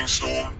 clearing, Storm.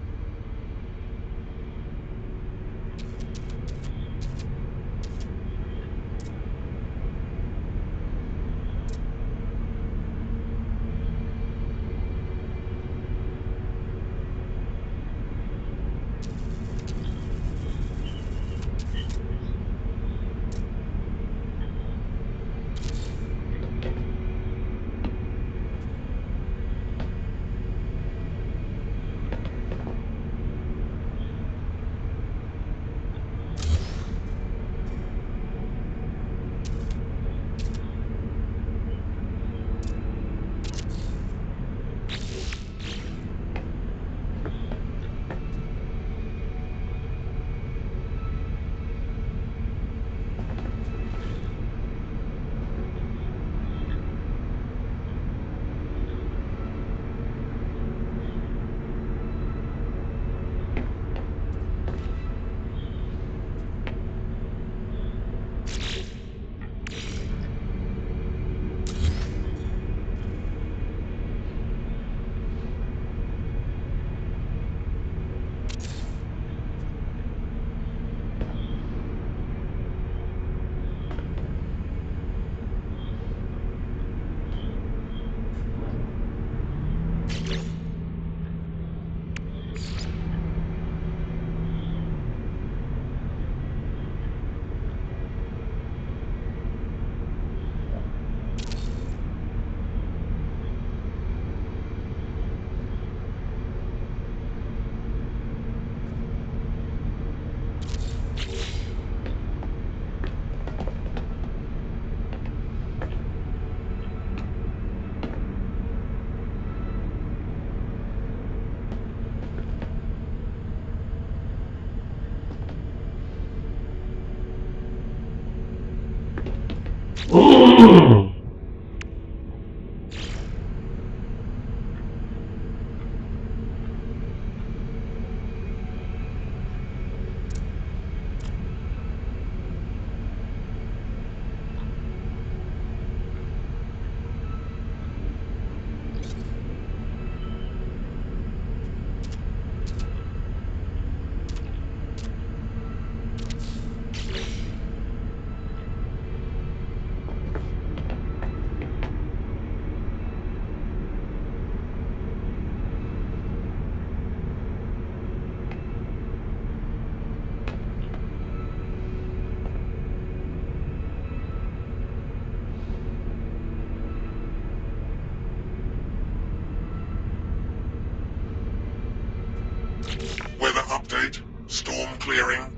Weather update. Storm clearing.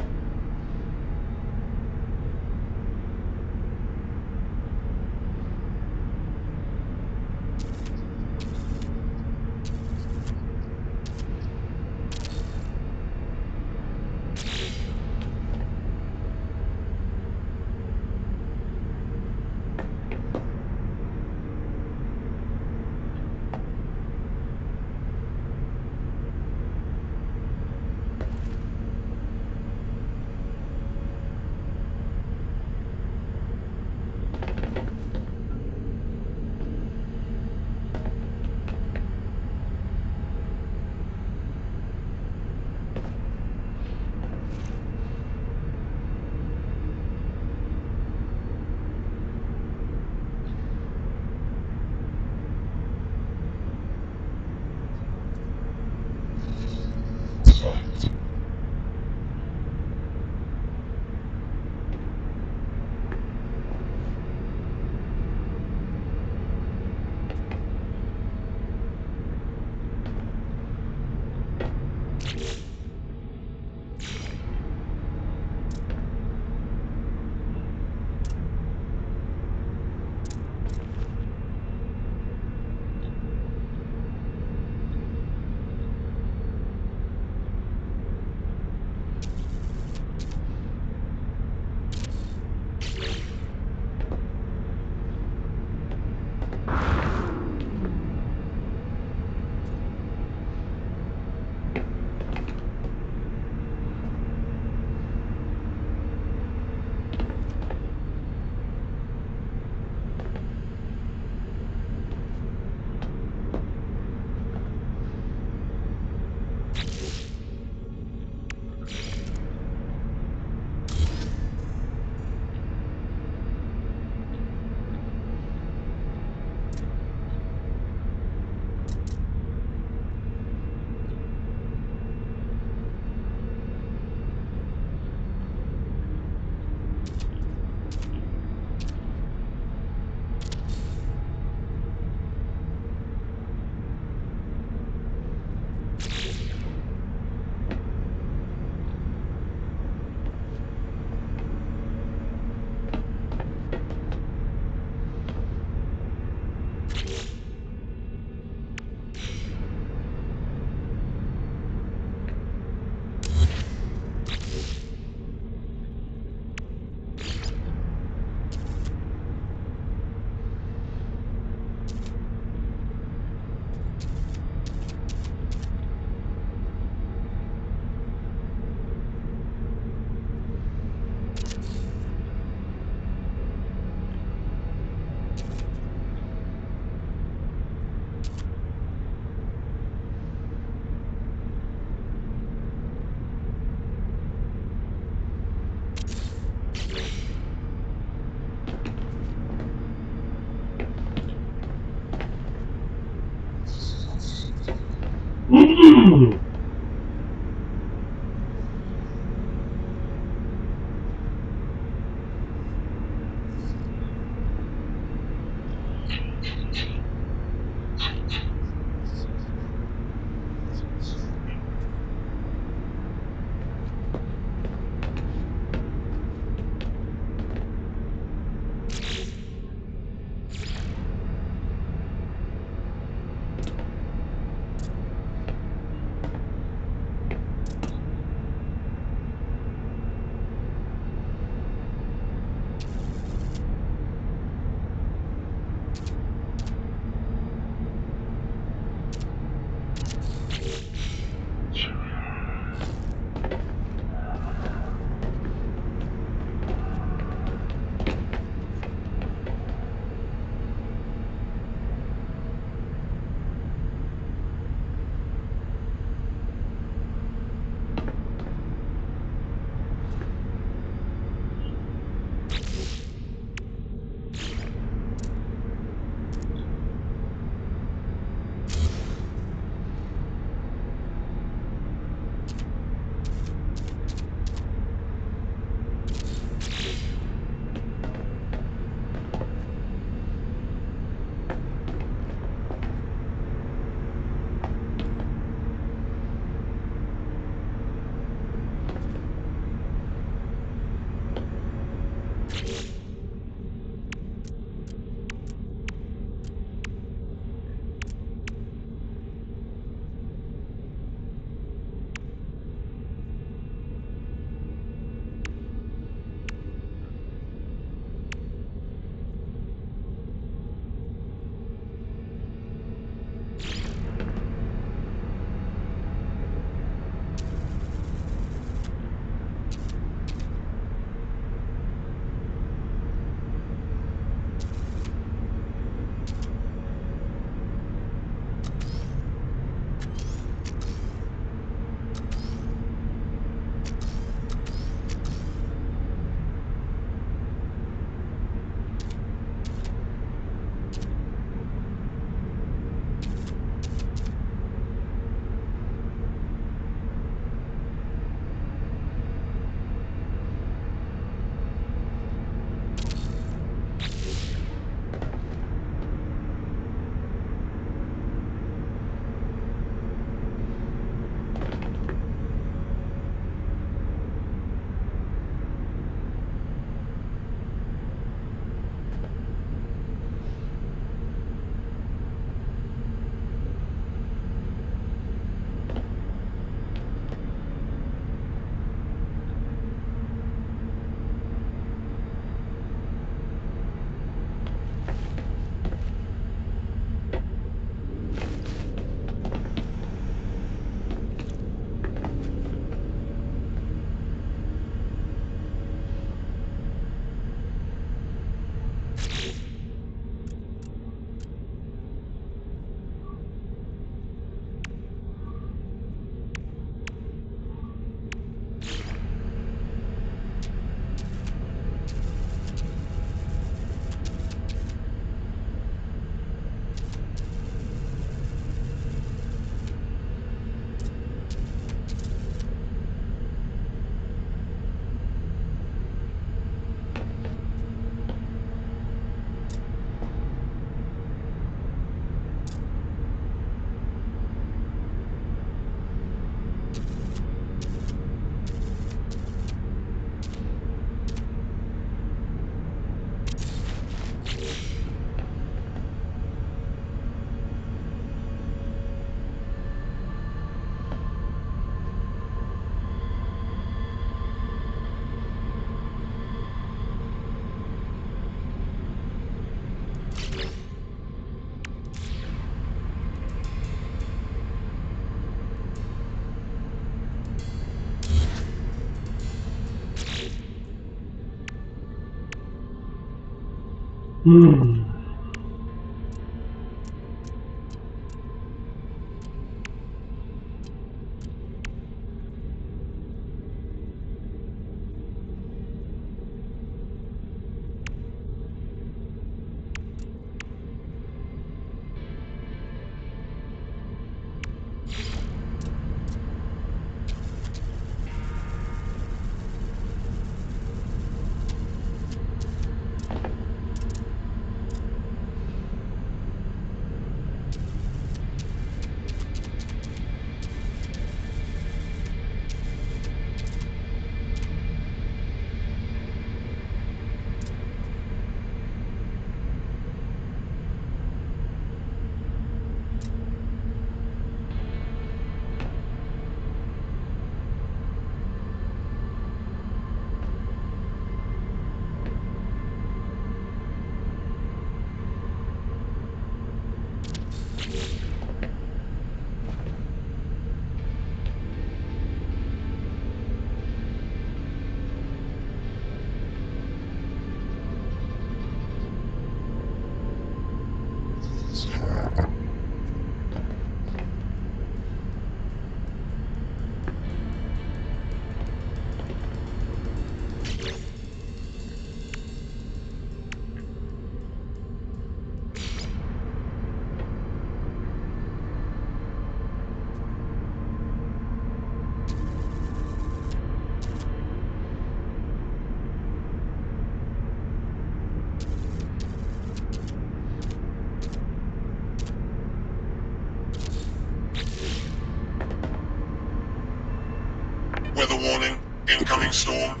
Weather warning. Incoming storm.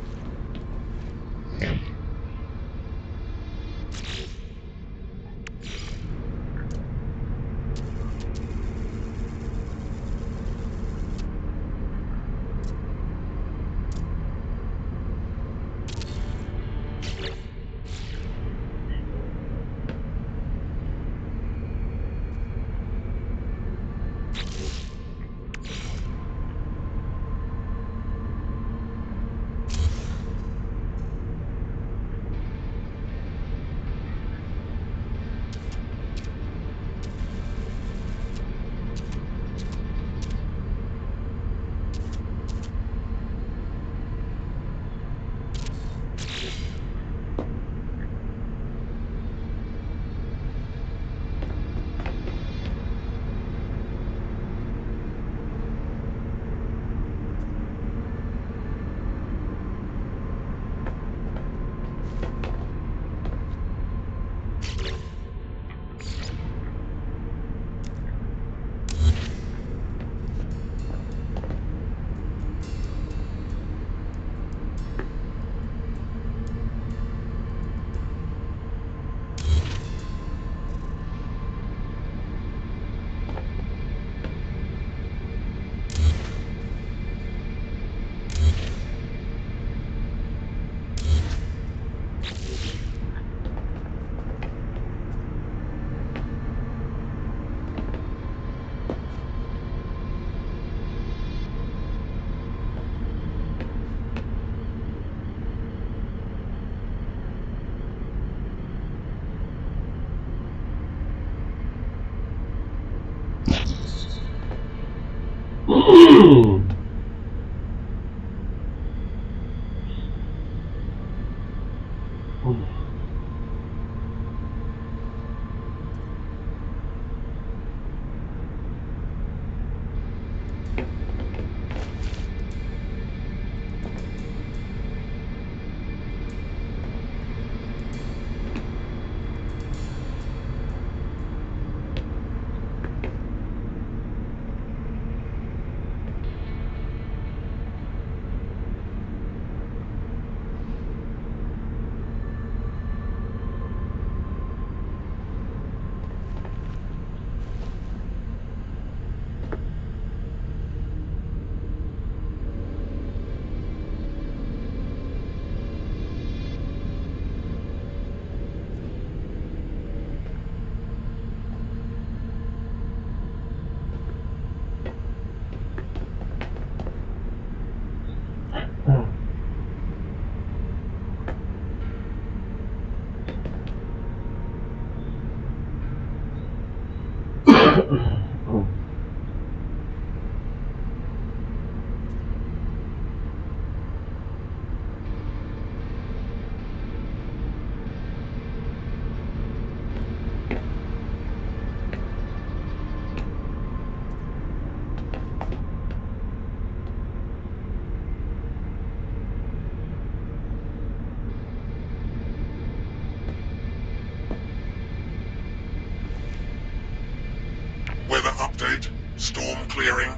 Weather update. Storm clearing.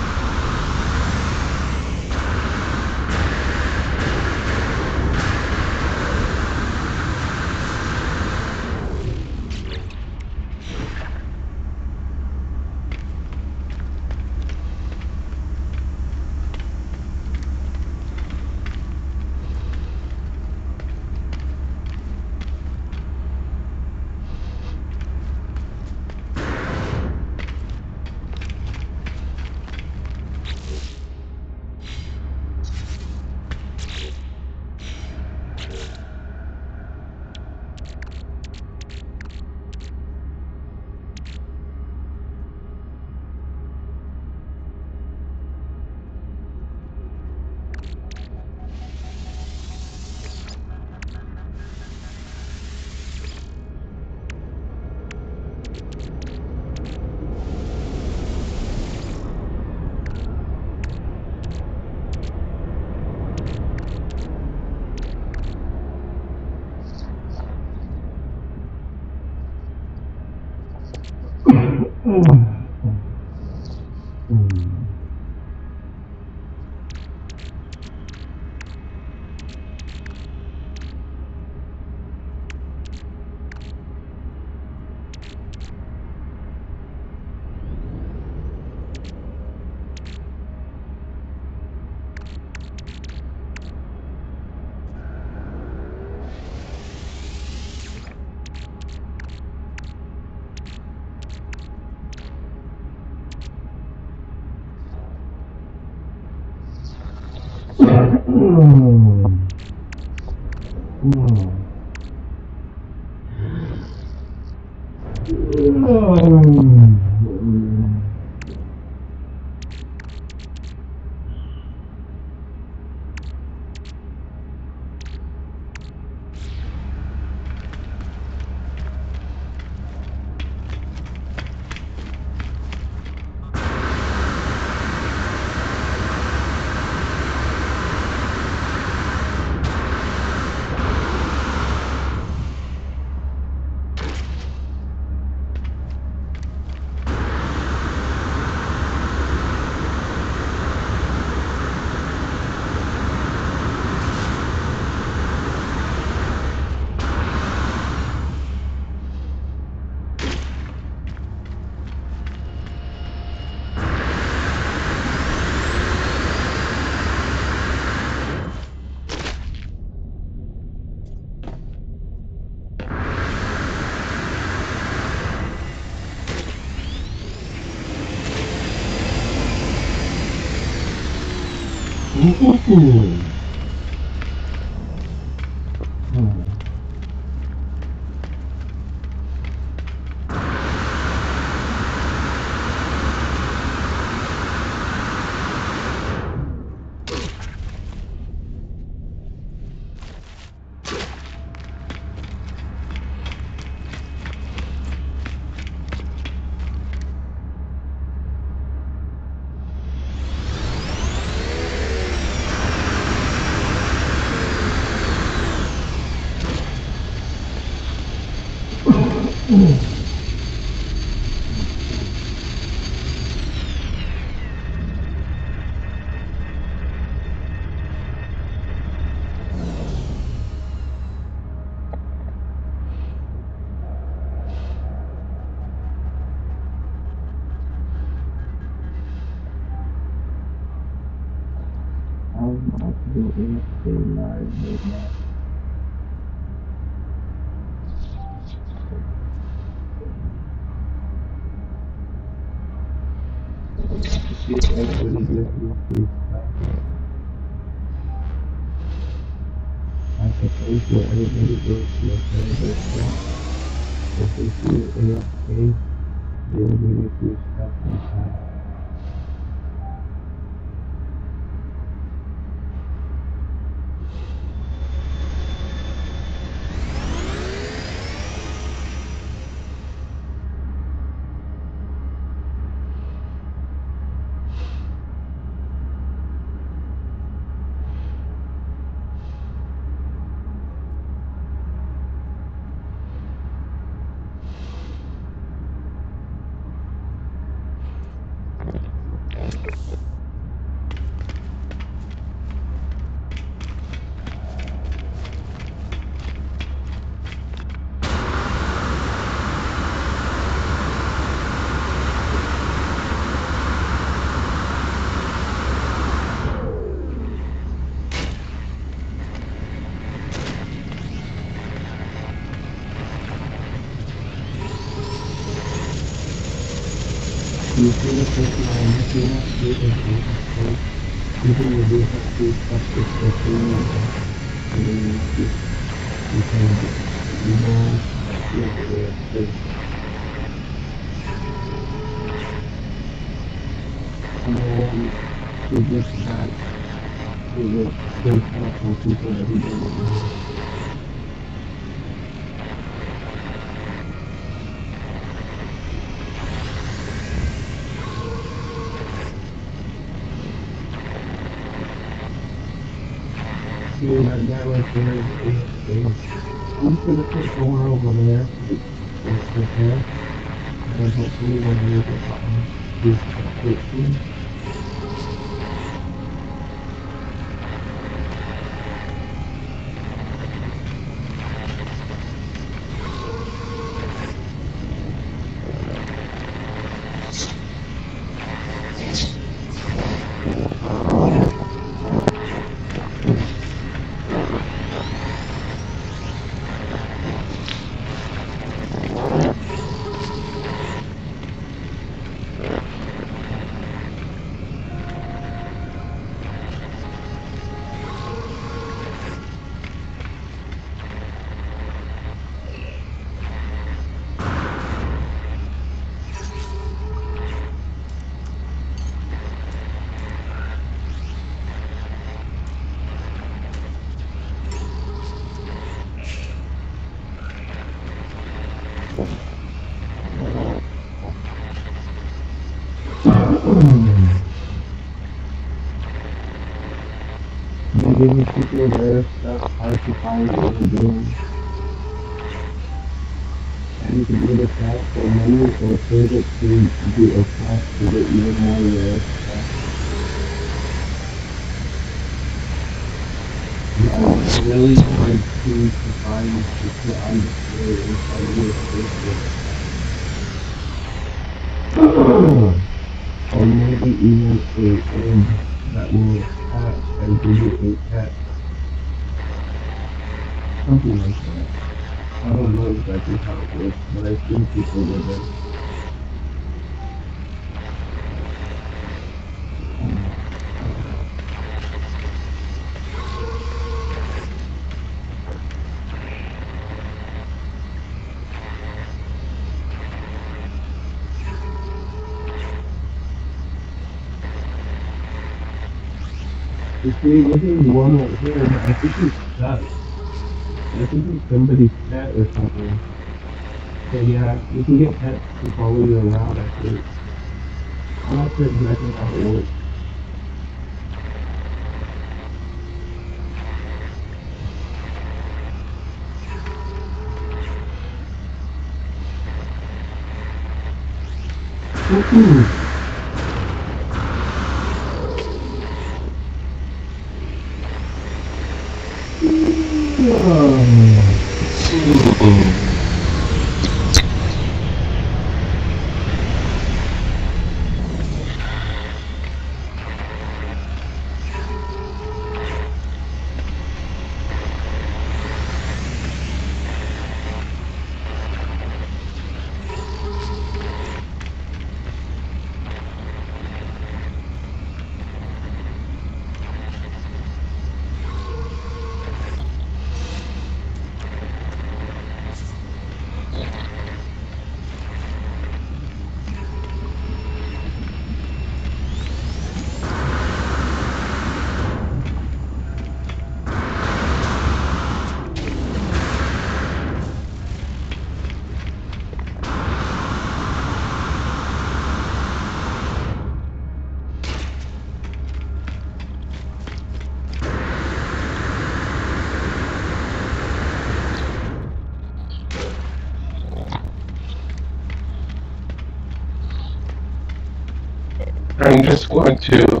I'm just going to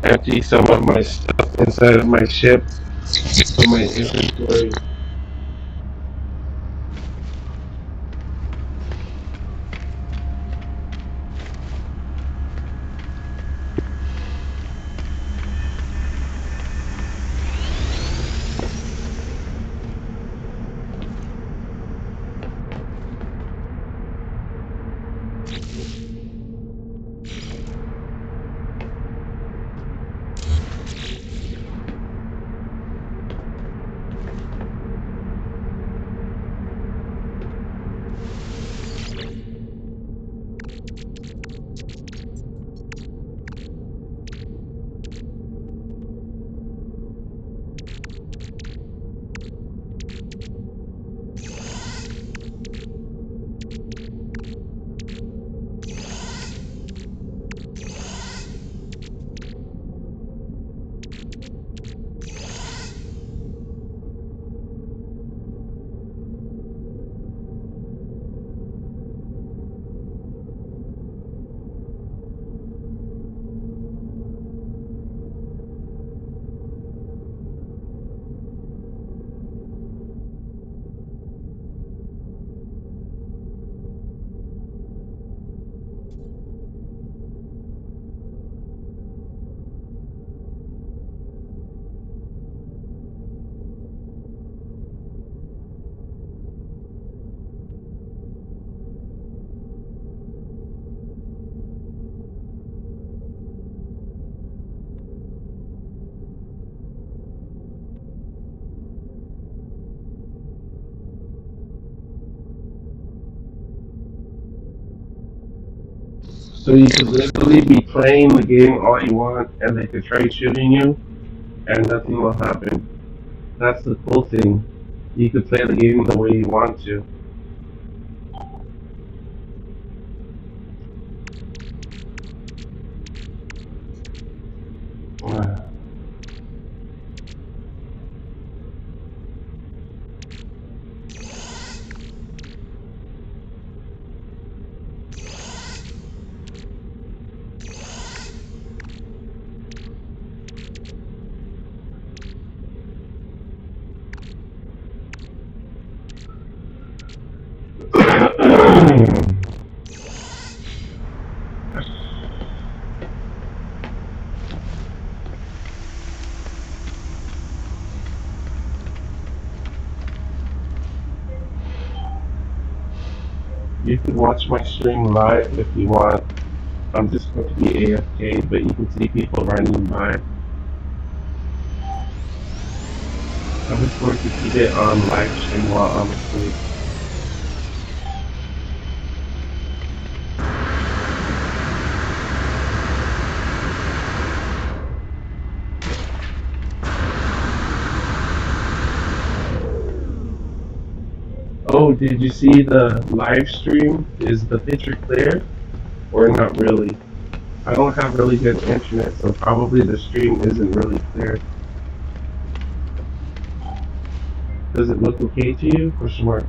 empty some of my stuff inside of my ship for my inventory. So you could literally be playing the game all you want, and they could try shooting you, and nothing will happen. That's the cool thing. You could play the game the way you want to. You can watch my stream live if you want. I'm just going to be AFK, but you can see people running by. I'm just going to keep it on live stream while I'm asleep. Oh, did you see the live stream? Is the picture clear or not really? I don't have really good internet, so probably the stream isn't really clear. Does it look okay to you? Question mark.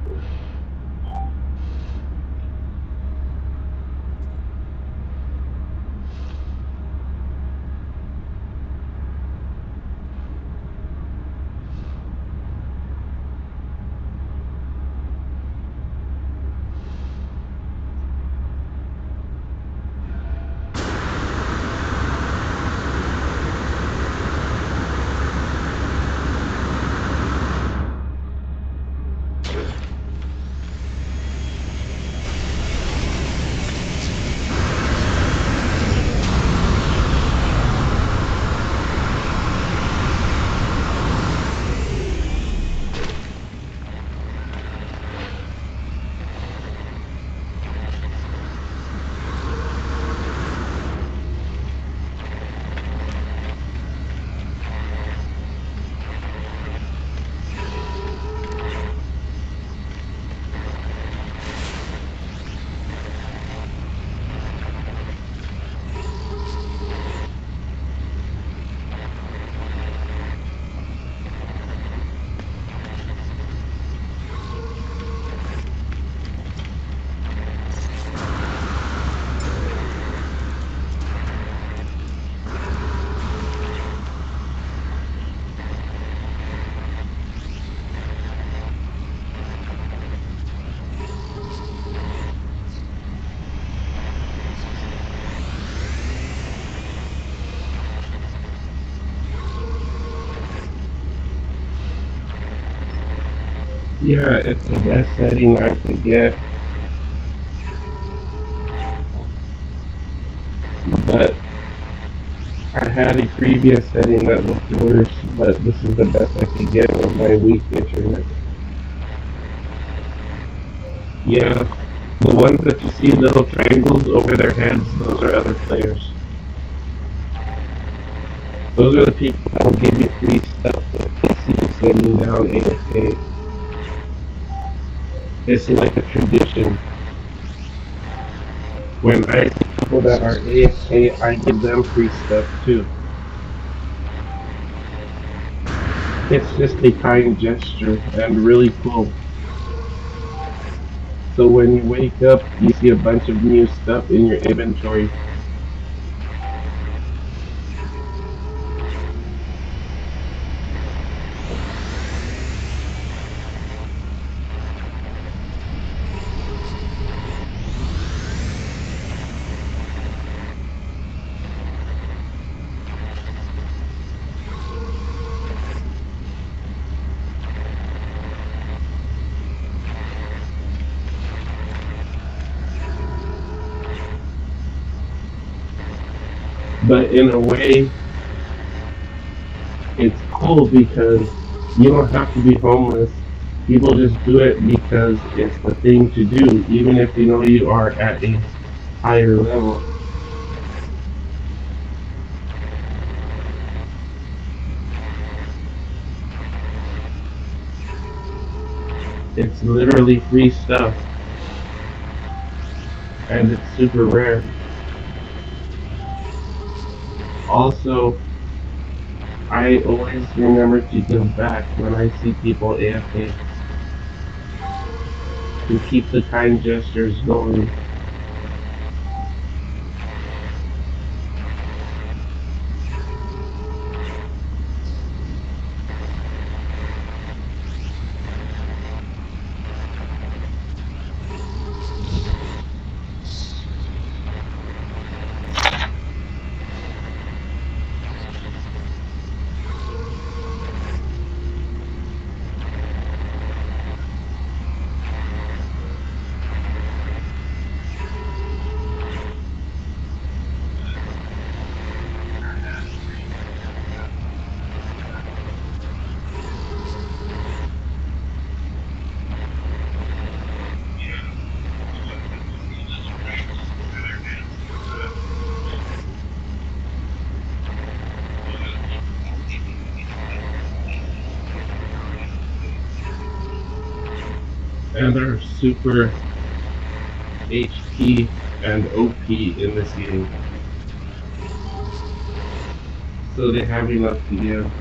Yeah, it's the best setting I could get, but I had a previous setting that looked worse, but this is the best I could get with my weak internet. Yeah, the ones that you see little triangles over their heads, those are other players. Those are the people that will give you free stuff that they see you sitting down AFK. It's like a tradition. When I see people that are AFK, I give them free stuff too. It's just a kind gesture and really cool. So when you wake up, you see a bunch of new stuff in your inventory. But in a way, it's cool because you don't have to be homeless. People just do it because it's the thing to do, even if you know you are at a higher level. It's literally free stuff, and it's super rare. Also, I always remember to give back when I see people AFK to keep the kind gestures going. And they're super HP and OP in this game. So they have enough to give.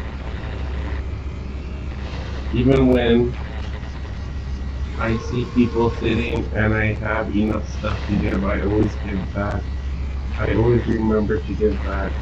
Even when I see people sitting and I have enough stuff to give, I always give back. I always remember to give back.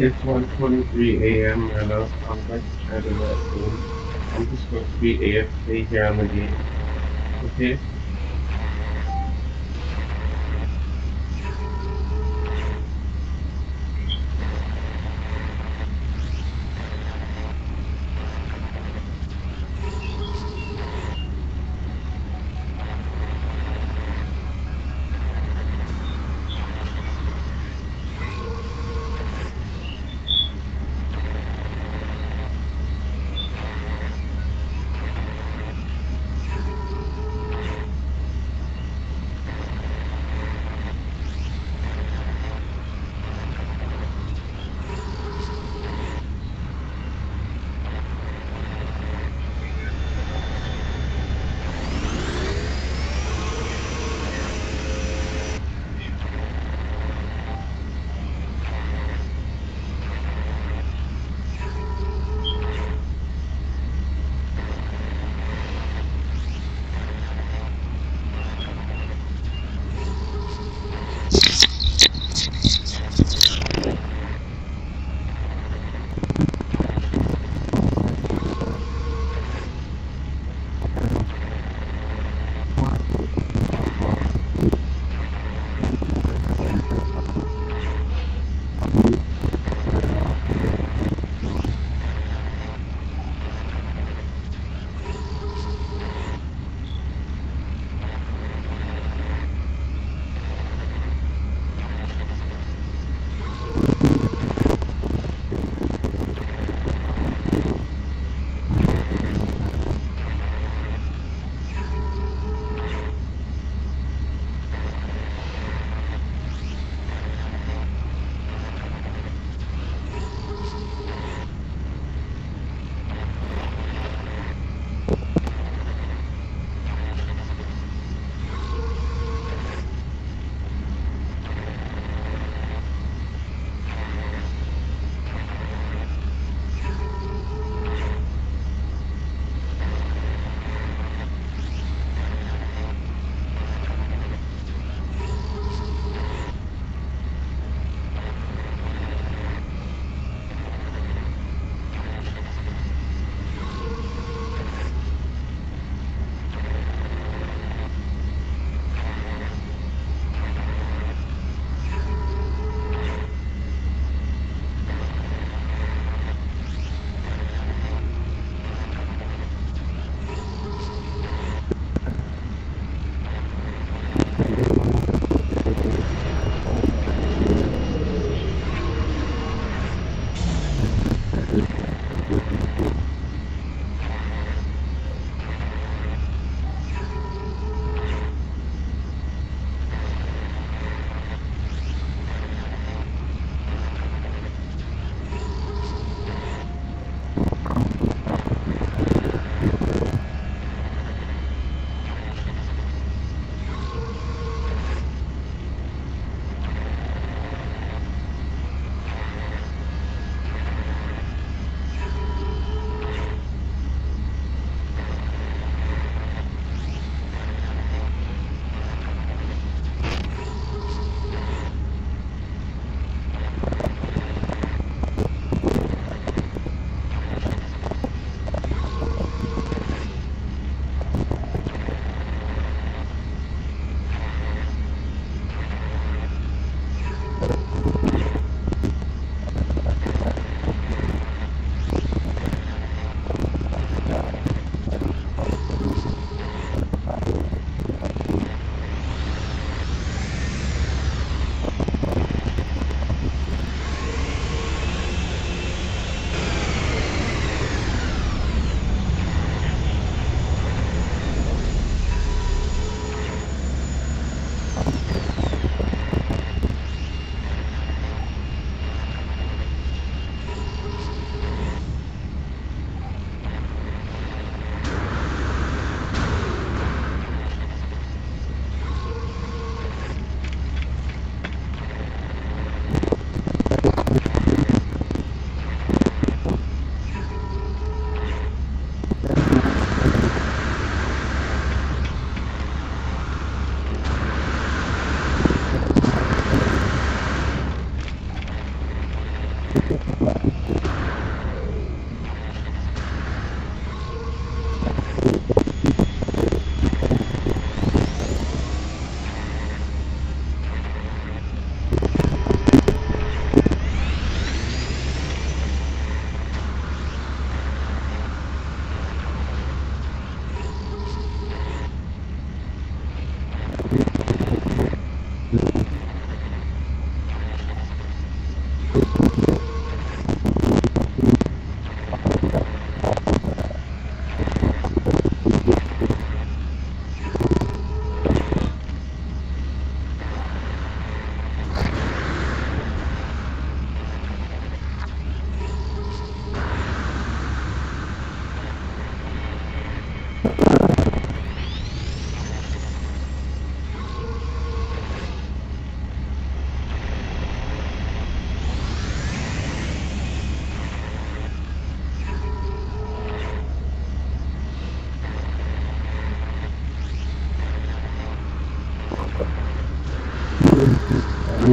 It's 1:23 a.m. right now. I'm going to try to rest soon. I'm just going to be AFK here on the game. Okay?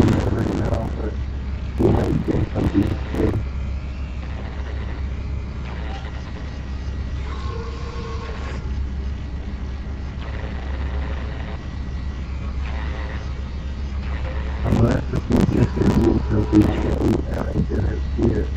doing that right now, but we might be doing something soon. Unless if we just doing something that I didn't see it.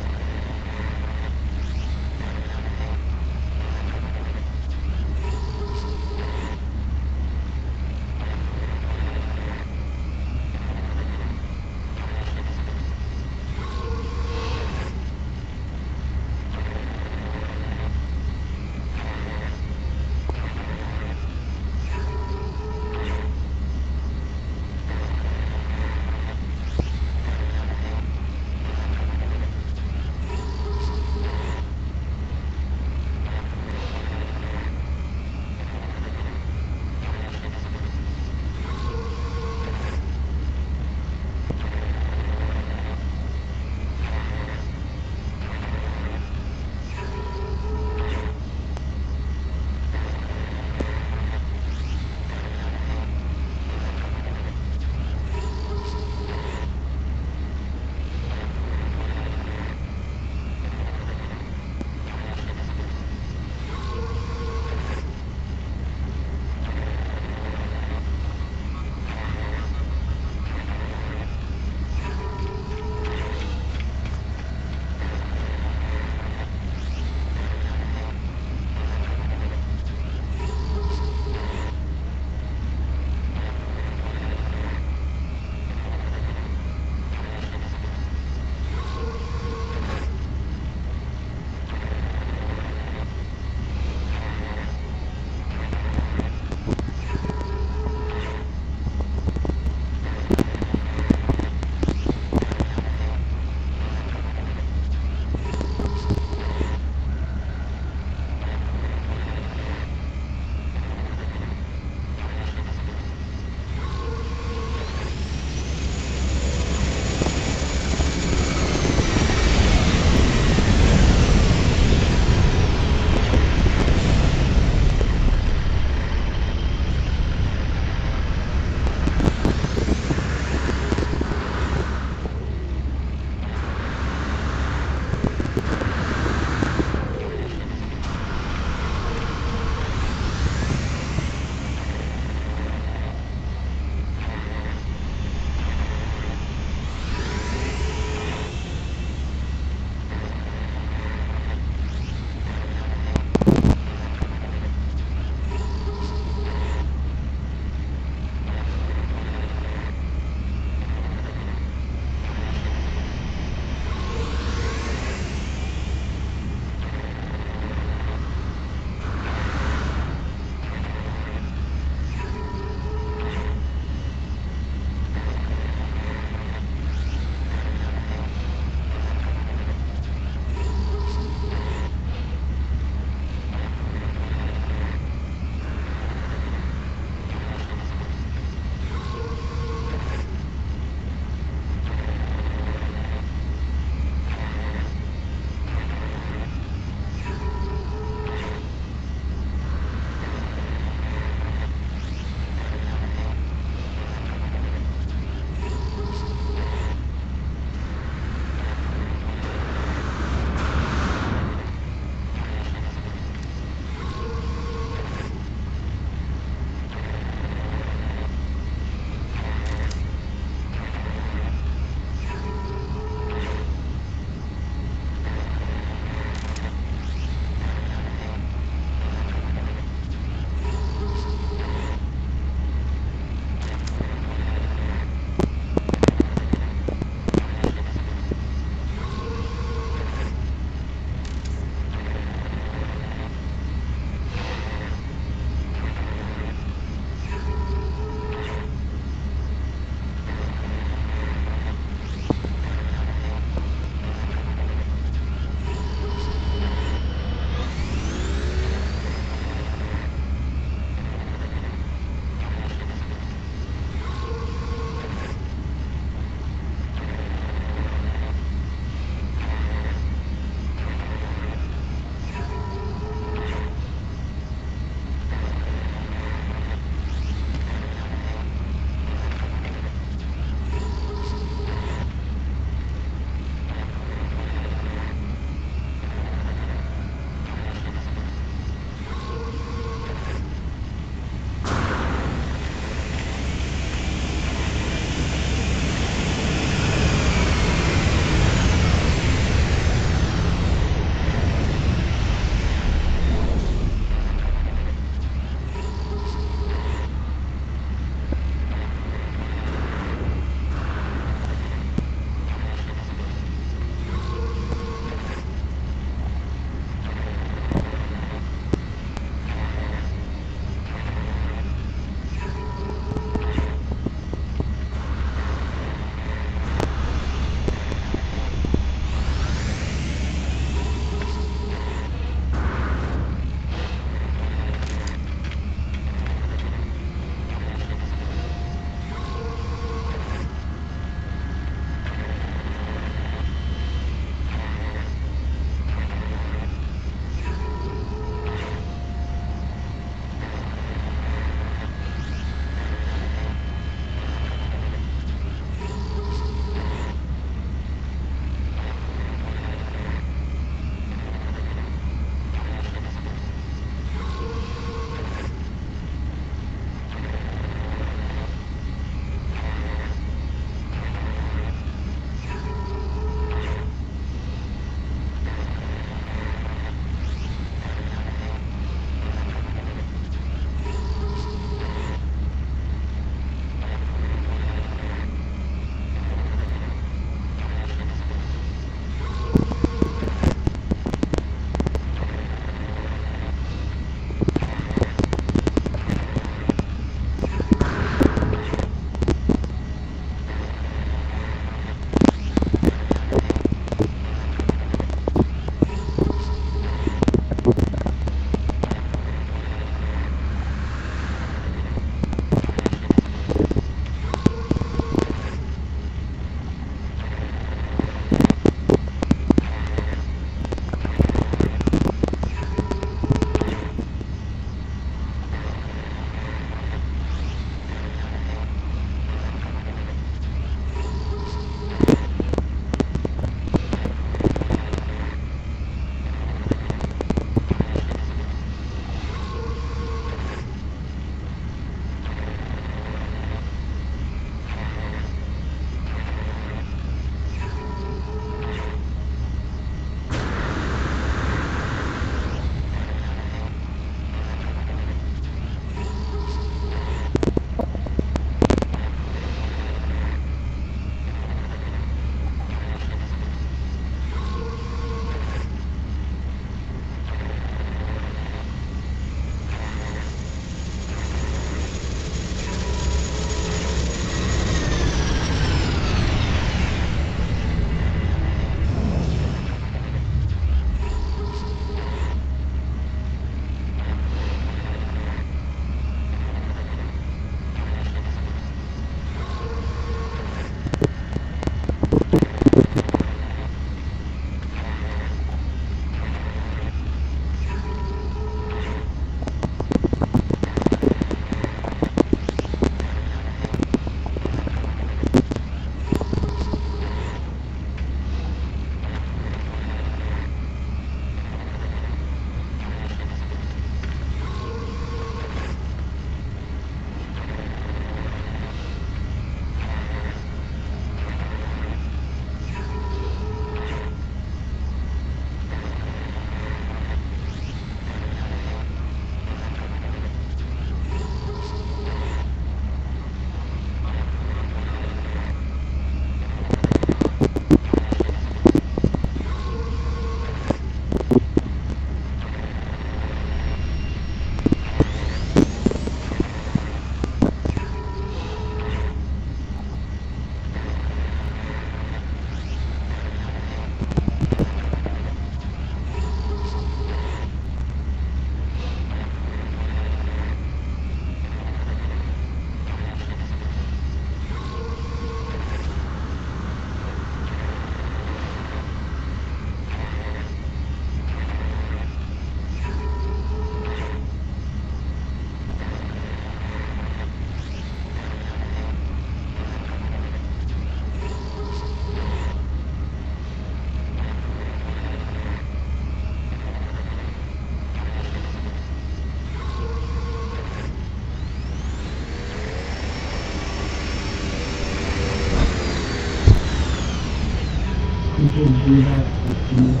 do that with you.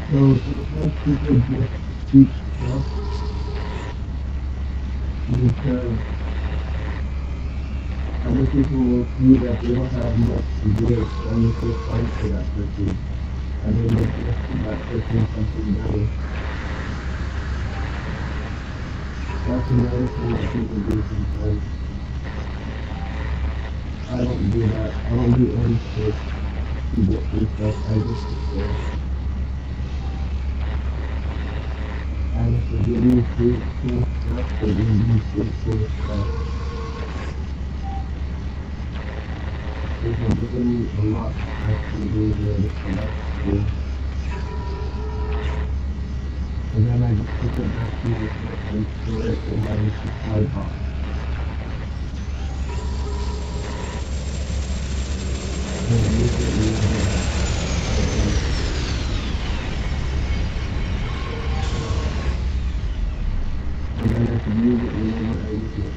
So sometimes people just speak stuff because other people will see that they don't have much to give, and if they fight for that person, and then they give that person something better. That's another thing that people do sometimes. I don't do that. I don't do anything to get free stuff. I just sit there. And if they give me free stuff, they give me free stuff. They've been giving me a lot to actually do here, so that's cool. And then I just put it back to the stuff and store it in my supply box. And use it whenever I want. And then I can use it whenever I need it.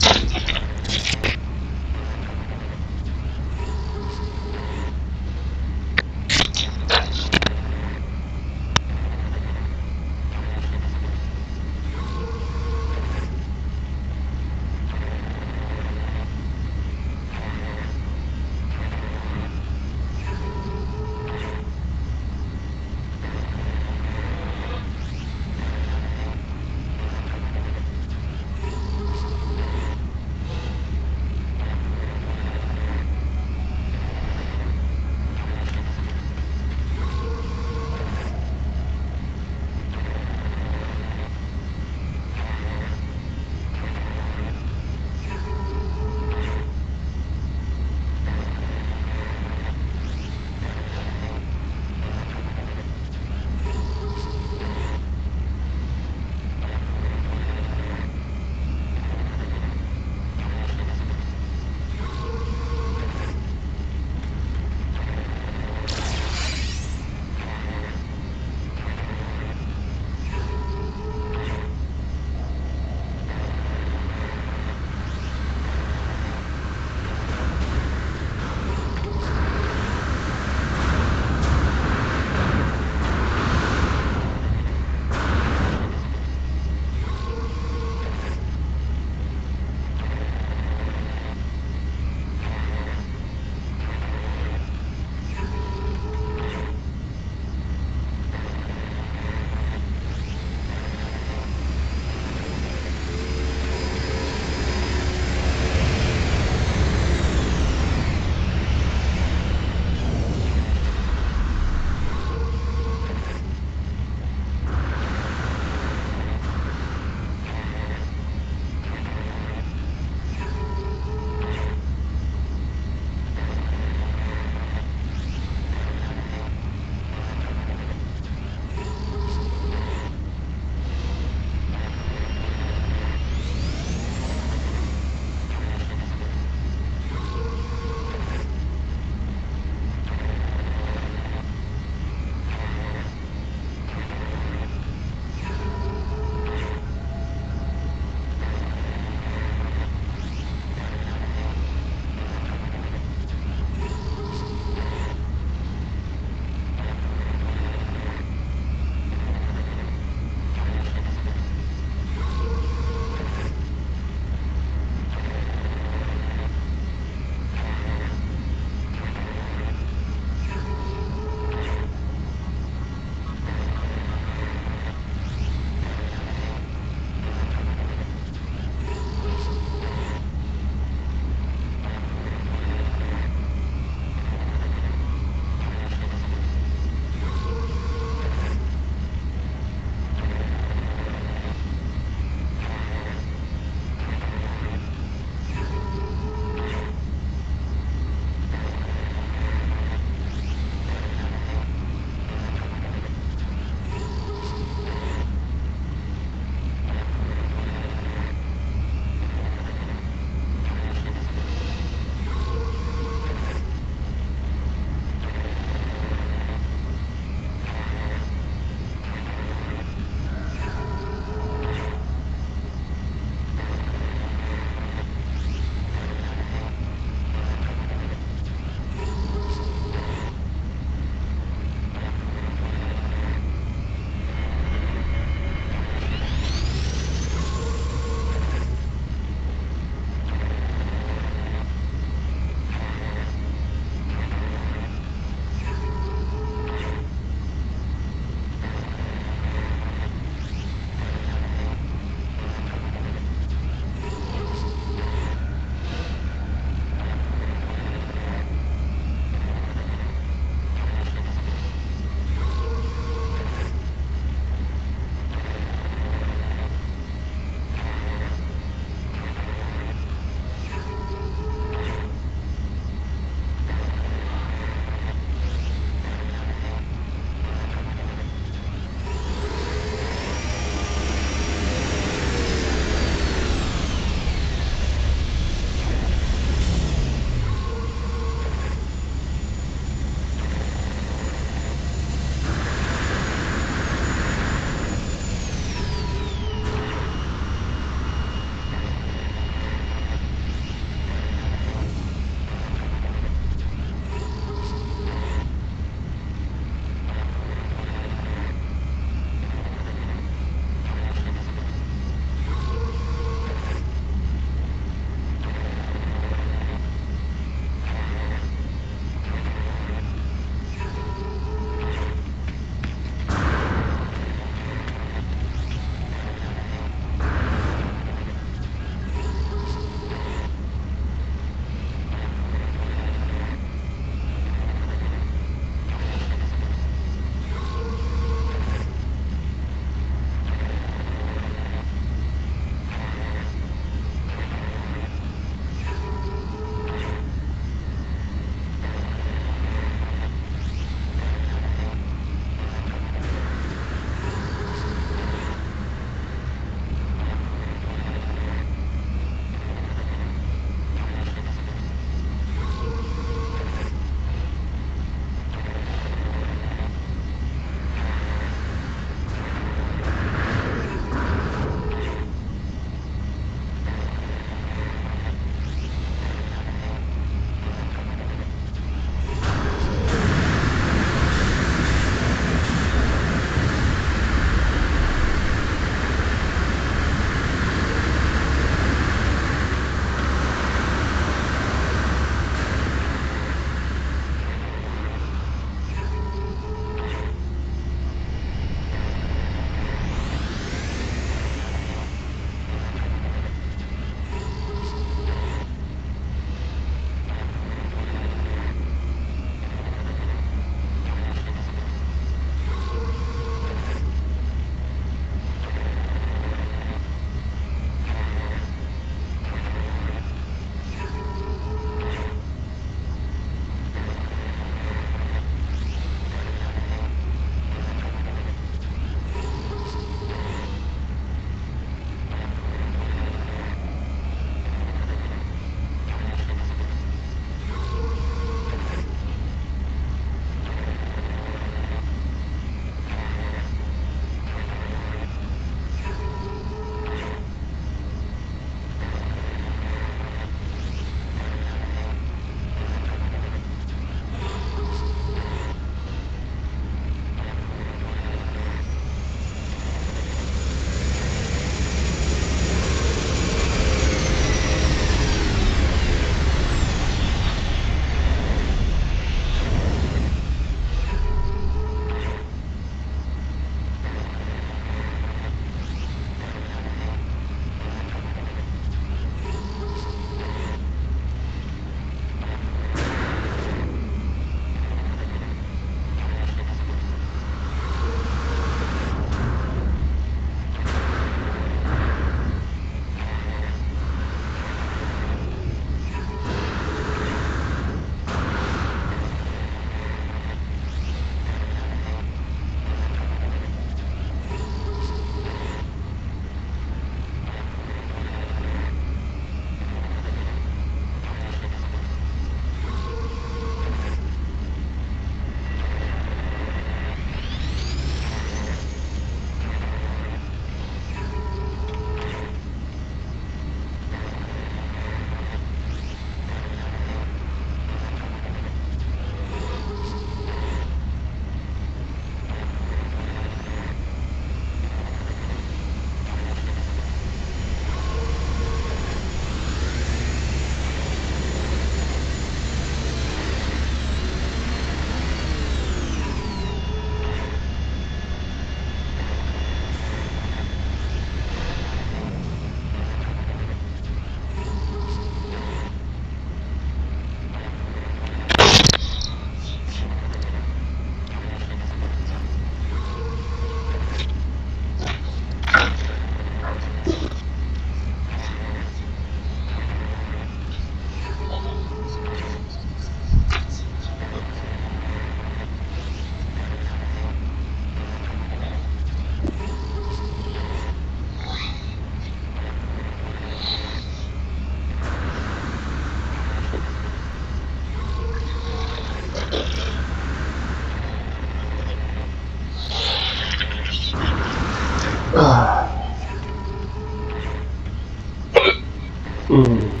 Mm.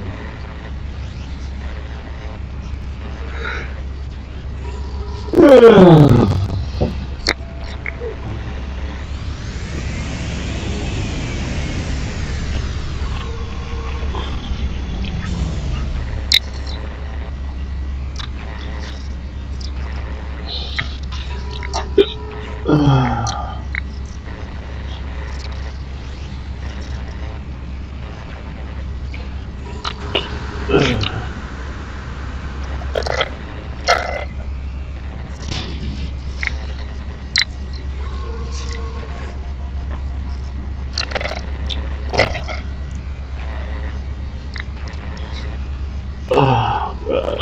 Oh, God.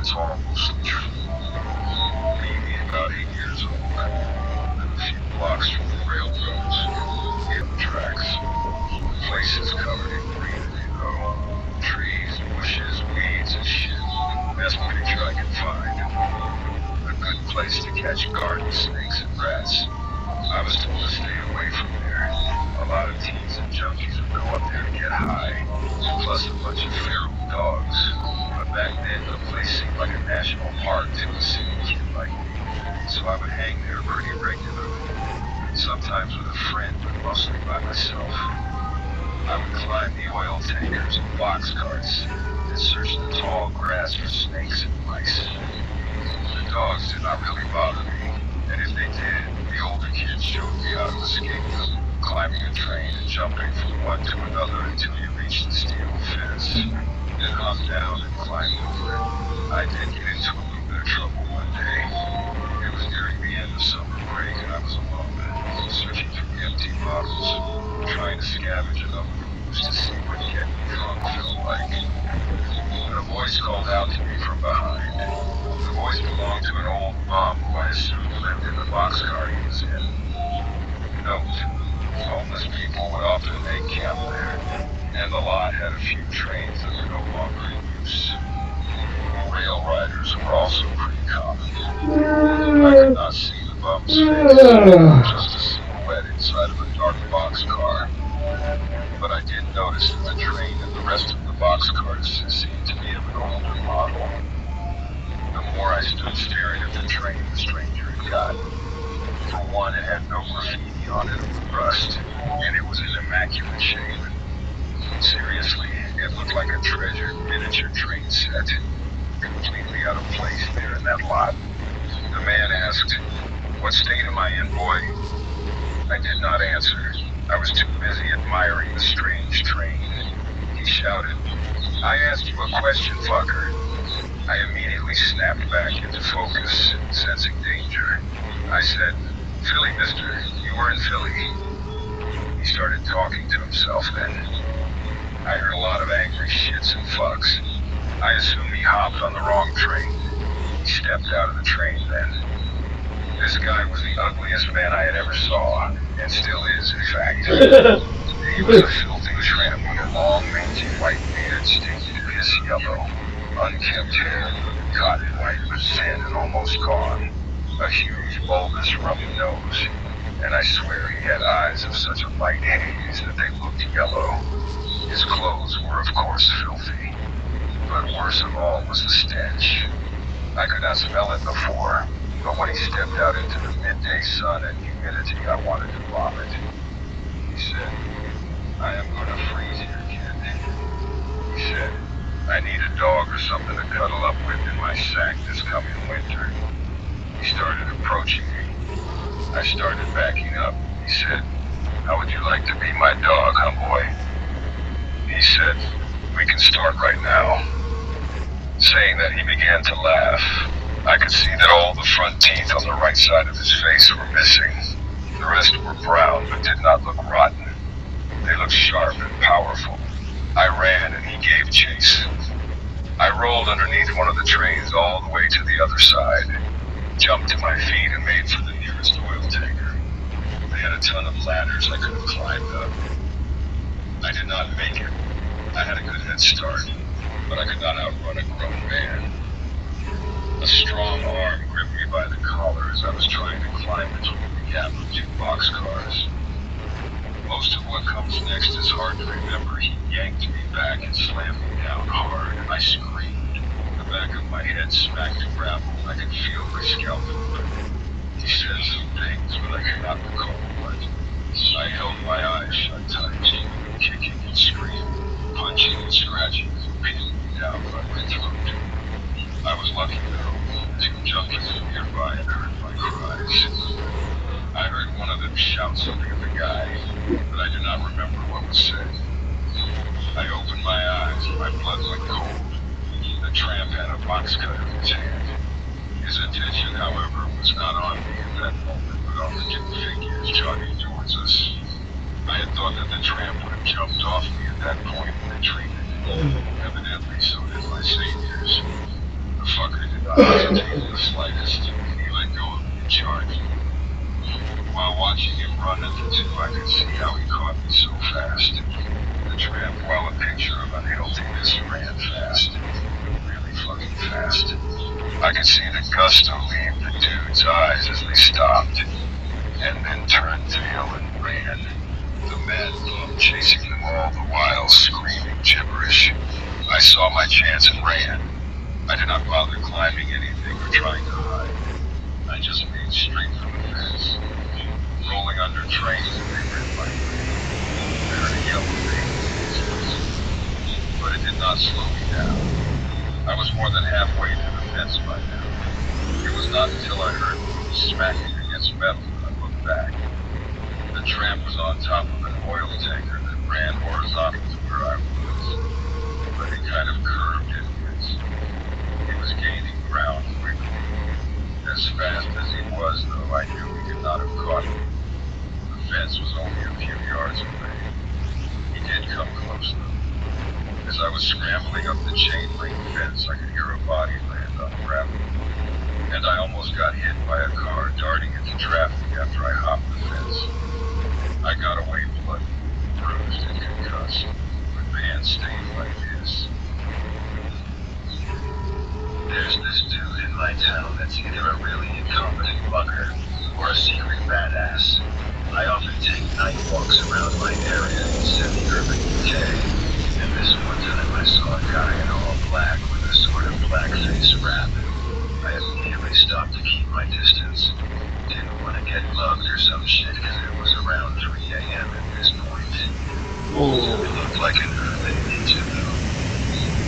it's all mostly true. Maybe about 8 years old. Live a few blocks from the railroads. In the tracks. The place is covered in greenery though. Trees, bushes, weeds and shit. Best picture I can find. A good place to catch garden snakes and rats. I was told to stay away from there. A lot of teens and junkies would go up there to get high. Plus a bunch of feral dogs. But back then the place seemed like a national park to a city kid like me. So I would hang there pretty regularly. Sometimes with a friend, but mostly by myself. I would climb the oil tankers and box carts and search the tall grass for snakes and mice. The dogs did not really bother me, and if they did, the older kids showed me how to escape them, climbing a train and jumping from one to another until you reached the steel fence, then hop down and climb over it. I did get into a little bit of trouble one day. It was nearing the end of summer break and I was alone, searching through empty bottles, trying to scavenge enough booze to see what getting drunk felt like. But a voice called out to me from behind. The voice belonged to an old bum who I assumed lived in the boxcar he was in. Note, homeless people would often make camp there, and the lot had a few trains that were no longer in use. Rail riders were also pretty common. I could not see the bum's face, just a silhouette inside of a dark boxcar. But I did notice that the train and the rest of the boxcars seemed to be of an older model. The more I stood staring at the train, the stranger it got. For one, it had no graffiti on it or rust, and it was in immaculate shape. Seriously, it looked like a treasured miniature train set, completely out of place there in that lot. The man asked, "What state am I in, boy?" I did not answer. I was too busy admiring the strange train. He shouted, "I asked you a question, fucker." I immediately snapped back into focus, sensing danger. I said, "Philly, mister, you were in Philly." He started talking to himself then. I heard a lot of angry shits and fucks. I assume he hopped on the wrong train. He stepped out of the train then. This guy was the ugliest man I had ever saw, and still is, in fact. He was a filthy tramp with a long, mangy white beard stained piss yellow, unkempt hair, cotton white with thin and almost gone, a huge, bulbous, rummy nose, and I swear he had eyes of such a light haze that they looked yellow. His clothes were, of course, filthy, but worst of all was the stench. I could not smell it before, but when he stepped out into the midday sun and humidity, I wanted to vomit. He said, "I am going to freeze here, kid." He said, "I need a dog or something to cuddle up with in my sack this coming winter." He started approaching me. I started backing up. He said, "How would you like to be my dog, boy?" He said, "We can start right now." Saying that, he began to laugh. I could see that all the front teeth on the right side of his face were missing. The rest were brown but did not look rotten. They looked sharp and powerful. I ran and he gave chase. I rolled underneath one of the trains all the way to the other side, jumped to my feet and made for the nearest oil tanker. They had a ton of ladders I could have climbed up. I did not make it. I had a good head start, but I could not outrun a grown man. A strong arm gripped me by the collar as I was trying to climb between the gap of two boxcars. Most of what comes next is hard to remember. He yanked me back and slammed me down hard. I screamed. The back of my head smacked the gravel. I could feel my scalp open. He said some things, but I could not recall what. I held my eyes shut tight, kicking and screaming, punching and scratching, pinning me down by my throat. I was lucky though. 2 junkies nearby had heard my cries. I heard one of them shout something at the guy, but I do not remember what was said. I opened my eyes and my blood went cold. The tramp had a box cut in his hand. His attention, however, was not on me at that moment, but on the 2 figures jogging towards us. I had thought that the tramp would have jumped off me at that point and retreated. Evidently, so did my saviors. The fucker did not hesitate in the slightest. He let go of me and charged. While watching him run at the two, I could see how he caught me so fast. The tramp, while a picture of unhealthiness, ran fast. Really fucking fast. I could see the gusto leave the dude's eyes as they stopped, and then turned tail and ran. The mad bum chasing them all the while, screaming gibberish. I saw my chance and ran. I did not bother climbing anything or trying to hide. I just made straight for the fence, rolling under trains as they went my way. I heard a yell of pain, but it did not slow me down. I was more than halfway to the fence by now. It was not until I heard the smacking against metal that I looked back. The tramp was on top of an oil tanker that ran horizontal to where I was, but it kind of curved inwards. He was gaining ground quickly. As fast as he was, though, I knew he could not have caught me. The fence was only a few yards away. He did come close, though. As I was scrambling up the chain-link fence, I could hear a body land on gravel, and I almost got hit by a car darting into traffic after I hopped the fence. I got away bloody, bruised, and concussed, with pants stained like this. There's this dude in my town that's either a really incompetent bugger or a secret badass. I often take night walks around my area in semi-urban UK, and this one time I saw a guy in all black with a sort of blackface wrap. I immediately stopped to keep my distance. Didn't want to get mugged or some shit because it was around 3 a.m. at this point. It looked like an urban ninja though.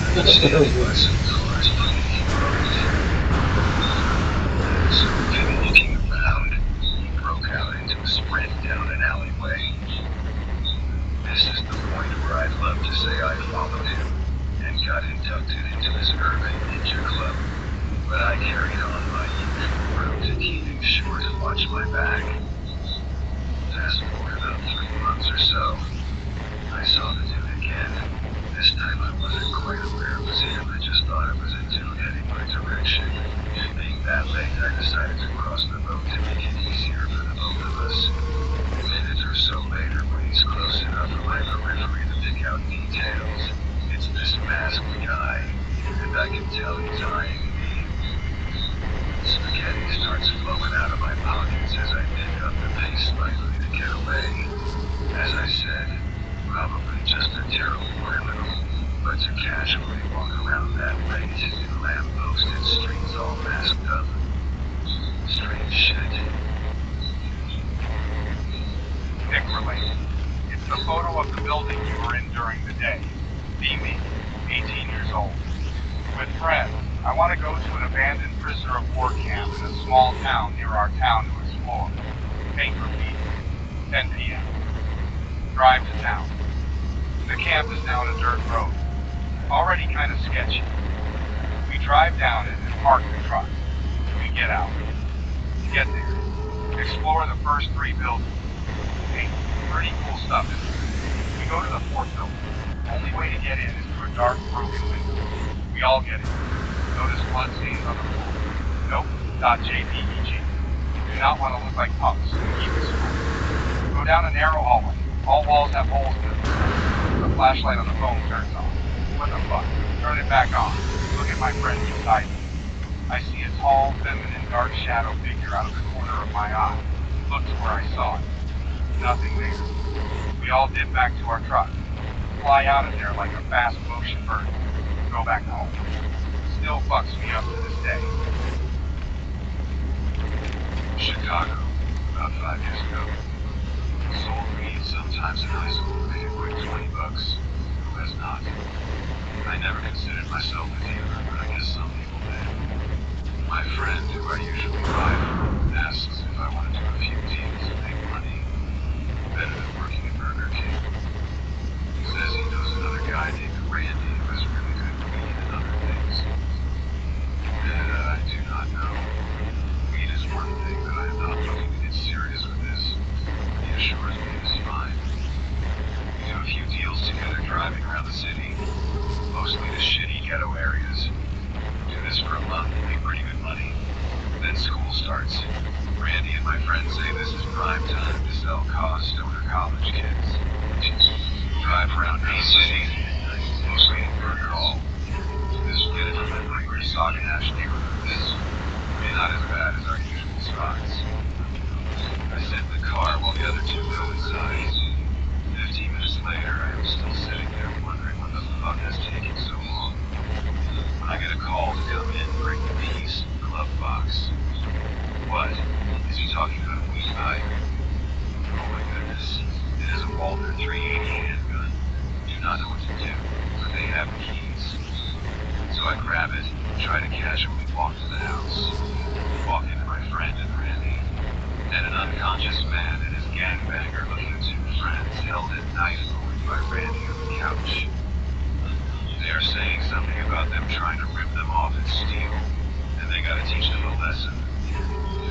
I could stand by some cars pretty close. So again, looking around, he broke out into a sprint down an alleyway. This is the point where I'd love to say I followed him and got inducted into his urban ninja club. But I carried on my usual route to keeping sure to watch my back. Fast forward about 3 months or so, I saw the dude again. This time I wasn't quite aware it was him, I just thought it was a dude heading my direction. Being that late, I decided to cross the road to make it easier for the both of us. A minute or so later, when he's close enough for my periphery to pick out details, it's this masked guy, and I can tell he's eyeing me. Spaghetti starts flowing out of my pockets as I pick up the pace slightly to get away. As I said, probably just a terrible criminal, but to casually walk around that late in lamp-posted streets all masked up. Strange shit. Nick related. It's the photo of the building you were in during the day. Be me, 18 years old. With friends, I want to go to an abandoned prisoner of war camp in a small town near our town to explore. Anchor Beach, 10 p.m. Drive to town. The camp is down a dirt road. Already kind of sketchy. We drive down it and park the truck. We get out. Get there. Explore the first 3 buildings. Hey, pretty cool stuff in there. We go to the 4th building. Only way to get in is through a dark, broken window. We all get in. Notice blood stains on the floor. Nope. .jpeg. Do not want to look like punks. Keep it small. Go down a narrow hallway. All walls have holes in them. The flashlight on the phone turns on. What the fuck? Turn it back on. Look at my friend beside me. I see a tall, feminine, dark shadow figure out of the corner of my eye. Look to where I saw it. Nothing there. We all dip back to our truck. Fly out of there like a fast motion bird. Go back home. Still fucks me up to this day. Chicago, about 5 years ago. Sold weed sometimes in high school to make a quick $20. Who has not? I never considered myself a dealer, but I guess some people did. My friend, who I usually buy from, asks if I want to do a few deals and make money. Better than working at Burger King. Says he knows another guy named Randy who has really good weed and other things. And I do not know. Weed is one thing, but I am not looking to get serious with this. He assures me it is fine. We do a few deals together driving around the city, mostly to shitty ghetto areas. Do this for a month. starts. Randy and my friends say this is prime time to sell cost stoner college kids. Drive around main cities at midnight, waiting for a call. Get it from the neighbor 2ty7hDewfwef neighborhoods. Not as bad as our usual spots. I sit in the car while the other two go inside. 15 minutes later, I am still sitting there wondering what the fuck is taking so long. When I get a call to come in and bring the keys to the glove box. What? Is he talking about a weed pipe? Oh my goodness. It is a Walther 380 handgun. Do not know what to do, but they have the keys. So I grab it and try to casually walk to the house. Walk into my friend and Randy, and an unconscious man and his gangbanger-looking two friends held at knife point by Randy on the couch. They are saying something about them trying to rip them off and steal, and they gotta teach them a lesson.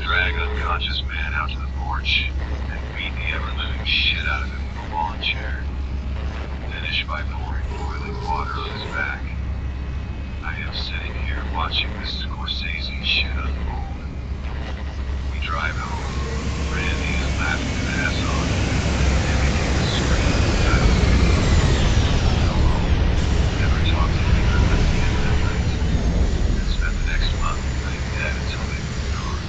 Drag unconscious man out to the porch, and beat the ever-living shit out of him with a lawn chair. Finish by pouring boiling water on his back. I am sitting here watching this Scorsese shit unfold. We drive home. Randy is laughing his ass off. And begins to scream and go home. Never talked to anyone at the end of that night. And spent the next month playing dead until they moved on.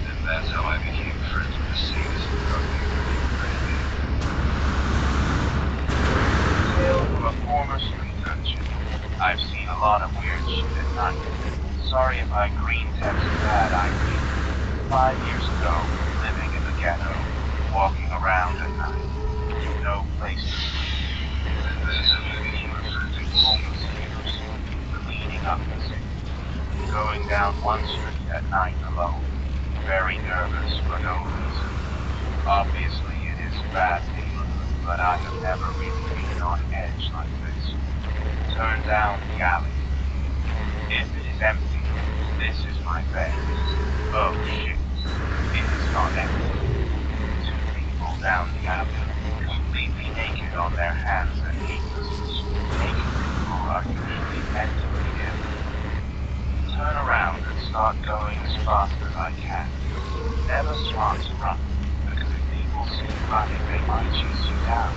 And that's how I became friends with the sadist drug dealer named Randy. Tale from a former street urchin. I've seen a lot of weird shit at night. Sorry if I green text bad ID. 5 years ago, living in the ghetto, walking around at night. No place to sleep. And then I became a friend of homeless neighbors, cleaning up the city. Going down one street at night alone. Very nervous for no reason. Obviously it is bad neighborhood, but I have never really been on edge like this. Turn down the alley. If it is empty, this is my bed. Oh shit, it is not empty. Two people down the alley, completely naked on their hands and knees. Naked people are usually mentally ill. Turn around and start going as fast as I can. Never smart to run, because if people see you running, they might chase you down.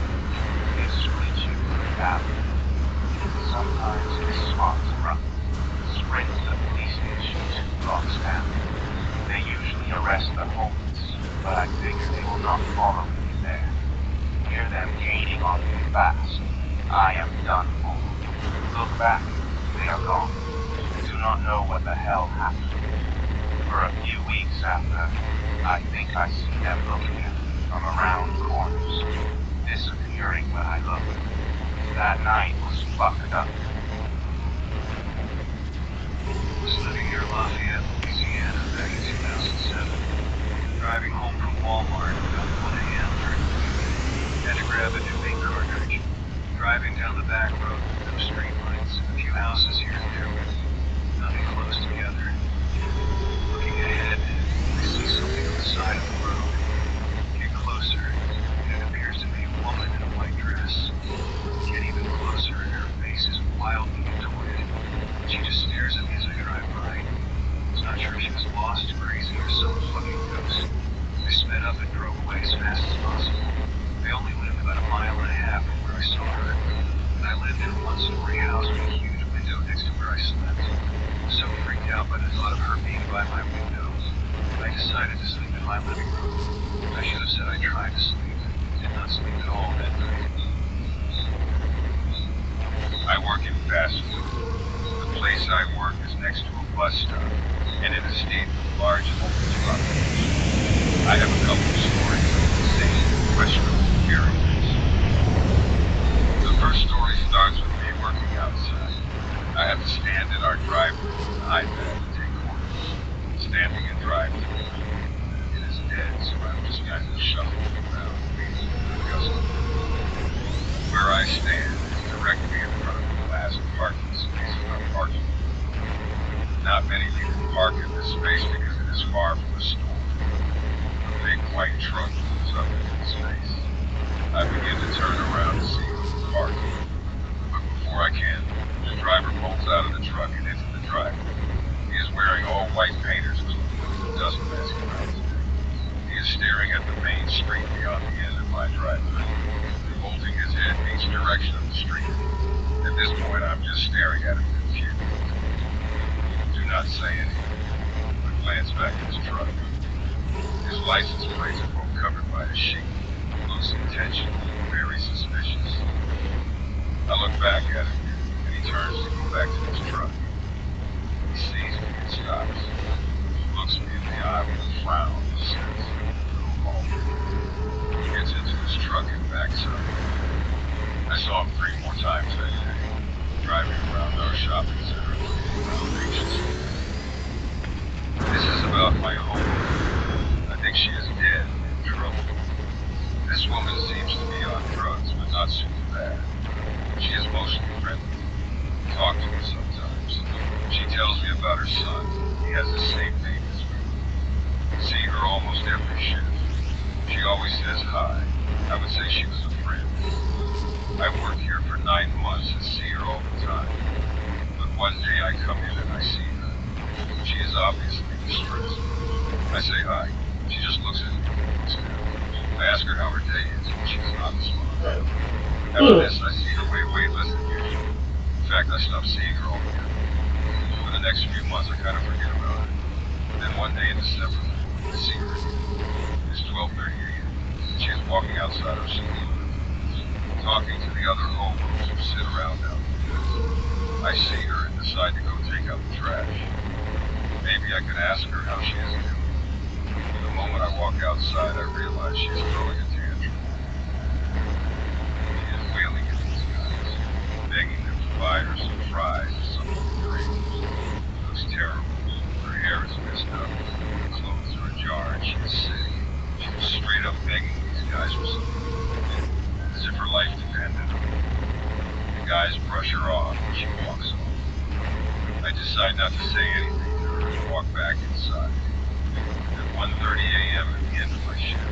They split you in the alley. Sometimes it's smart to run. Sprint to the police station 2 blocks down. They usually arrest the homeless, but I figure they will not follow me there. Hear them gaining on me fast. I am done for. Look back, they are gone. Do not know what the hell happened. For a few weeks after, I think I see them looking at me from around corners, disappearing when I look. That night was fucked up. I was living near Lafayette, Louisiana back in 2007. Driving home from Walmart about 1 a.m. during the week. Had to grab a new ink cartridge. Driving down the back road with no street lights, a few houses here and there with nothing close together. Looking ahead, I see something on the side of the road. Get closer, and it appears to be a woman in a white dress. Get even closer, and her face is wildly contorted. She just stares at me as I drive by. I was not sure if she was lost, crazy, or some fucking ghost. I sped up and drove away as fast as possible. I only lived about 1.5 miles from where I saw her, and I lived in a one-story house with a huge window next to where I slept. I was so freaked out by the thought of her being by my window, I decided to sleep in my living room. I should have said I tried to sleep. Did not sleep at all that night. I work in fast food. The place I work is next to a bus stop, and in a state with large open population. I have a couple of stories of insane, questionable characters. The first story starts with me working outside. I have to stand in our drive-thru with an iPad to take orders. Standing in drive-thru. It is dead, so I'm just kind of shuffling around, waiting for the customer. Where I stand is directly in front of the glass parking space in our parking lot. Not many people park in this space because it is far from the store. A big white truck pulls up into the space. I begin to turn around to see who is parking. But before I can, the driver pulls out of the truck and into the driveway. He is wearing all white painter's clothes with a dust staring at the main street beyond the end of my driveway, holding his head in each direction of the street. At this point, I'm just staring at him confused. Do not say anything, but glance back at his truck. His license plates are both covered by a sheet. Looks intentional, very suspicious. I look back at him, and he turns to go back to his truck. He sees me and stops. Looks me in the eye with a frown and says, "Go home." He gets into his truck and backs up. I saw him 3 more times that day, driving around our shopping center anxiously. This is about my home. I think she is dead and in trouble. This woman seems to be on drugs, but not super bad. She is mostly friendly. Talk to me sometimes. She tells me about her son. He has the same name as me. See her almost every shift. She always says hi. I would say she was a friend. I've worked here for 9 months and see her all the time. But one day I come in and I see her. She is obviously distressed. I say hi. She just looks at me and looks down. I ask her how her day is, and she does not respond. After this, I see her way less than usual. In fact, I stop seeing her altogether. For the next few months, I kind of forget about her. Then one day in December, I see her again. It's 12:30 a.m. She is walking outside her saloon, talking to the other hobos who sit around out there. I see her and decide to go take out the trash. Maybe I could ask her how she is doing. The moment I walk outside, I realize she is throwing a tantrum. She is wailing at these guys, begging them to buy her some fries or something crazy. She looks terrible. Her hair is messed up. Her clothes are ajar and she is sick. She is straight up begging these guys for something, as if her life depended on it. The guys brush her off and she walks off. I decide not to say anything to her and walk back inside. At 1:30 a.m. at the end of my shift, I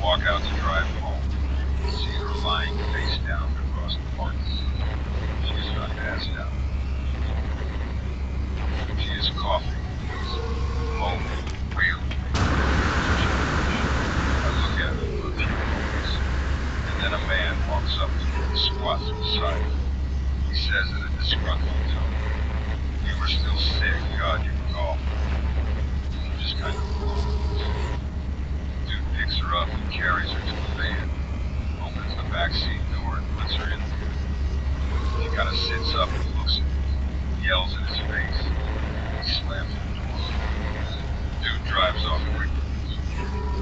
walk out to drive home and see her lying face down across the parking lot. She is not passed out. She is coughing, moaning, wailing. I look at her for a few moments, and then a man walks up to me and squats beside her. He says in a disgruntled tone, "You were still sick, God, you were awful." I'm just kind of blown. Dude picks her up and carries her to the van, opens the back seat door and puts her in there. She kind of sits up and looks at me, yells in his face. He slams the door. Dude drives off quickly.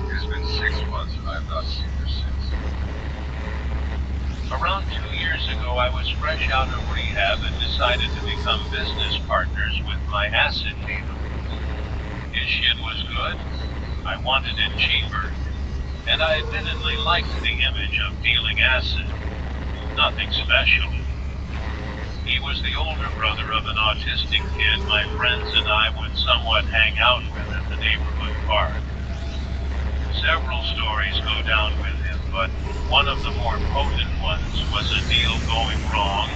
It has been 6 months and I have not seen her since. Around 2 years ago, I was fresh out of rehab and decided to become business partners with my acid dealer. His shit was good, I wanted it cheaper, and I admittedly liked the image of dealing acid. Nothing special. He was the older brother of an autistic kid my friends and I would somewhat hang out with at the neighborhood park. Several stories go down with him, but one of the more potent ones was a deal going wrong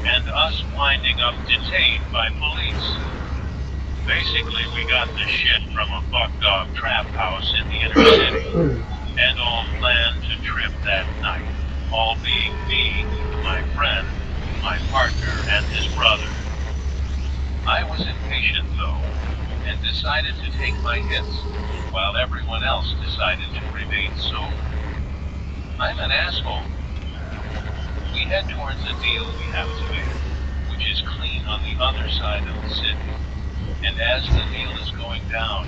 and us winding up detained by police. Basically, we got the shit from a fucked-off trap house in the inner city, and all planned to trip that night, all being me, my friend, my partner, and his brother. I was impatient, though, and decided to take my hits, while everyone else decided to remain sober. I'm an asshole. We head towards a deal we have to make, which is clean on the other side of the city. And as the deal is going down,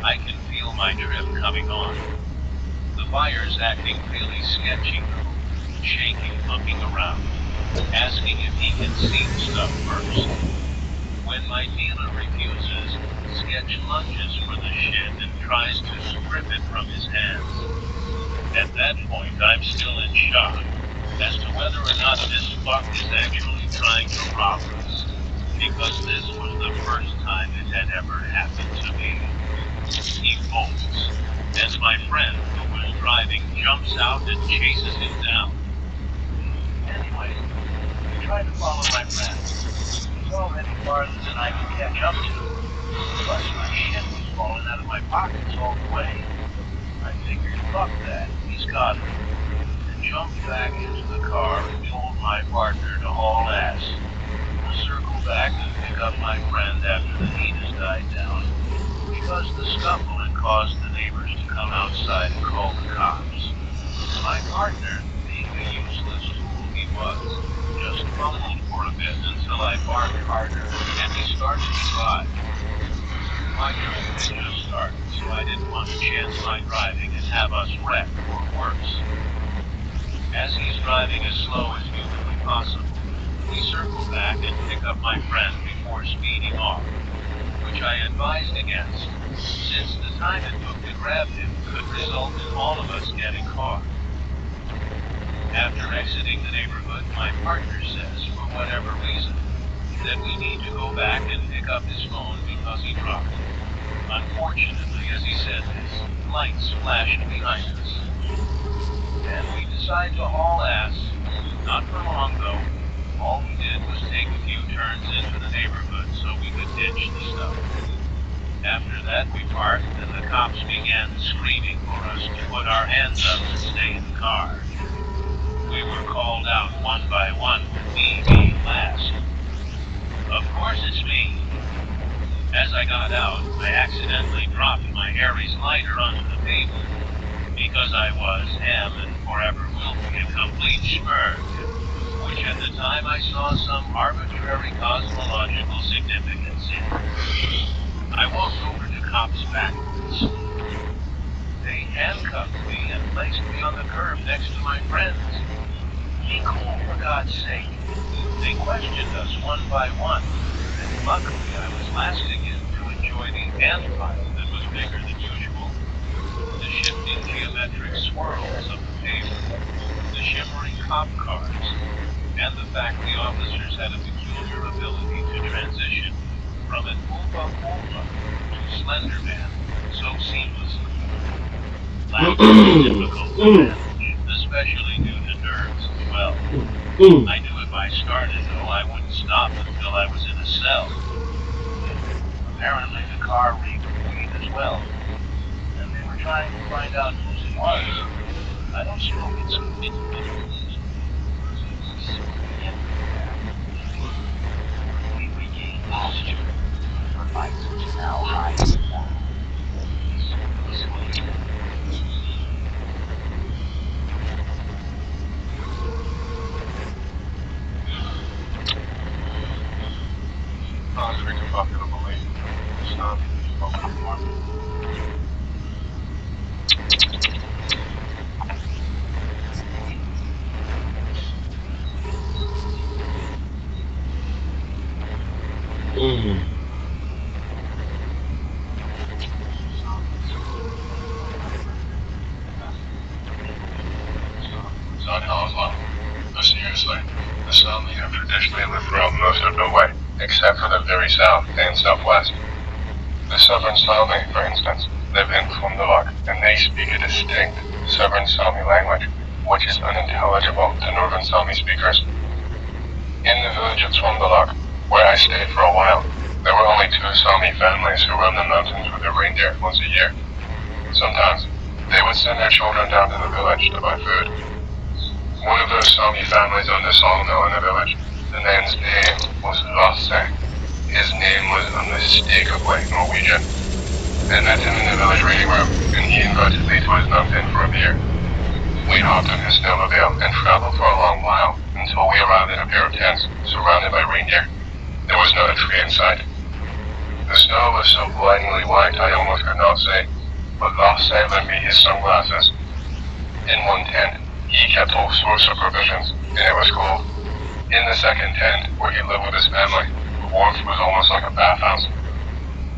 I can feel my trip coming on. The buyer's acting really sketchy though, shaking, looking around, asking if he can see the stuff first. When my dealer refuses, Sketch lunges for the shit and tries to strip it from his hands. At that point, I'm still in shock as to whether or not this fuck is actually trying to rob us, because this was the first time it had ever happened to me. He bolts, and my friend who was driving jumps out and chases him down. Anyway, I tried to follow my friend. He's already farther than I can catch up to. Plus, my shit was falling out of my pockets all the way. I figured, fuck that, he's got it, and jumped back into the car and told my partner to haul ass. We'll circle back and pick up my friend after the heat has died down, because the scuffle had caused the neighbors to come outside and call the cops. My partner, being the useless tool he was, just fumbled for a bit until I barked harder and he started to drive. My trip had just started, so I didn't want to chance my driving and have us wreck or worse. As he's driving as slow as humanly possible, we circle back and pick up my friend before speeding off, which I advised against, since the time it took to grab him could result in all of us getting caught. After exiting the neighborhood, my partner says, for whatever reason, that we need to go back and pick up his phone because he dropped it. Unfortunately, as he said this, lights flashed behind us. And we decide to haul ass. Not for long though. All we did was take a few turns into the neighborhood so we could ditch the stuff. After that we parked and the cops began screaming for us to put our hands up and stay in the car. We were called out one by one, with me being last. Of course it's me. As I got out, I accidentally dropped my Harry's lighter onto the pavement, because I was, am, and forever will be a complete schmurg, which at the time I saw some arbitrary cosmological significance in. I walked over to cops backwards. They handcuffed me and placed me on the curb next to my friends. Be cool, for God's sake. They questioned us one by one, and luckily I was last again to enjoy the ant pile that was bigger than usual, the shifting geometric swirls of the pavement, the shimmering cop cars, and the fact the officers had a peculiar ability to transition from an Oompa Oompa to Slender Man so seamlessly. Laughter is difficult to manage, especially due to nerves as well. I knew if I started, though, I wouldn't stop until I was in a cell. Apparently the car reeked of weed as well, and they were trying to find out whose it was. I don't smoke it, so we regained posture. Our lights was now high and down. We can fuck it up a late. Stop. Open more. Not hell is long. But seriously, the Somali have traditionally lived throughout most of Norway, except for the very south and southwest. The Southern Sami, for instance, live in Trøndelag, and they speak a distinct Southern Sami language, which is unintelligible to Northern Sami speakers. In the village of Trøndelag, where I stayed for a while, there were only 2 Sami families who roamed the mountains with their reindeer once a year. Sometimes, they would send their children down to the village to buy food. One of those Sami families owned a sawmill in the village. The man's name was Lasse. His name was unmistakably Norwegian. I met him in the village reading room, and he invited me to his mountain for a beer. We hopped on his snowmobile and traveled for a long while until we arrived at a pair of tents surrounded by reindeer. There was not a tree in sight. The snow was so blindingly white I almost could not see, but Lasse lent me his sunglasses. In one tent, he kept all sorts of provisions, and it was cold. In the second tent, where he lived with his family, the warmth was almost like a bathhouse.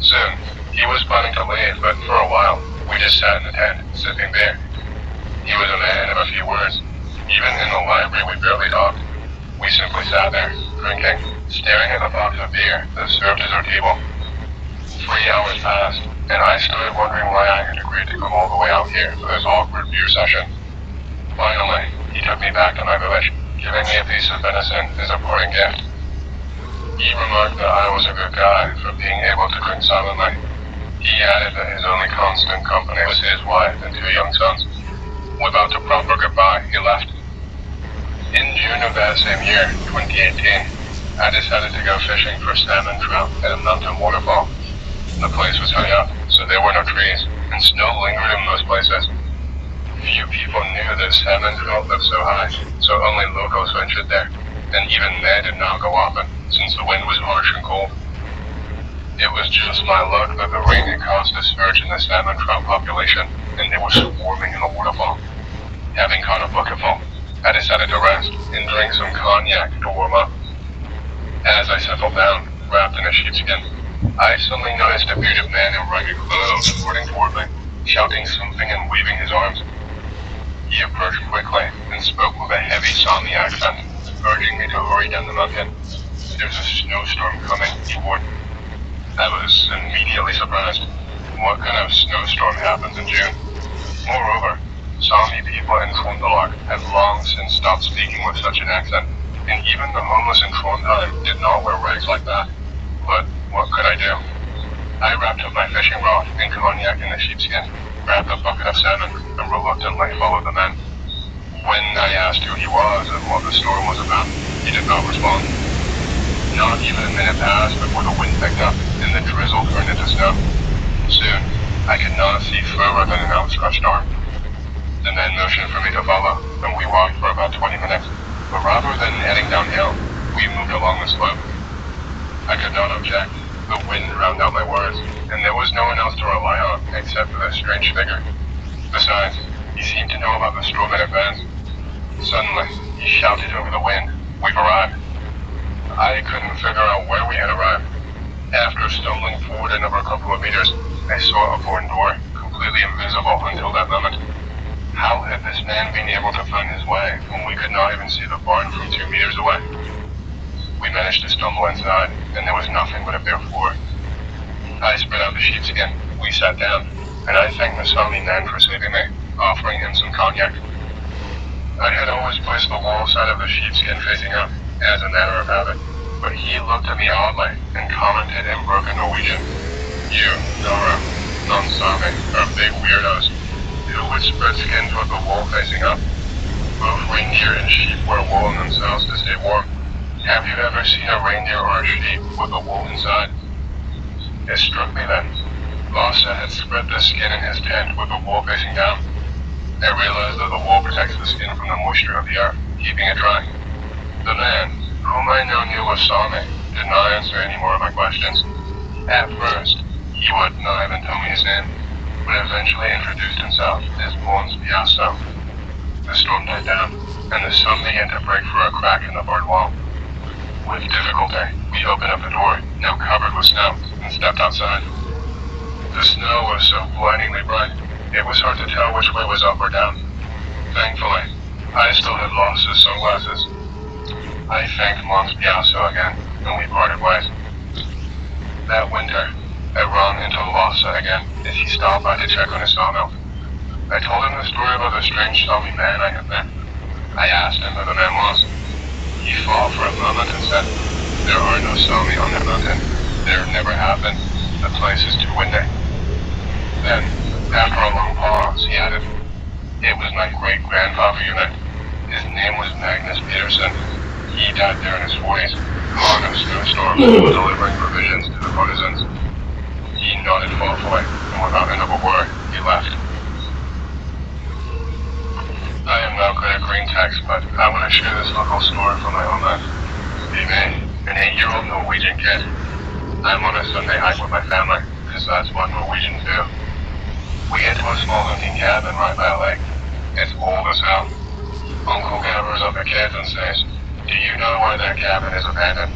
Soon, he was planning to leave, but for a while, we just sat in the tent, sipping beer. He was a man of a few words. Even in the library, we barely talked. We simply sat there, drinking, staring at the box of beer that served as our table. 3 hours passed, and I started wondering why I had agreed to come all the way out here for this awkward beer session. Finally, he took me back to my village, giving me a piece of venison as a parting gift. He remarked that I was a good guy for being able to drink silently. He He added that his only constant company was his wife and 2 young sons. Without a proper goodbye, he left. In June of that same year, 2018, I decided to go fishing for salmon trout at a mountain waterfall. The place was high up, so there were no trees, and snow lingered in most places. Few people knew that salmon don't live so high, so only locals ventured there, and even they did not go often, since the wind was harsh and cold. It was just my luck that the rain had caused a surge in the salmon trout population, and they were swarming in the waterfall. Having caught a bucketful, I decided to rest and drink some cognac to warm up. As I settled down, wrapped in a sheepskin, I suddenly noticed a bearded man in ragged clothes running toward me, shouting something and waving his arms. He approached quickly and spoke with a heavy Sami accent, urging me to hurry down the mountain. There's a snowstorm coming, he warned. I was immediately surprised. What kind of snowstorm happens in June? Moreover, Sami people in Trøndelag had long since stopped speaking with such an accent, and even the homeless in Trondheim did not wear rags like that. But what could I do? I wrapped up my fishing rod and cognac in the sheepskin, grabbed a bucket of salmon, and reluctantly followed the man. When I asked who he was and what the storm was about, he did not respond. Not even a minute passed before the wind picked up and the drizzle turned into snow. Soon, I could not see further than an outstretched arm. The man motioned for me to follow, and we walked for about 20 minutes. But rather than heading downhill, we moved along the slope. I could not object. The wind drowned out my words, and there was no one else to rely on except for this strange figure. Besides, he seemed to know about the storm in advance. Suddenly, he shouted over the wind, "We've arrived." I couldn't figure out where we had arrived. After stumbling forward another couple of meters, I saw a barn door, completely invisible until that moment. How had this man been able to find his way when we could not even see the barn from 2 meters away? We managed to stumble inside, and there was nothing but a bare floor. I spread out the sheepskin, we sat down, and I thanked the Sami man for saving me, offering him some cognac. I had always placed the wall side of the sheepskin facing up, as a matter of habit, but he looked at me oddly and commented in broken Norwegian, "You, Nora, non-Sami, are big weirdos. Who would spread skin toward the wall facing up? Both reindeer and sheep wear wool on themselves to stay warm. Have you ever seen a reindeer or a sheep with the wool inside?" It struck me then. Lasse had spread the skin in his tent with the wool facing down. I realized that the wool protects the skin from the moisture of the earth, keeping it dry. The man, whom I now knew was Sami, did not answer any more of my questions. At first, he would not even tell me his name, but eventually introduced himself as Måns Piasso. The storm died down, and the sun began to break through a crack in the barn wall. With difficulty, we opened up the door, now covered with snow, and stepped outside. The snow was so blindingly bright, it was hard to tell which way was up or down. Thankfully, I still had Lasse's sunglasses. I thanked Måns Piasso again, and we parted ways. That winter, I ran into Lasse again as he stopped by to check on his sawmill. I told him the story about the strange Sami man I had met. I asked him who the man was. He thought for a moment and said, "There are no Sami on that mountain. There never have been. The place is too windy." Then, after a long pause, he added, "It was my great-grandfather you met. His name was Magnus Peterson. He died there in his 40s, caught in a snowstorm, delivering provisions to the partisans." He nodded thoughtfully, and without another word, he left. I am now good at green text, but I want to share this local story from my own life. Be me, an 8-year-old Norwegian kid. I'm on a Sunday hike with my family, because that's what Norwegians do. We get to a small hunting cabin right by a lake. It's old as hell. Uncle gathers up the kids and says, "Do you know why that cabin is abandoned?"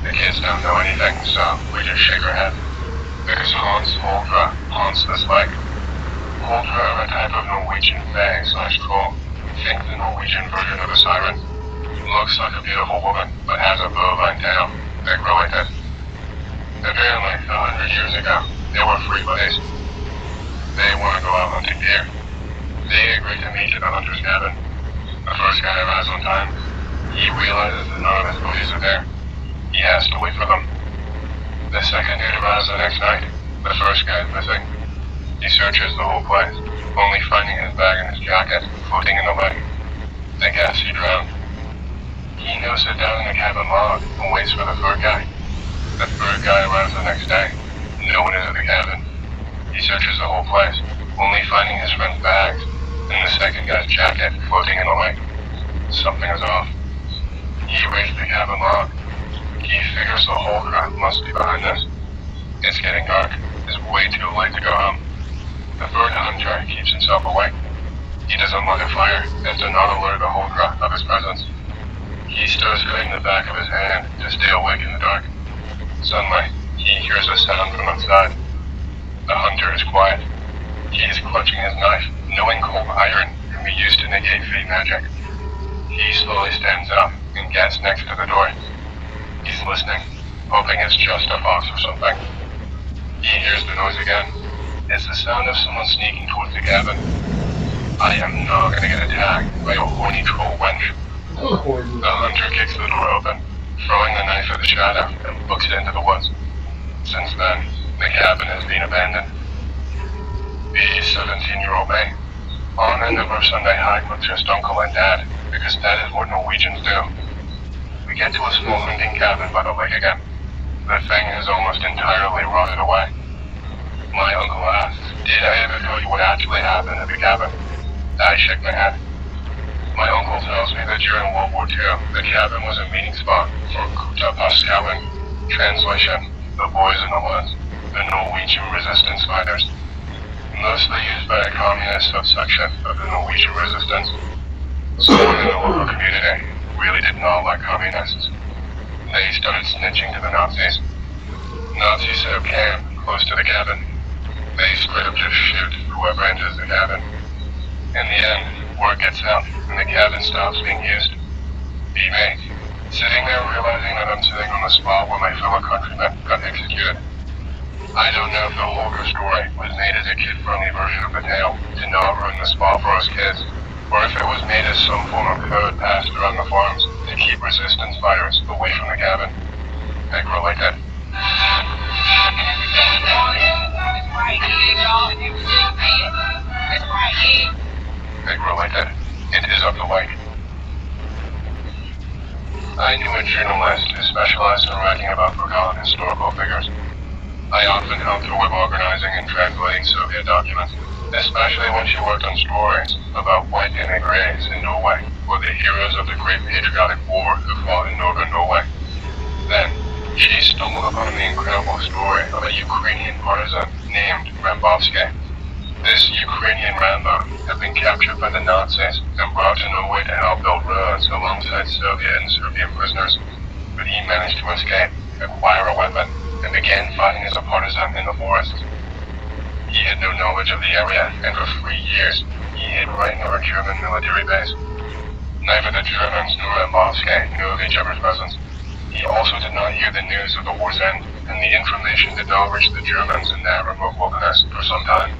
The kids don't know anything, so we just shake our head. Because Hans Holdra haunts this lake. Holdra are a type of Norwegian fae/troll. Think the Norwegian version of a siren. Looks like a beautiful woman, but has a bovine tail. They're related. Apparently, 100 years ago, they were free buddies. They want to go out hunting deer. They agreed to meet at the hunter's cabin. The first guy arrives on time. He realizes that none of his buddies are there. He has to wait for them. The second dude arrives the next night. The first guy is missing. He searches the whole place, only finding his bag and his jacket floating in the lake. I guess he drowned. He notes it down in the cabin log and waits for the third guy. The third guy arrives the next day. No one is at the cabin. He searches the whole place, only finding his friend's bags and the second guy's jacket floating in the lake. Something is off. He reads the cabin log. He figures the whole crowd must be behind this. It's getting dark. It's way too late to go home. The third hunter keeps himself awake. He doesn't light a fire as to not alert the whole crowd of his presence. He stirs cutting the back of his hand to stay awake in the dark. Suddenly, he hears a sound from outside. The hunter is quiet. He is clutching his knife, knowing cold iron can be used to negate fate magic. He slowly stands up and gets next to the door. He's listening, hoping it's just a fox or something. He hears the noise again. It's the sound of someone sneaking towards the cabin. I am not gonna get attacked by a horny troll wench. The hunter kicks the door open, throwing the knife at the shadow and books it into the woods. Since then, the cabin has been abandoned. The 17-year-old May, on a number of Sunday hike with just uncle and dad, because that is what Norwegians do. We get to a small hunting cabin by the lake again. The thing has almost entirely rotted away. My uncle asks, did I ever tell you what actually happened at the cabin? I shake my head. My uncle tells me that during World War II, the cabin was a meeting spot for 2ty7hDewfwef, translation, the boys in the woods, the Norwegian resistance fighters. Mostly used by a communist subsection of the Norwegian resistance. Someone in the local community really did not like communists. They started snitching to the Nazis. Nazis set up camp close to the cabin. They straight up just shoot whoever enters the cabin. In the end, word gets out and the cabin stops being used. Be me, sitting there realizing that I'm sitting on the spot where my fellow countrymen got executed. I don't know if the whole story was made as a kid-friendly version of the tale to not ruin the spot for us kids, or if it was made as some form of code passed around the farms to keep resistance fighters away from the cabin. I grow like that. I grow like that. It is up the lake. I knew a journalist who specialized in writing about forgotten historical figures. I often helped her with organizing and translating Soviet documents, especially when she worked on stories about white emigres in Norway, or the heroes of the Great Patriotic War who fought in northern Norway. Then, she stumbled upon the incredible story of a Ukrainian partisan named Rambovsky. This Ukrainian Rambo had been captured by the Nazis and brought to Norway to help build roads alongside Soviet and Serbian prisoners, but he managed to escape, acquire a weapon, and began fighting as a partisan in the forest. He had no knowledge of the area, and for 3 years, he hid right near a German military base. Neither the Germans nor Rambovsky knew of each other's presence. He also did not hear the news of the war's end, and the information did not reach the Germans in that remote wilderness for some time.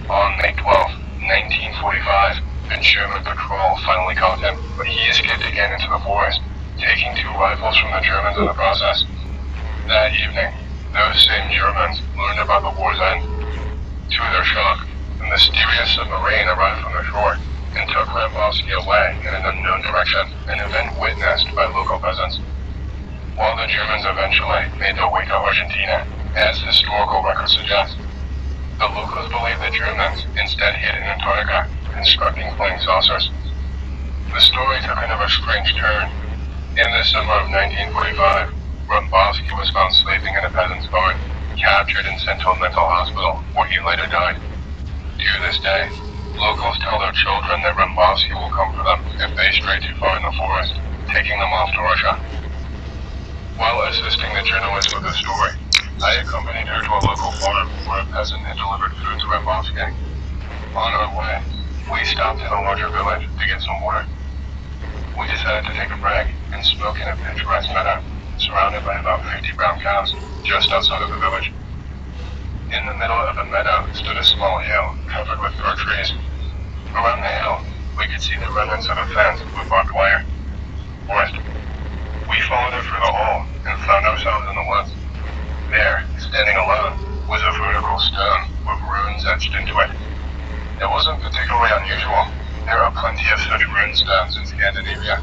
On May 12, 1945, a German patrol finally caught him, but he escaped again into the forest, taking 2 rifles from the Germans in the process. That evening, those same Germans learned about the war's end. To their shock, a mysterious submarine arrived from the shore and took Rambovsky away in an unknown direction, an event witnessed by local peasants. While the Germans eventually made their way to Argentina, as historical records suggest, the locals believe the Germans instead hid in Antarctica, constructing flying saucers. The story took another strange turn. In the summer of 1945, Rambovsky was found sleeping in a peasant's barn, captured and sent to a mental hospital, where he later died. To this day, locals tell their children that Rambovsky will come for them if they stray too far in the forest, taking them off to Russia. While assisting the journalist with the story, I accompanied her to a local farm where a peasant had delivered food to Rambovsky. On our way, we stopped in a larger village to get some water. We decided to take a break and smoke in a picturesque meadow, surrounded by about 50 brown cows, just outside of the village. In the middle of the meadow stood a small hill covered with fir trees. Around the hill, we could see the remnants of a fence with barbed wire. First, we followed it through the hole and found ourselves in the woods. There, standing alone, was a vertical stone with runes etched into it. It wasn't particularly unusual. There are plenty of such rune stones in Scandinavia.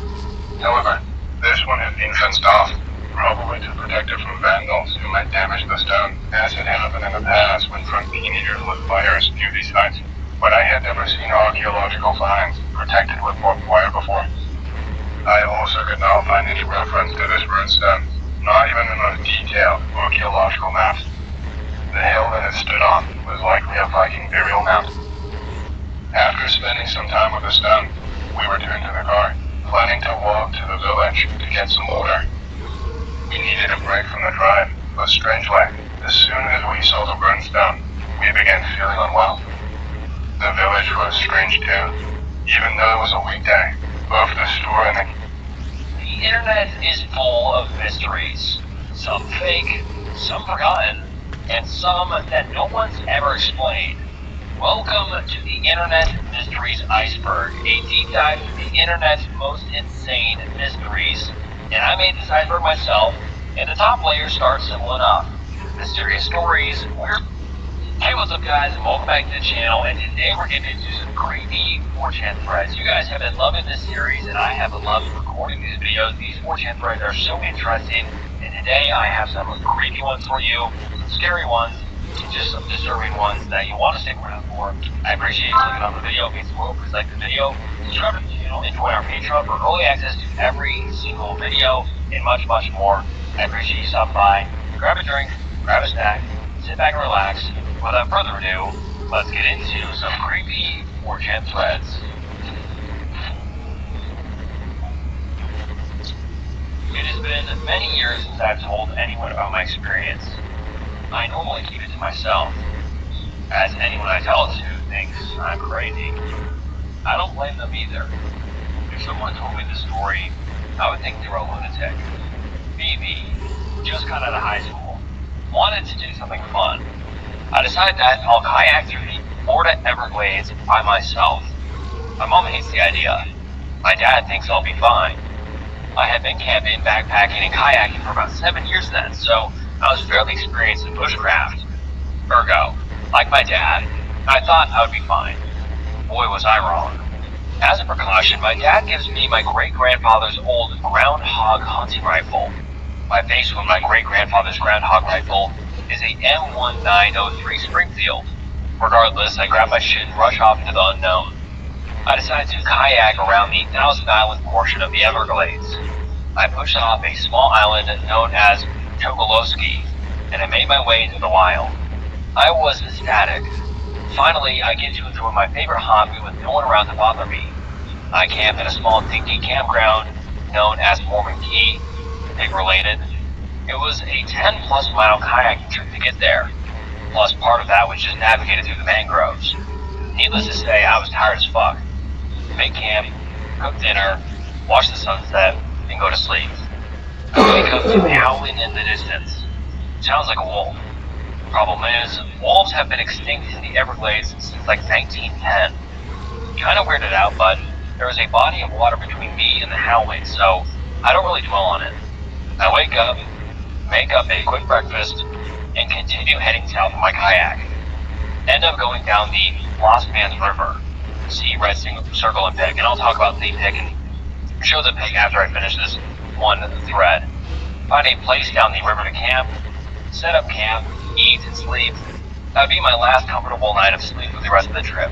However, this one had been fenced off, probably to protect it from vandals who might damage the stone, as had happened in the past when drunk teenagers lit fires near these sites. But I had never seen archaeological finds protected with barbed wire before. I also could not find any reference to this runestone, not even in the detailed archaeological maps. The hill that it stood on was likely a Viking burial mound. After spending some time with the stone, we returned to the car, planning to walk to the village to get some water. We needed a break from the drive, but strangely, as soon as we saw the runestone, we began feeling unwell. The village was strange too, even though it was a weekday. Both the store and The internet is full of mysteries. Some fake, some forgotten, and some that no one's ever explained. Welcome to the Internet Mysteries Iceberg, a deep dive into the internet's most insane mysteries. And I made this iceberg myself, and the top layer starts simple enough. Mysterious stories, weird. Hey, what's up guys, and welcome back to the channel, and today we're getting into some creepy 4chan threads. You guys have been loving this series, and I have loved recording these videos. These 4chan threads are so interesting, and today I have some creepy ones for you, some scary ones, and just some disturbing ones that you want to stick around for. I appreciate you clicking on the video. If it's cool, please like the video, subscribe to the channel, and join our Patreon for early access to every single video, and much, much more. I appreciate you stopping by. Grab a drink, grab a snack, sit back and relax. Without further ado, let's get into some creepy 4chan threads. It has been many years since I've told anyone about my experience. I normally keep it to myself, as anyone I tell it to thinks I'm crazy. I don't blame them either. If someone told me the story, I would think they were a lunatic. Me, just got out of high school, wanted to do something fun. I decided that I'll kayak through the Florida Everglades by myself. My mom hates the idea. My dad thinks I'll be fine. I had been camping, backpacking, and kayaking for about 7 years then, so I was fairly experienced in bushcraft. Ergo, like my dad, I thought I would be fine. Boy, was I wrong. As a precaution, my dad gives me my great-grandfather's old groundhog hunting rifle. My base with my great-grandfather's groundhog rifle is a M1903 Springfield. Regardless, I grab my shit and rush off into the unknown. I decide to kayak around the Thousand Island portion of the Everglades. I pushed off a small island known as Chokolosky, and I made my way into the wild. I was ecstatic. Finally, I get to enjoy my favorite hobby with no one around to bother me. I camp at a small dinky campground known as Mormon Key, pig related. It was a 10-plus mile kayaking trip to get there, plus part of that was just navigated through the mangroves. Needless to say, I was tired as fuck. Make camp, cook dinner, watch the sunset, and go to sleep. I wake up to howling in the distance. Sounds like a wolf. Problem is, wolves have been extinct in the Everglades since like 1910. Kinda weirded out, but there was a body of water between me and the howling, so I don't really dwell on it. I wake up, make up a quick breakfast, and continue heading south in my kayak. End up going down the Lost Man's River. See red circle and pig, and I'll talk about the pig and show the pig after I finish this one thread. Find a place down the river to camp, set up camp, eat and sleep. That would be my last comfortable night of sleep for the rest of the trip.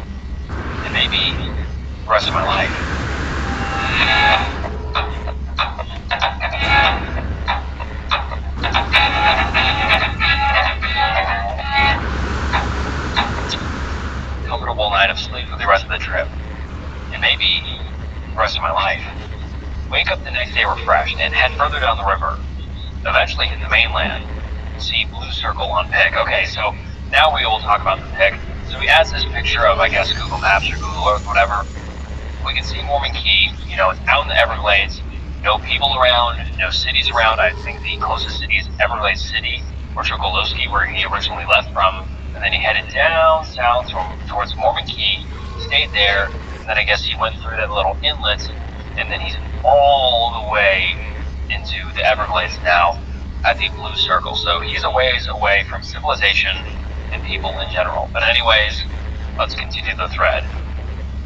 And maybe the rest of my life. Comfortable night of sleep for the rest of the trip. And maybe the rest of my life. Wake up the next day refreshed and head further down the river. Eventually hit the mainland. See blue circle on pig. Okay, so now we will talk about the pig. So he adds this picture of, I guess, Google Maps or Google Earth, whatever. We can see Mormon Key, it's out in the Everglades. No people around, no cities around. I think the closest city is Everglades City, or Chokolosky, where he originally left from. And then he headed down south towards Mormon Key, stayed there, and then I guess he went through that little inlet, and then he's all the way into the Everglades now. at the blue circle, so he's a ways away from civilization and people in general. But anyways, let's continue the thread.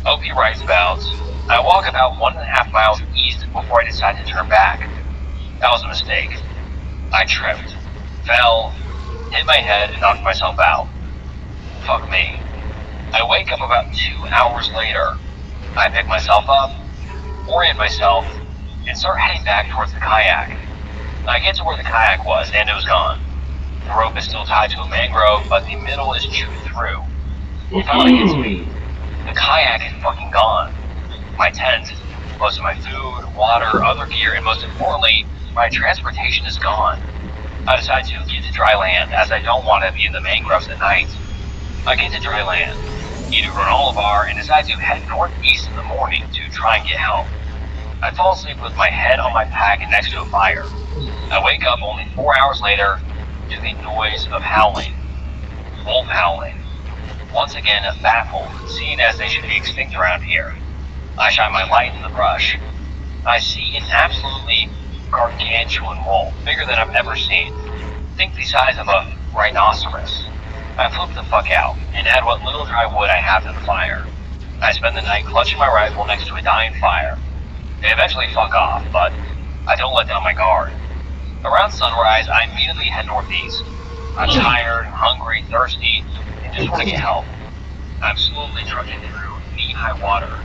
OP writes about, I walk about 1.5 miles east before I decide to turn back. That was a mistake. I tripped, fell, hit my head, and knocked myself out. Fuck me. I wake up about 2 hours later. I pick myself up, orient myself, and start heading back towards the kayak. I get to where the kayak was, and it was gone. The rope is still tied to a mangrove, but the middle is chewed through. It finally hits me. The kayak is fucking gone. My tent, most of my food, water, other gear, and most importantly, my transportation is gone. I decide to get to dry land, as I don't want to be in the mangroves at night. I get to dry land, eat a granola bar, and decide to head northeast in the morning to try and get help. I fall asleep with my head on my pack and next to a fire. I wake up only 4 hours later to the noise of howling. Wolf howling. Once again, baffled, seeing as they should be extinct around here. I shine my light in the brush. I see an absolutely gargantuan wolf, bigger than I've ever seen. Think the size of a rhinoceros. I flip the fuck out and add what little dry wood I have to the fire. I spend the night clutching my rifle next to a dying fire. They eventually fuck off, but I don't let down my guard. Around sunrise, I immediately head northeast. I'm tired, hungry, thirsty, and just want to get help. I'm slowly trudging through knee-high water.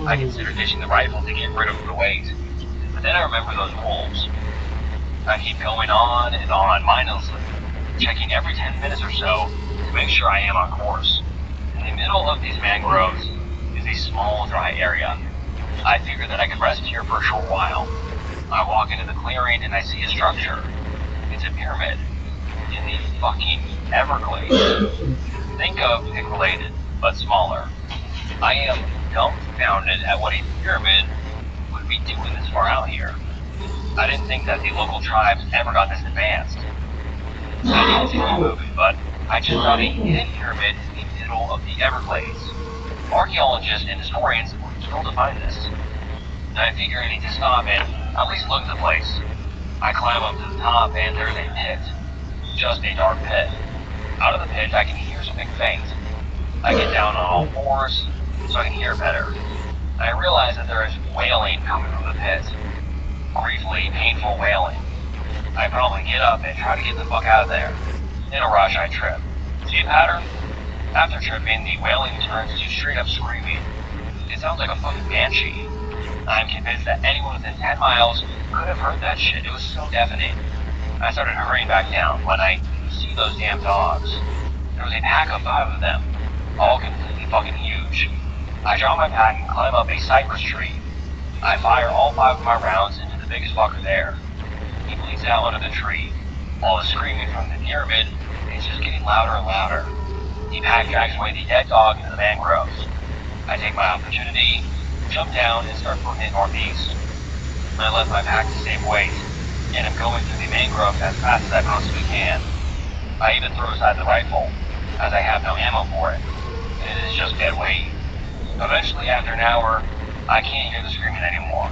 I consider ditching the rifle to get rid of the weight, but then I remember those wolves. I keep going on and on mindlessly, checking every 10 minutes or so to make sure I am on course. In the middle of these mangroves is a small dry area. I figure that I could rest here for a short while. I walk into the clearing and I see a structure. It's a pyramid in the fucking Everglades. Think of Pick-related, but smaller. I am dumbfounded at what a pyramid would be doing this far out here. I didn't think that the local tribes ever got this advanced. I didn't see the movie, but I just thought a hidden pyramid in the middle of the Everglades. Archaeologists and historians were thrilled to find this. I figure I need to stop and at least look at the place. I climb up to the top and there's a pit. Just a dark pit. Out of the pit I can hear something faint. I get down on all fours so I can hear better. I realize that there is wailing coming from the pit. Briefly, painful wailing. I probably get up and try to get the fuck out of there. In a rush, I trip. See a pattern? After tripping, the wailing turns to straight up screaming. It sounds like a fucking banshee. I'm convinced that anyone within 10 miles could have heard that shit. It was so deafening. I started hurrying back down when I see those damn dogs. There was a pack of 5 of them, all completely fucking huge. I drop my pack and climb up a cypress tree. I fire all 5 of my rounds into the biggest fucker there. He bleeds out under the tree. All the screaming from the pyramid is just getting louder and louder. The pack drags away the dead dog into the mangroves. I take my opportunity, jump down, and start moving northeast. I left my pack to save weight, and I'm going through the mangroves as fast as I possibly can. I even throw aside the rifle, as I have no ammo for it, and it is just dead weight. Eventually, after an hour, I can't hear the screaming anymore.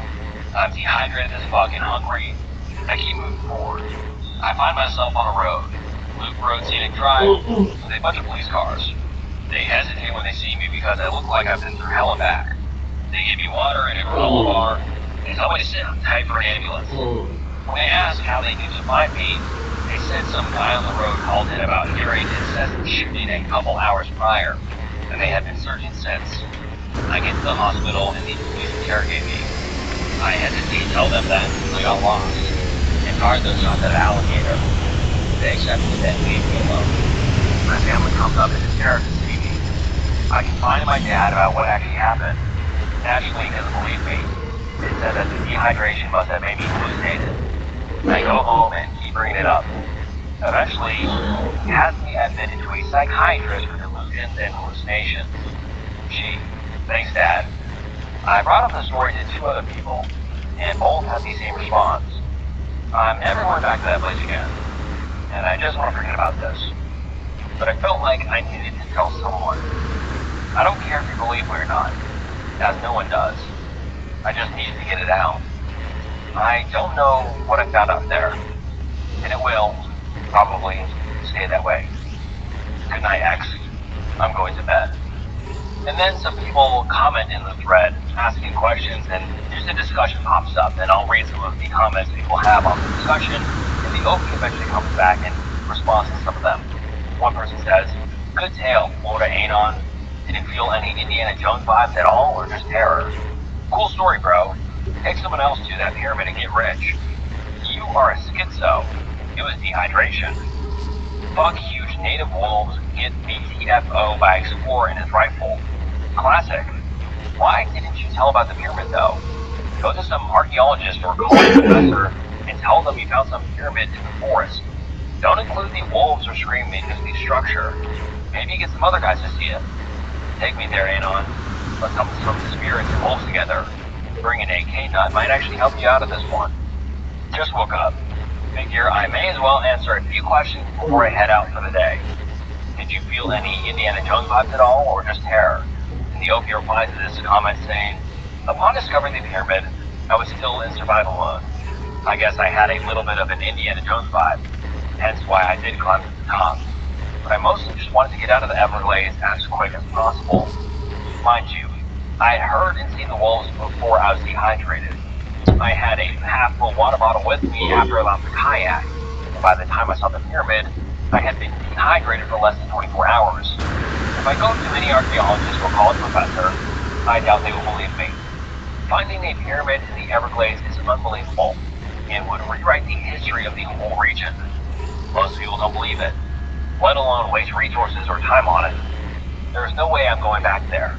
I'm dehydrated as fuck and hungry. I keep moving forward. I find myself on a road, loop road scenic drive, with a bunch of police cars. They hesitate when they see me because I look like I've been through hell and back. They give me water and a granola bar, and tell me to sit tight for an ambulance. When I ask how they knew to find me, they said some guy on the road called in about hearing incessant shooting a couple hours prior, and they had been searching since. I get to the hospital and the police interrogate me. I hesitate to tell them that I got lost and fired those shots at an alligator. They accept it and leave me alone. My family comes up in hysterics to see me. I confide in my dad about what actually happened. Naturally, he doesn't believe me. It said that the dehydration must have made me hallucinated. I go home and keep bringing it up. Eventually, he has me admitted to a psychiatrist for delusions and hallucinations. Gee, thanks, Dad. I brought up the story to 2 other people, and both had the same response. I'm never going back to that place again, and I just want to forget about this. But I felt like I needed to tell someone. I don't care if you believe me or not, as no one does. I just needed to get it out. I don't know what I found out there, And it will, probably, stay that way. Good night, X. I'm going to bed. And then some people comment in the thread, asking questions, and just a discussion pops up, and I'll read some of the comments people have on the discussion, and the OP eventually comes back and responds to some of them. One person says, "Good tale, Florida Anon. Didn't feel any Indiana Jones vibes at all, or just terror? Cool story, bro. Take someone else to that pyramid and get rich. You are a schizo. It was dehydration. Fuck huge native wolves, get BTFO by explorer in his rifle. Classic. Why didn't you tell about the pyramid though? Go to some archaeologist or college professor and tell them you found some pyramid in the forest. Don't include the wolves or screaming as the structure. Maybe get some other guys to see it. Take me there, Anon. Let's help some spirits and wolves together. Bring an AK nut might actually help you out of this one. Just woke up. Figure I may as well answer a few questions before I head out for the day. Did you feel any Indiana Jones vibes at all, or just terror?" And the OP replies to this comment saying, "Upon discovering the pyramid, I was still in survival mode. I guess I had a little bit of an Indiana Jones vibe, hence why I did climb to the top. But I mostly just wanted to get out of the Everglades as quick as possible. Mind you, I had heard and seen the wolves before I was dehydrated. I had a half-full water bottle with me after I left the kayak. By the time I saw the pyramid, I had been dehydrated for less than 24 hours. If I go to any archaeologist or college professor, I doubt they will believe me. Finding a pyramid in the Everglades is unbelievable and would rewrite the history of the whole region. Most people don't believe it, let alone waste resources or time on it. There is no way I'm going back there.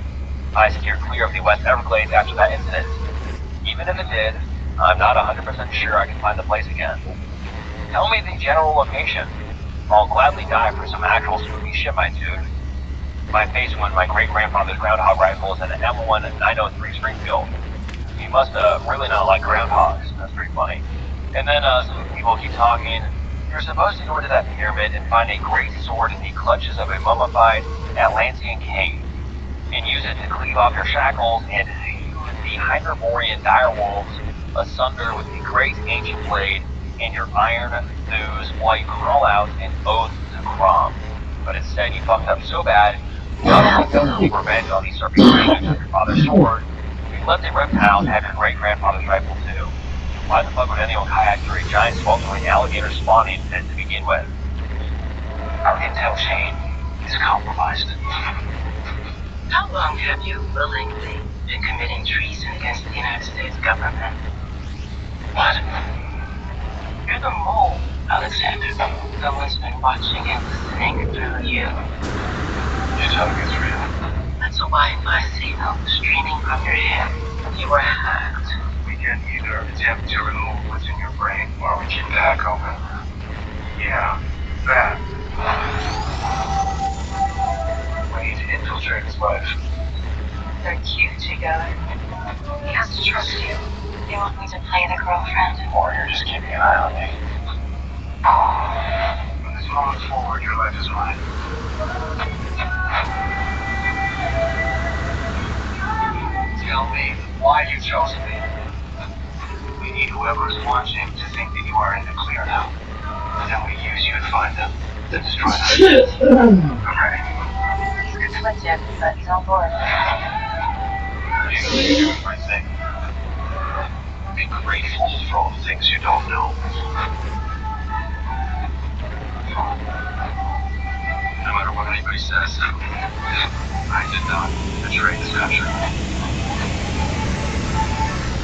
I steered clear of the West Everglades after that incident. Even if it did, I'm not 100% sure I can find the place again. Tell me the general location. I'll gladly die for some actual spooky shit, my dude. My face when my great-grandfather's groundhog rifle is an M1903 Springfield. He must really not like groundhogs. That's pretty funny." And then some people keep talking. "You're supposed to go to that pyramid and find a great sword in the clutches of a mummified Atlantean king, and use it to cleave off your shackles and hew the Hyperborean direwolves asunder with the great ancient blade and your iron thews while you crawl out and oath to Crom. But instead you fucked up so bad, not only don't you revenge on the serpent king of your father's sword, you left a reptile to have your great-grandfather's rifle too. Why the fuck would anyone kayak through a giant sweltering alligator spawning pit to begin with? Our intel chain is compromised." How long have you willingly been committing treason against the United States government? What? You're the mole, Alexander. Someone's been watching and listening through you. You're telling me it's real? That's a Wi-Fi signal streaming from your head. You were hacked. We can either attempt to remove what's in your brain, or we keep the hack open. Yeah, that. We need to infiltrate his life. They're cute together. He has to trust you. They want me to play the girlfriend. Or you're just keeping an eye on me? From this moment forward, your life is mine. Tell me why you chose me. We need whoever is watching to think that you are in the clear now. Then we use you to find them, then destroy them. Okay. He's conflicted, but he's on board. You're doing my thing. Be grateful for all the things you don't know. No matter what anybody says, I did not betray this country.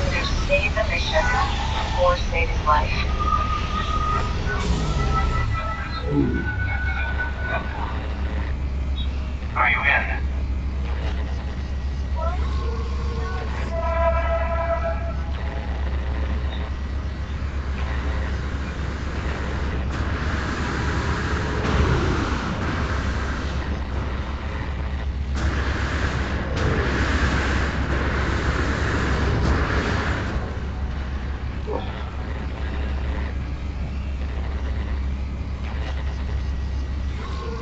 Either save the mission or save his life. Are you in?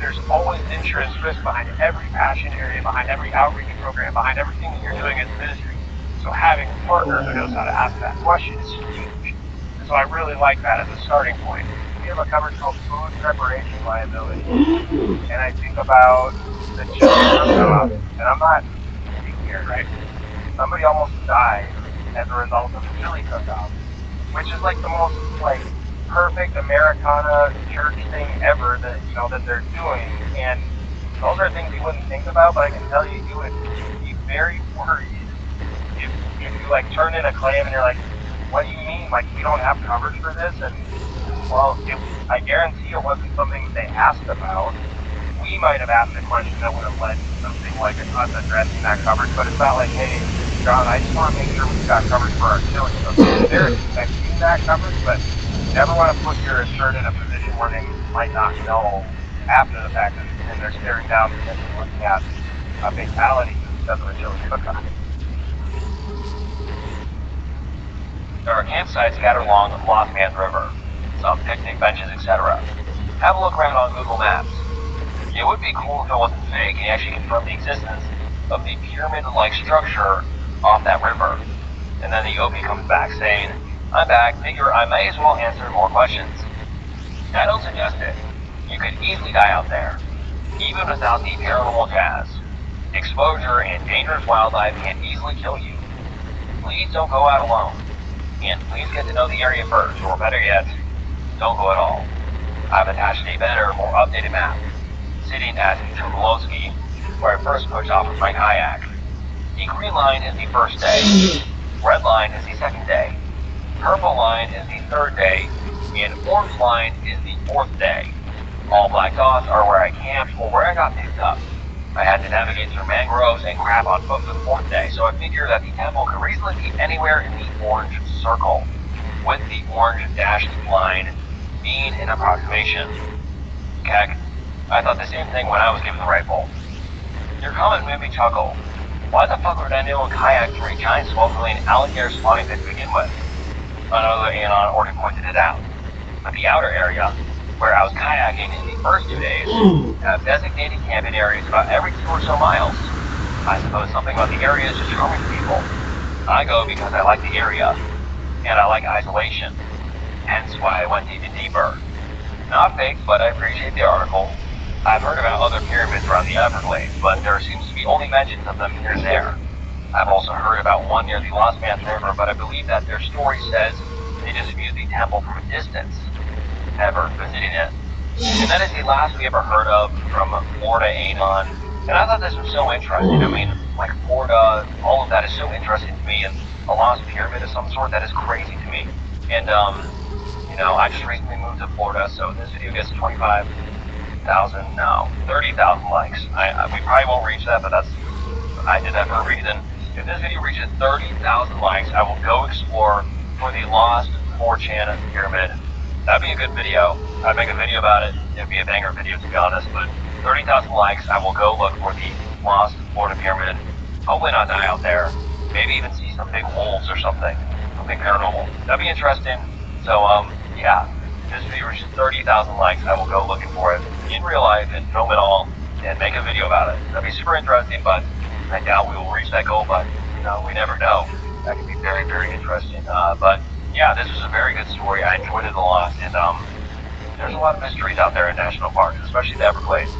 There's always interest, risk behind every passion area, behind every outreach program, behind everything that you're doing as a ministry. So having a partner who knows how to ask that question is huge. And so I really like that as a starting point. we have a coverage called food preparation liability, and I think about the chili cook-off, and I'm not kidding here, right? Somebody almost died as a result of the chili cook-off, which is like the most like perfect Americana church thing ever that that they're doing, and those are things you wouldn't think about, but I can tell you, you would be very worried if you like turn in a claim and you're like, what do you mean? Like, we don't have coverage for this? And well, I guarantee it wasn't something they asked about. We might have asked a question that would have led to something like us addressing that coverage, but it's not like, hey, John, I just want to make sure we've got coverage for our chili. So they're expecting that coverage, but you never want to put your insured in a position where they might not know after the fact, and they're staring down potentially looking at a fatality because of a chili cook-off. There are campsites scattered along the Lost Man's River, some picnic benches, etc. Have a look around on Google Maps. It would be cool if it wasn't fake and actually confirmed the existence of the pyramid-like structure off that river. And then the OP comes back saying, I'm back, figure I may as well answer more questions. I don't suggest it. You could easily die out there, even without the paranormal jazz. Exposure and dangerous wildlife can easily kill you. Please don't go out alone. And please get to know the area first, or better yet, don't go at all. I've attached a better, more updated map, sitting at Trubulowski, where I first pushed off with my kayak. The green line is the first day, red line is the second day, purple line is the third day, and orange line is the fourth day. All black dots are where I camped or where I got picked up. I had to navigate through mangroves and crap on foot for the fourth day, so I figured that the temple could reasonably be anywhere in the orange circle, with the orange dashed line being an approximation. Heck, I thought the same thing when I was given the rifle. Your comment made me chuckle. Why the fuck would anyone kayak through a giant sweltering alligator spawning pit to begin with? Another Anon order pointed it out. But the outer area, where I was kayaking in the first 2 days, have designated camping areas about every 2 or so miles. I suppose something about the area is just charming to people. I go because I like the area, and I like isolation. Hence why I went even deeper. Not fake, but I appreciate the article. I've heard about other pyramids around the Everglades, but there seems to be only mentions of them here and there. I've also heard about one near the Lost Man's River, but I believe that their story says they just viewed the temple from a distance, never visiting it. And that is the last we ever heard of from Florida Anon. And I thought this was so interesting. I mean, like Florida, all of that is so interesting to me, and a lost pyramid of some sort, that is crazy to me. And, I just recently moved to Florida, so this video gets 30,000 likes. We probably won't reach that, but I did that for a reason. If this video reaches 30,000 likes, I will go explore for the lost 4chan pyramid. That'd be a good video. I'd make a video about it. It'd be a banger video, to be honest, but 30,000 likes, I will go look for the lost Florida pyramid. Hopefully not die out there. Maybe even see some big wolves or something paranormal. That'd be interesting. So, yeah, if this video reaches 30,000 likes, I will go looking for it in real life and film it all and make a video about it. That'd be super interesting, but I doubt we will reach that goal, but, we never know. That could be very, very interesting. But, yeah, this was a very good story. I enjoyed it a lot, and, there's a lot of mysteries out there in national parks, especially the Everglades.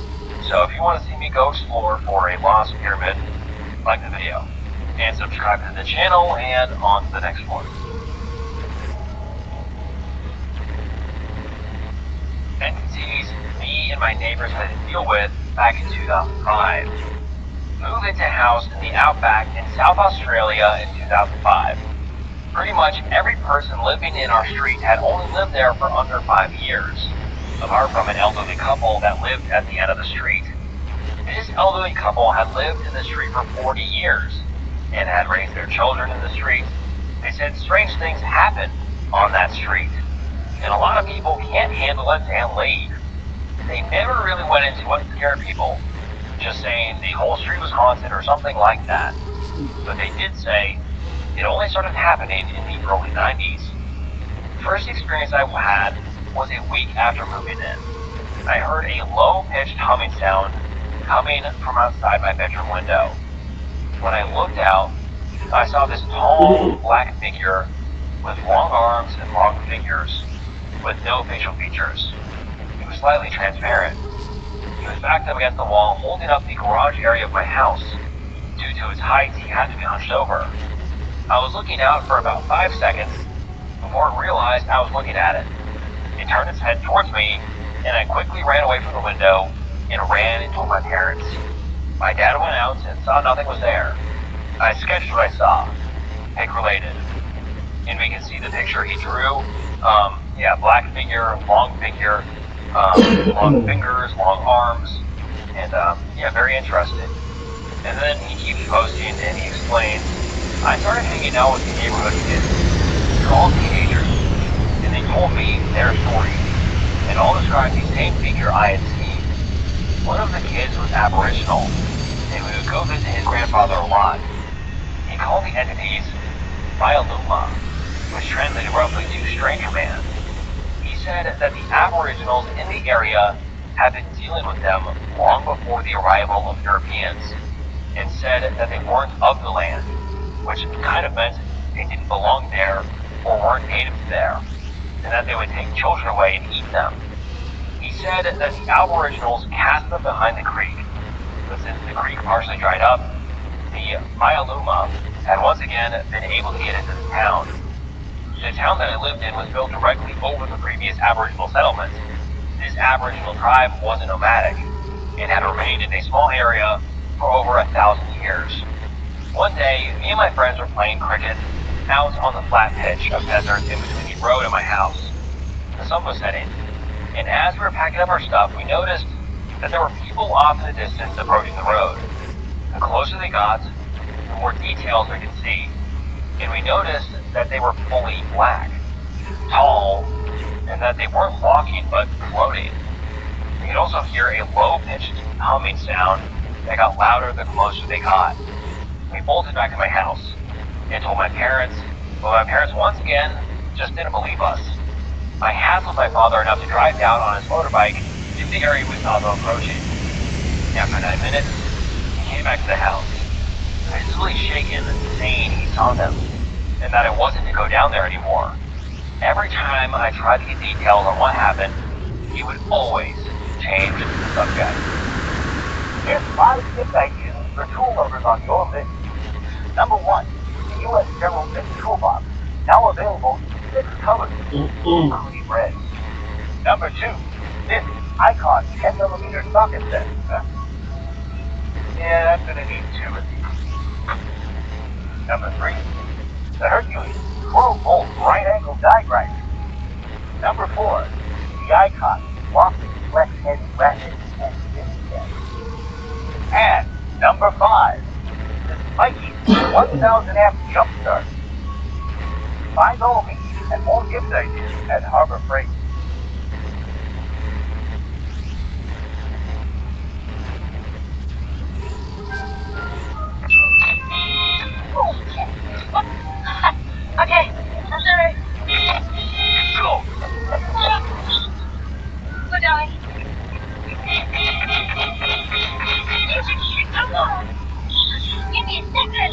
So if you want to see me go explore for a lost pyramid, like the video, and subscribe to the channel, and on to the next one. Entities me and my neighbors had to deal with back in 2005. Moved into a house in the outback in South Australia in 2005. Pretty much every person living in our street had only lived there for under 5 years, apart from an elderly couple that lived at the end of the street. This elderly couple had lived in the street for 40 years and had raised their children in the street. They said strange things happened on that street, and a lot of people can't handle it and leave. They never really went into what scared people, just saying the whole street was haunted or something like that. But they did say it only started happening in the early 90s. First experience I had was a week after moving in. I heard a low-pitched humming sound coming from outside my bedroom window. When I looked out, I saw this tall, black figure with long arms and long fingers with no facial features. He was slightly transparent. He was backed up against the wall, holding up the garage area of my house. Due to his height, he had to be hunched over. I was looking out for about 5 seconds before it realized I was looking at it. It turned its head towards me, and I quickly ran away from the window and ran and told my parents. My dad went out and saw nothing was there. I sketched what I saw. Pic related. And we can see the picture he drew. Black figure, long fingers, long arms, and very interesting. And then he keeps posting and he explains, I started hanging out with the neighborhood kids. They're all teenagers, and they told me their stories, and all described the same figure I had seen. One of the kids was Aboriginal, and we would go visit his grandfather a lot. He called the entities Bialuma, which translated roughly to stranger man. He said that the Aboriginals in the area had been dealing with them long before the arrival of Europeans, and said that they weren't of the land, which kind of meant they didn't belong there or weren't natives there, and that they would take children away and eat them. He said that the Aboriginals cast them behind the creek, but since the creek partially dried up, the Bialuma had once again been able to get into the town. The town that I lived in was built directly over the previous Aboriginal settlement. This Aboriginal tribe wasn't nomadic, and had remained in a small area for over 1,000 years. One day, me and my friends were playing cricket out on the flat pitch of desert in between the road and my house. The sun was setting, and as we were packing up our stuff, we noticed that there were people off in the distance approaching the road. The closer they got, the more details we could see, and we noticed that they were fully black, tall, and that they weren't walking but floating. We could also hear a low-pitched humming sound that got louder the closer they got. We bolted back to my house and told my parents, but my parents once again just didn't believe us. I hassled my father enough to drive down on his motorbike to the area we saw them approaching. After 9 minutes, he came back to the house, visibly shaken, saying he saw them, and that I wasn't to go down there anymore. Every time I tried to get details on what happened, he would always change the subject. Here's 5 tips ideas for tool lovers on your list. Number 1, the U.S. General Mitt Toolbox, now available in 6 colors, including red. Number 2, this Icon 10mm socket set. I'm gonna need 2 of these. Number 3, the Hercules 12-volt right-angle die grinder. Number 4, the Icon Lofting Flex Head Ratchet and Spin Set. And number 5, the Spiky 1000 amp jump start. Find all these and more gift ideas at Harbor Freight. Okay, I'm sorry. Go! We're going. Come on. Give me a second.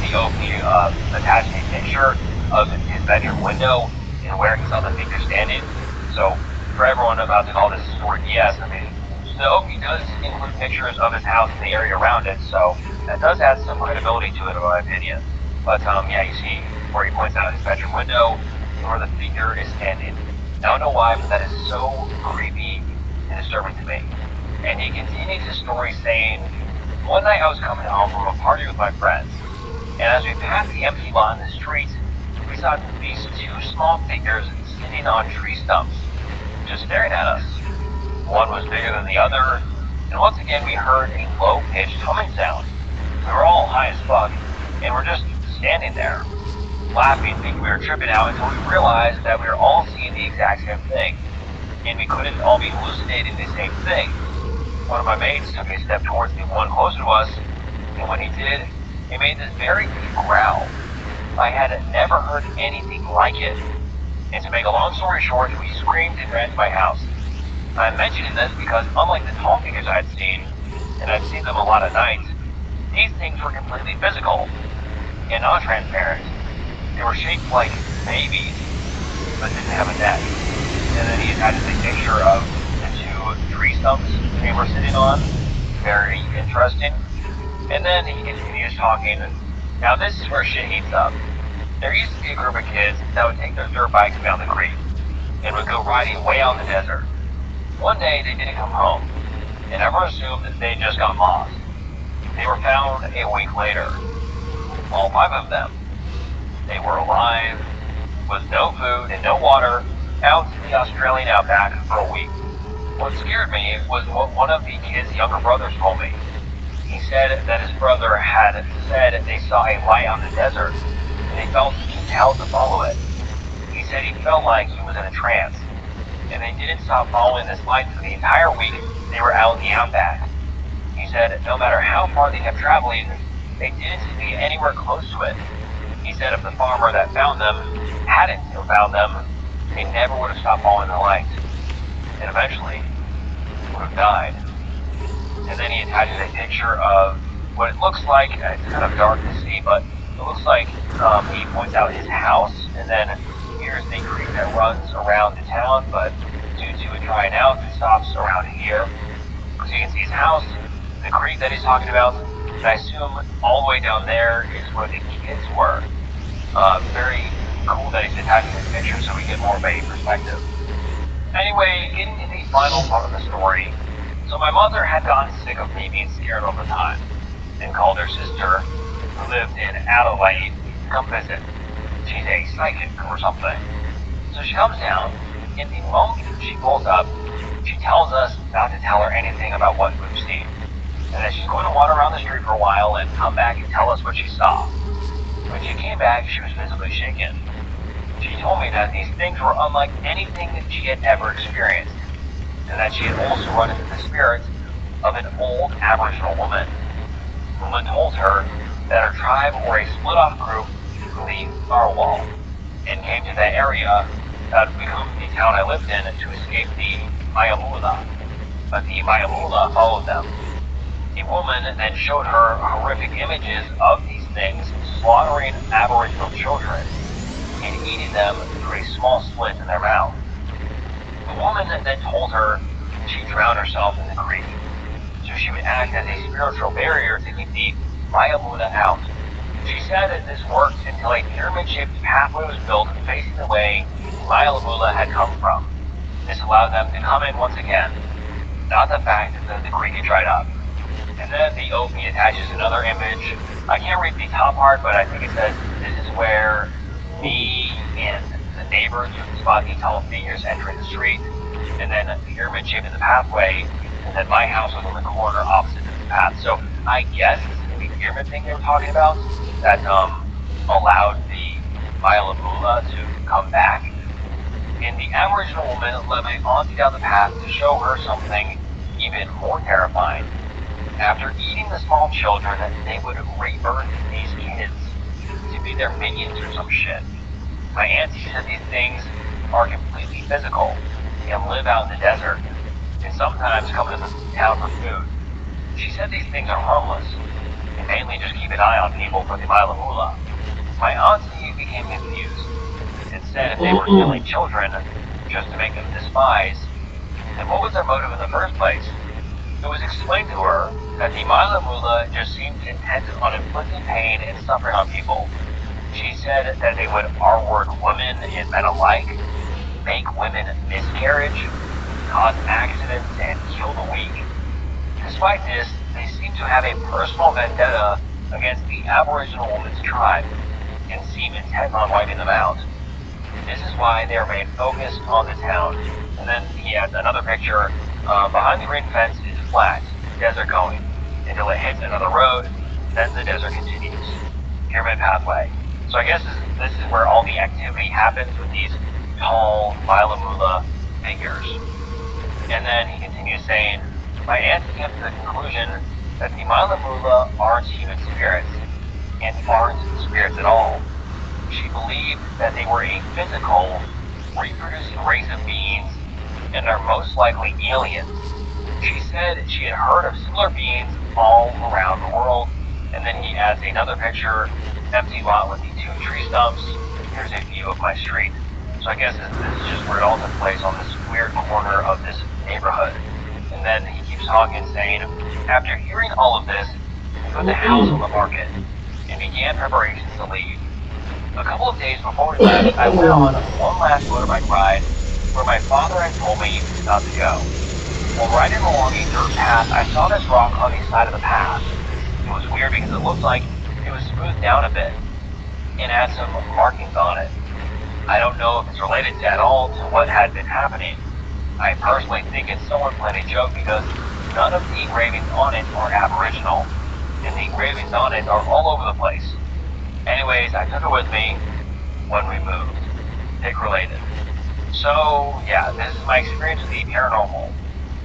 The OP attached a picture of his bedroom window and where he saw the figure standing. So, for everyone about to call this story BS, the OP does include pictures of his house and the area around it, so that does add some credibility to it, in my opinion. But, you see where he points out his bedroom window and where the figure is standing. I don't know why, but that is so creepy and disturbing to me. And he continues his story saying, one night I was coming home from a party with my friends, and as we passed the empty lot in the street, we saw these 2 small figures sitting on tree stumps, just staring at us. One was bigger than the other, and once again we heard a low-pitched humming sound. We were all high as fuck, and we're just standing there, laughing, thinking we were tripping out, until we realized that we were all seeing the exact same thing, and we couldn't all be hallucinating the same thing. One of my mates took a step towards the one closer to us, and when he did, he made this very deep growl. I had never heard anything like it. And to make a long story short, we screamed and ran to my house. I'm mentioning this because unlike the tall figures I'd seen, and I'd seen them a lot of nights, these things were completely physical and non-transparent. They were shaped like babies, but didn't have a neck. And then he added a picture of the two tree stumps they were sitting on. Very interesting. And then he continues talking. Now this is where shit heats up. There used to be a group of kids that would take their dirt bikes down the creek and would go riding way out in the desert. One day they didn't come home, and everyone assumed that they just got lost. They were found a week later. All 5 of them. They were alive, with no food and no water, out in the Australian outback for a week. What scared me was what one of the kids' younger brothers told me. He said that his brother had said they saw a light out in the desert, and they felt compelled to follow it. He said he felt like he was in a trance, and they didn't stop following this light for the entire week they were out in the outback. He said no matter how far they kept traveling, they didn't seem to be anywhere close to it. He said if the farmer that found them hadn't found them, they never would have stopped following the light, and eventually would have died. And then he attaches a picture of what it looks like. It's kind of dark to see, but it looks like he points out his house, and then here's the creek that runs around the town, but due to it drying out, it stops around here. So you can see his house, the creek that he's talking about, and I assume all the way down there is where the kids were. Very cool that he's attaching this picture so we get more of a perspective. Anyway, getting to the final part of the story. So my mother had gotten sick of me being scared all the time, and called her sister, who lived in Adelaide, to come visit. She's a psychic or something. So she comes down, and the moment she pulls up, she tells us not to tell her anything about what we've seen, and that she's going to wander around the street for a while and come back and tell us what she saw. When she came back, she was visibly shaken. She told me that these things were unlike anything that she had ever experienced, and that she had also run into the spirit of an old Aboriginal woman. The woman told her that her tribe were a split-off group from the Tharwal, and came to that area that would become the town I lived in to escape the Mayamula. But the Mayamula followed them. The woman then showed her horrific images of these things slaughtering Aboriginal children and eating them through a small slit in their mouth. The woman then told her she drowned herself in the creek, so she would act as a spiritual barrier to keep the Mayamuna out. She said that this worked until a pyramid-shaped pathway was built facing the way the Mayamuna had come from. This allowed them to come in once again, not the fact that the creek had dried up. And then the OP attaches another image. I can't read the top part, but I think it says, this is where me and the neighbors would spot the tall figures entering the street, and then the pyramid shape in the pathway, and then my house was on the corner opposite the path. So I guess the pyramid thing they were talking about that allowed the Mayamuna to come back. And the Aboriginal woman led my auntie down the path to show her something even more terrifying. After eating the small children, they would rebirth these kids to be their minions or some shit. My auntie said these things are completely physical and live out in the desert, and sometimes come to the town for food. She said these things are harmless, and mainly just keep an eye on people for the Mayamuna. My auntie became confused, and said if they were killing children just to make them despise, then what was their motive in the first place? It was explained to her that the Mayamuna just seemed intent on inflicting pain and suffering on people. She said that they would R-word women and men alike, make women miscarriage, cause accidents, and kill the weak. Despite this, they seem to have a personal vendetta against the Aboriginal woman's tribe, and seem intent on wiping them out. This is why they remain focused on the town. And then he adds another picture. Behind the green fence is flat, desert going, until it hits another road, then the desert continues. Pyramid pathway. So I guess this is where all the activity happens with these tall Mayamuna figures. And then he continues saying, my aunt came to the conclusion that the Mayamuna aren't human spirits, and aren't spirits at all. She believed that they were a physical, reproducing race of beings and are most likely aliens. She said she had heard of similar beings all around the world, and then he adds another picture, empty lot with the 2 tree stumps. Here's a view of my street. So I guess this is just where it all took place, on this weird corner of this neighborhood. And then he keeps talking, saying, after hearing all of this, he put the house on the market and began preparations to leave. A couple of days before we left, I went on one last motorbike ride where my father had told me not to go. While riding along a dirt path, I saw this rock on the side of the path. It was weird because it looked like it was smoothed down a bit and had some markings on it. I don't know if it's related at all to what had been happening. I personally think it's someone playing a joke because none of the engravings on it are aboriginal, and the engravings on it are all over the place. Anyways, I took it with me when we moved. Dick related. So, yeah, this is my experience with the paranormal.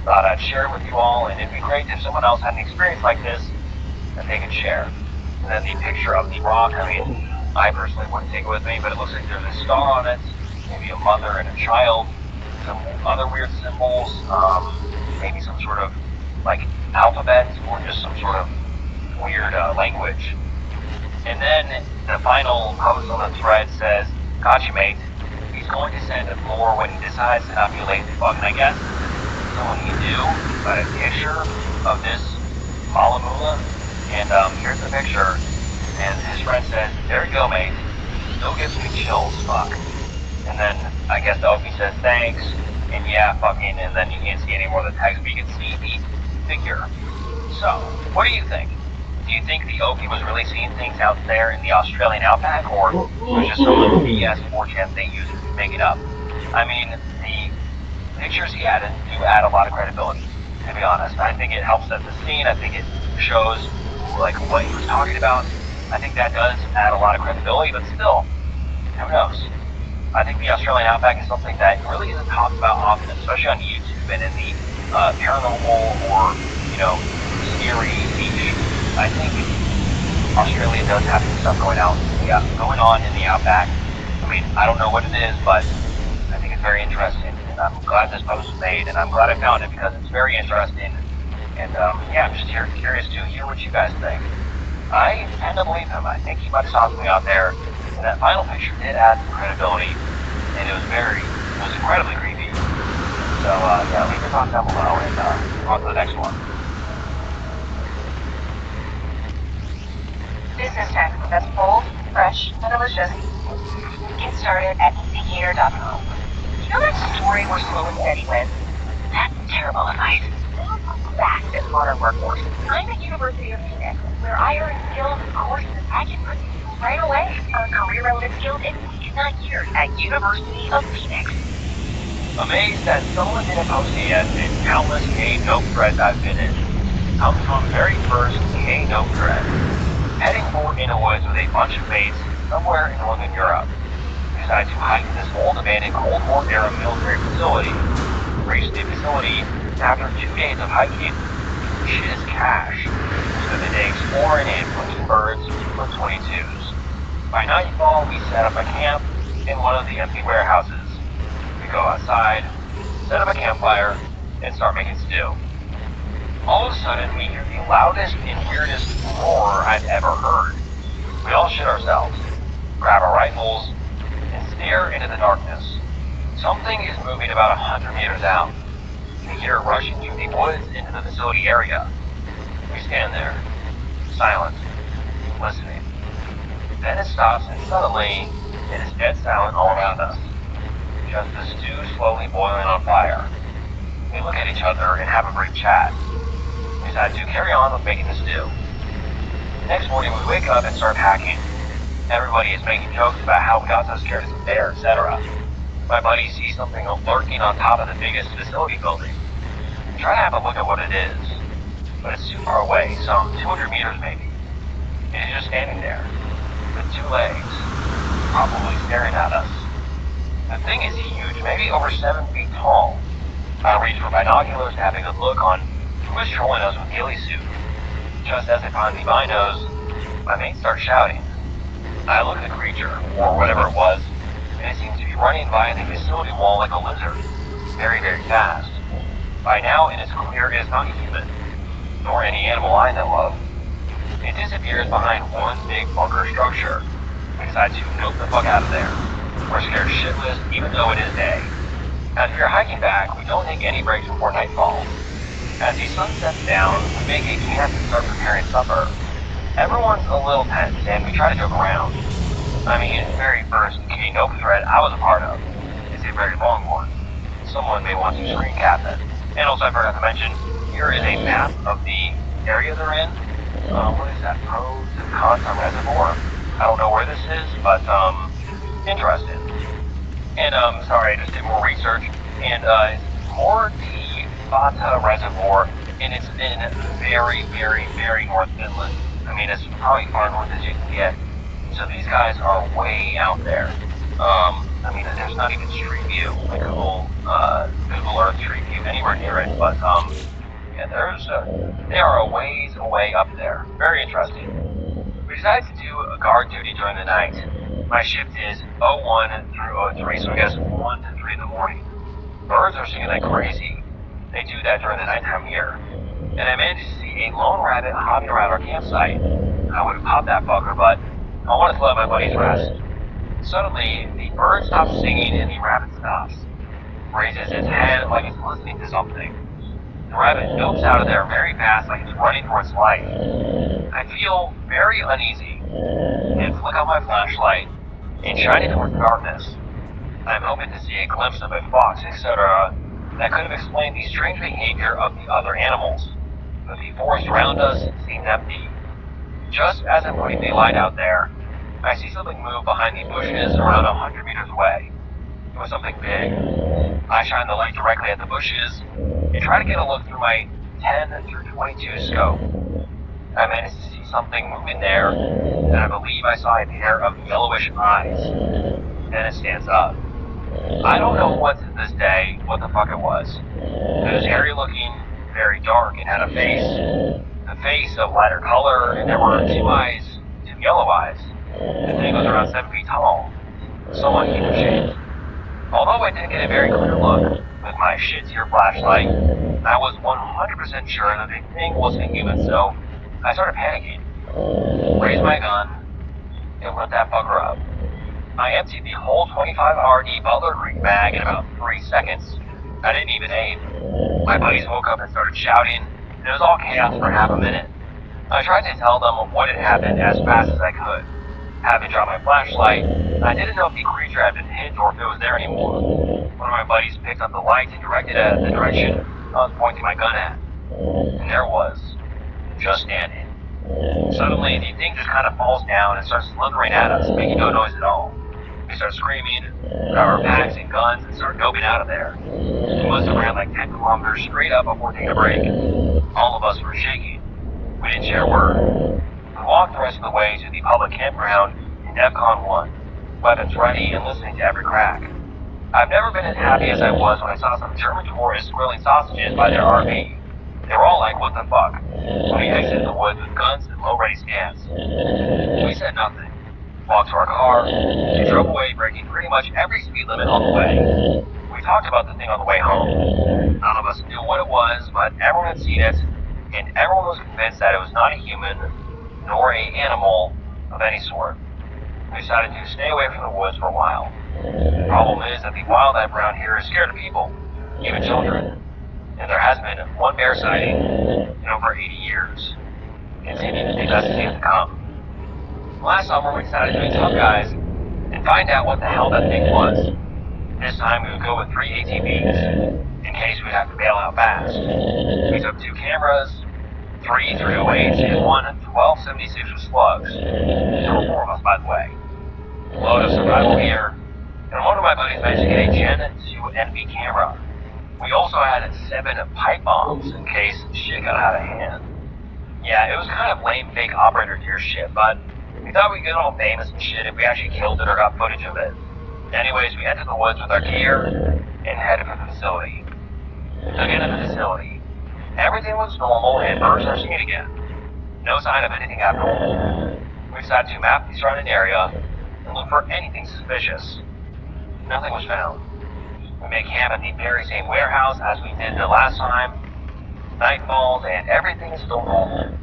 Thought I'd share it with you all, and it'd be great if someone else had an experience like this that they could share. And then the picture of the rock, I mean, I personally wouldn't take it with me, but it looks like there's a star on it, maybe a mother and a child, some other weird symbols, maybe some sort of, like, alphabet, or just some sort of weird language. And then the final post on the thread says, "Gotcha, mate. He's going to send more when he decides to not be a lazy fuck." And I guess someone he knew got a picture of this Malamula, and here's the picture. And his friend says, "There you go, mate. Still gives me chills, fuck." And then I guess the Opie says, "Thanks," and yeah, fucking, and then you can't see any more of the text, but you can see the figure. So, what do you think? Do you think the Opie was really seeing things out there in the Australian outback, or was just some little BS 4chan thing used to make it up? I mean, the pictures he added do add a lot of credibility, to be honest. I think it helps set the scene. I think it shows, like, what he was talking about. I think that does add a lot of credibility, but still, who knows? I think the Australian outback is something that really isn't talked about often, especially on YouTube and in the paranormal or, you know, scary niche. I think Australia does have some stuff going on in the outback. I mean, I don't know what it is, but I think it's very interesting. And I'm glad this post was made, and I'm glad I found it because it's very interesting. And yeah, I'm just curious to hear what you guys think. I tend to believe him. I think he might have saw something out there. And that final picture did add some credibility, and it was incredibly creepy. So yeah, leave your thoughts down below, and on to the next one. Business tech that's bold, fresh, and delicious. Get started at easycater.com. You know that story where slow and steady wins? That's terrible advice. Fast and modern workforce. I'm at University of Phoenix, where I earn skills and courses I can put to use right away. Earn career-relevant skills in weeks, not years, at University of Phoenix. Amazed that someone didn't post it yet in countless K-Nope threads I've been in. Comes from very first K-Nope thread. Heading for in the woods with a bunch of mates somewhere in northern Europe. Decided to hike this old abandoned Cold War era military facility. Reached the facility after 2 days of hiking. Shit is cash. Spent the day exploring and flicking birds with 22s. By nightfall, we set up a camp in one of the empty warehouses. We go outside, set up a campfire, and start making stew. All of a sudden, we hear the loudest and weirdest roar I've ever heard. We all shit ourselves, grab our rifles, and stare into the darkness. Something is moving about 100 meters out. We hear it rushing through the woods into the facility area. We stand there, silent, listening. Then it stops, and suddenly, it is dead silent all around us. Just the stew slowly boiling on fire. We look at each other and have a brief chat. We decide to carry on with making the stew. The next morning, we wake up and start packing. Everybody is making jokes about how we got so scared of some bear, etc. My buddy sees something lurking on top of the biggest facility building. We try to have a look at what it is, but it's too far away, some 200 meters maybe. It is just standing there, with 2 legs, probably staring at us. The thing is huge, maybe over 7 feet tall. I reach for binoculars to have a good look on who is trolling us with ghillie suit. Just as I find the binos, my mate starts shouting. I look at the creature, or whatever it was, and it seems to be running by the facility wall like a lizard. very, very fast. By now, it is clear it is not human, nor any animal I know of. It disappears behind one big bunker structure. We decide to note the fuck out of there. We're scared shitless, even though it is day. As we are hiking back, we don't take any breaks before nightfall. As the sun sets down, we make a camp and start preparing supper. Everyone's a little tense, and we try to joke around. I mean, the very first Nope thread I was a part of is a very long one. Someone may want to screen cap it. And also, I forgot to mention, here is a map of the area they're in. What is that? Pros and cons on Reservoir. I don't know where this is, but interesting. And sorry, I just did more research, and it's 2ty7hDewfwef Reservoir, and it's in very, very, very North Finland. I mean, it's probably far north as you can get. So these guys are way out there. I mean, there's not even Street View, like Google Earth Street View, anywhere near it. But yeah, they are a ways away up there. Very interesting. We decided to do a guard duty during the night. My shift is 01 through 03, so I guess 1 to 3 in the morning. Birds are singing like crazy. They do that during the nighttime here. And I managed to see a lone rabbit hopping around our campsite. I would have popped that fucker, but I wanted to let my buddies rest. Suddenly, the bird stops singing and the rabbit stops. Raises its head like it's listening to something. The rabbit nopes out of there very fast like it's running for its life. I feel very uneasy and flick on my flashlight and shine it towards the darkness. I'm hoping to see a glimpse of a fox, etc. that could have explained the strange behavior of the other animals. But the forest around us seems empty. Just as I'm putting the light out there, I see something move behind the bushes around 100 meters away. It was something big. I shine the light directly at the bushes and try to get a look through my 10 through 22 scope. I managed to see something moving there, and I believe I saw a pair of yellowish eyes. Then it stands up. I don't know what to this day what the fuck it was. It was hairy looking, very dark, and had a face of lighter color, and there were two yellow eyes. The thing was around 7 feet tall, somewhat human-shaped. Although I didn't get a very clear look with my shit-tier flashlight, I was 100% sure that the thing wasn't a human, so I started panicking. Raised my gun, and lit that fucker up. I emptied the whole 2ty7hD Butler Creek bag in about 3 seconds. I didn't even aim. My buddies woke up and started shouting, and it was all chaos for half a minute. I tried to tell them what had happened as fast as I could. Having dropped my flashlight, I didn't know if the creature had been hit or if it was there anymore. One of my buddies picked up the light and directed it at the direction I was pointing my gun at. And there it was, just standing. Suddenly, the thing just kind of falls down and starts slithering at us, making no noise at all. We start screaming, grab our packs and guns, and start doping out of there. We must have ran like 10 kilometers straight up before taking a break. All of us were shaking. We didn't share a word. We walked the rest of the way to the public campground in DEFCON 1, weapons ready and listening to every crack. I've never been as happy as I was when I saw some German tourists grilling sausages by their RV. They were all like, what the fuck? When we exited the woods with guns and low-ready scans. We said nothing. Walked to our car, and drove away breaking pretty much every speed limit on the way. We talked about the thing on the way home. None of us knew what it was, but everyone had seen it, and everyone was convinced that it was not a human, nor an animal of any sort. We decided to stay away from the woods for a while. The problem is that the wildlife around here is scared of people, even children. And there has been one bear sighting in over 80 years. Continue to investigate to come. Last summer we decided to be tough guys and find out what the hell that thing was. This time we would go with 3 ATVs, in case we'd have to bail out fast. We took 2 cameras, 3 308s, and 1 1276 with slugs. There were 4 of us, by the way. A load of survival gear, and one of my buddies managed to get a Gen 2 NV camera. We also had 7 pipe bombs in case shit got out of hand. Yeah, it was kind of lame fake operator gear shit, but we thought we'd get all famous and shit if we actually killed it or got footage of it. Anyways, we entered the woods with our gear and headed for the facility. We took into the facility. Everything was normal and birds were singing again. No sign of anything abnormal. We decided to map the surrounding area and look for anything suspicious. Nothing was found. We make camp at the very same warehouse as we did the last time. Night falls and everything is still normal.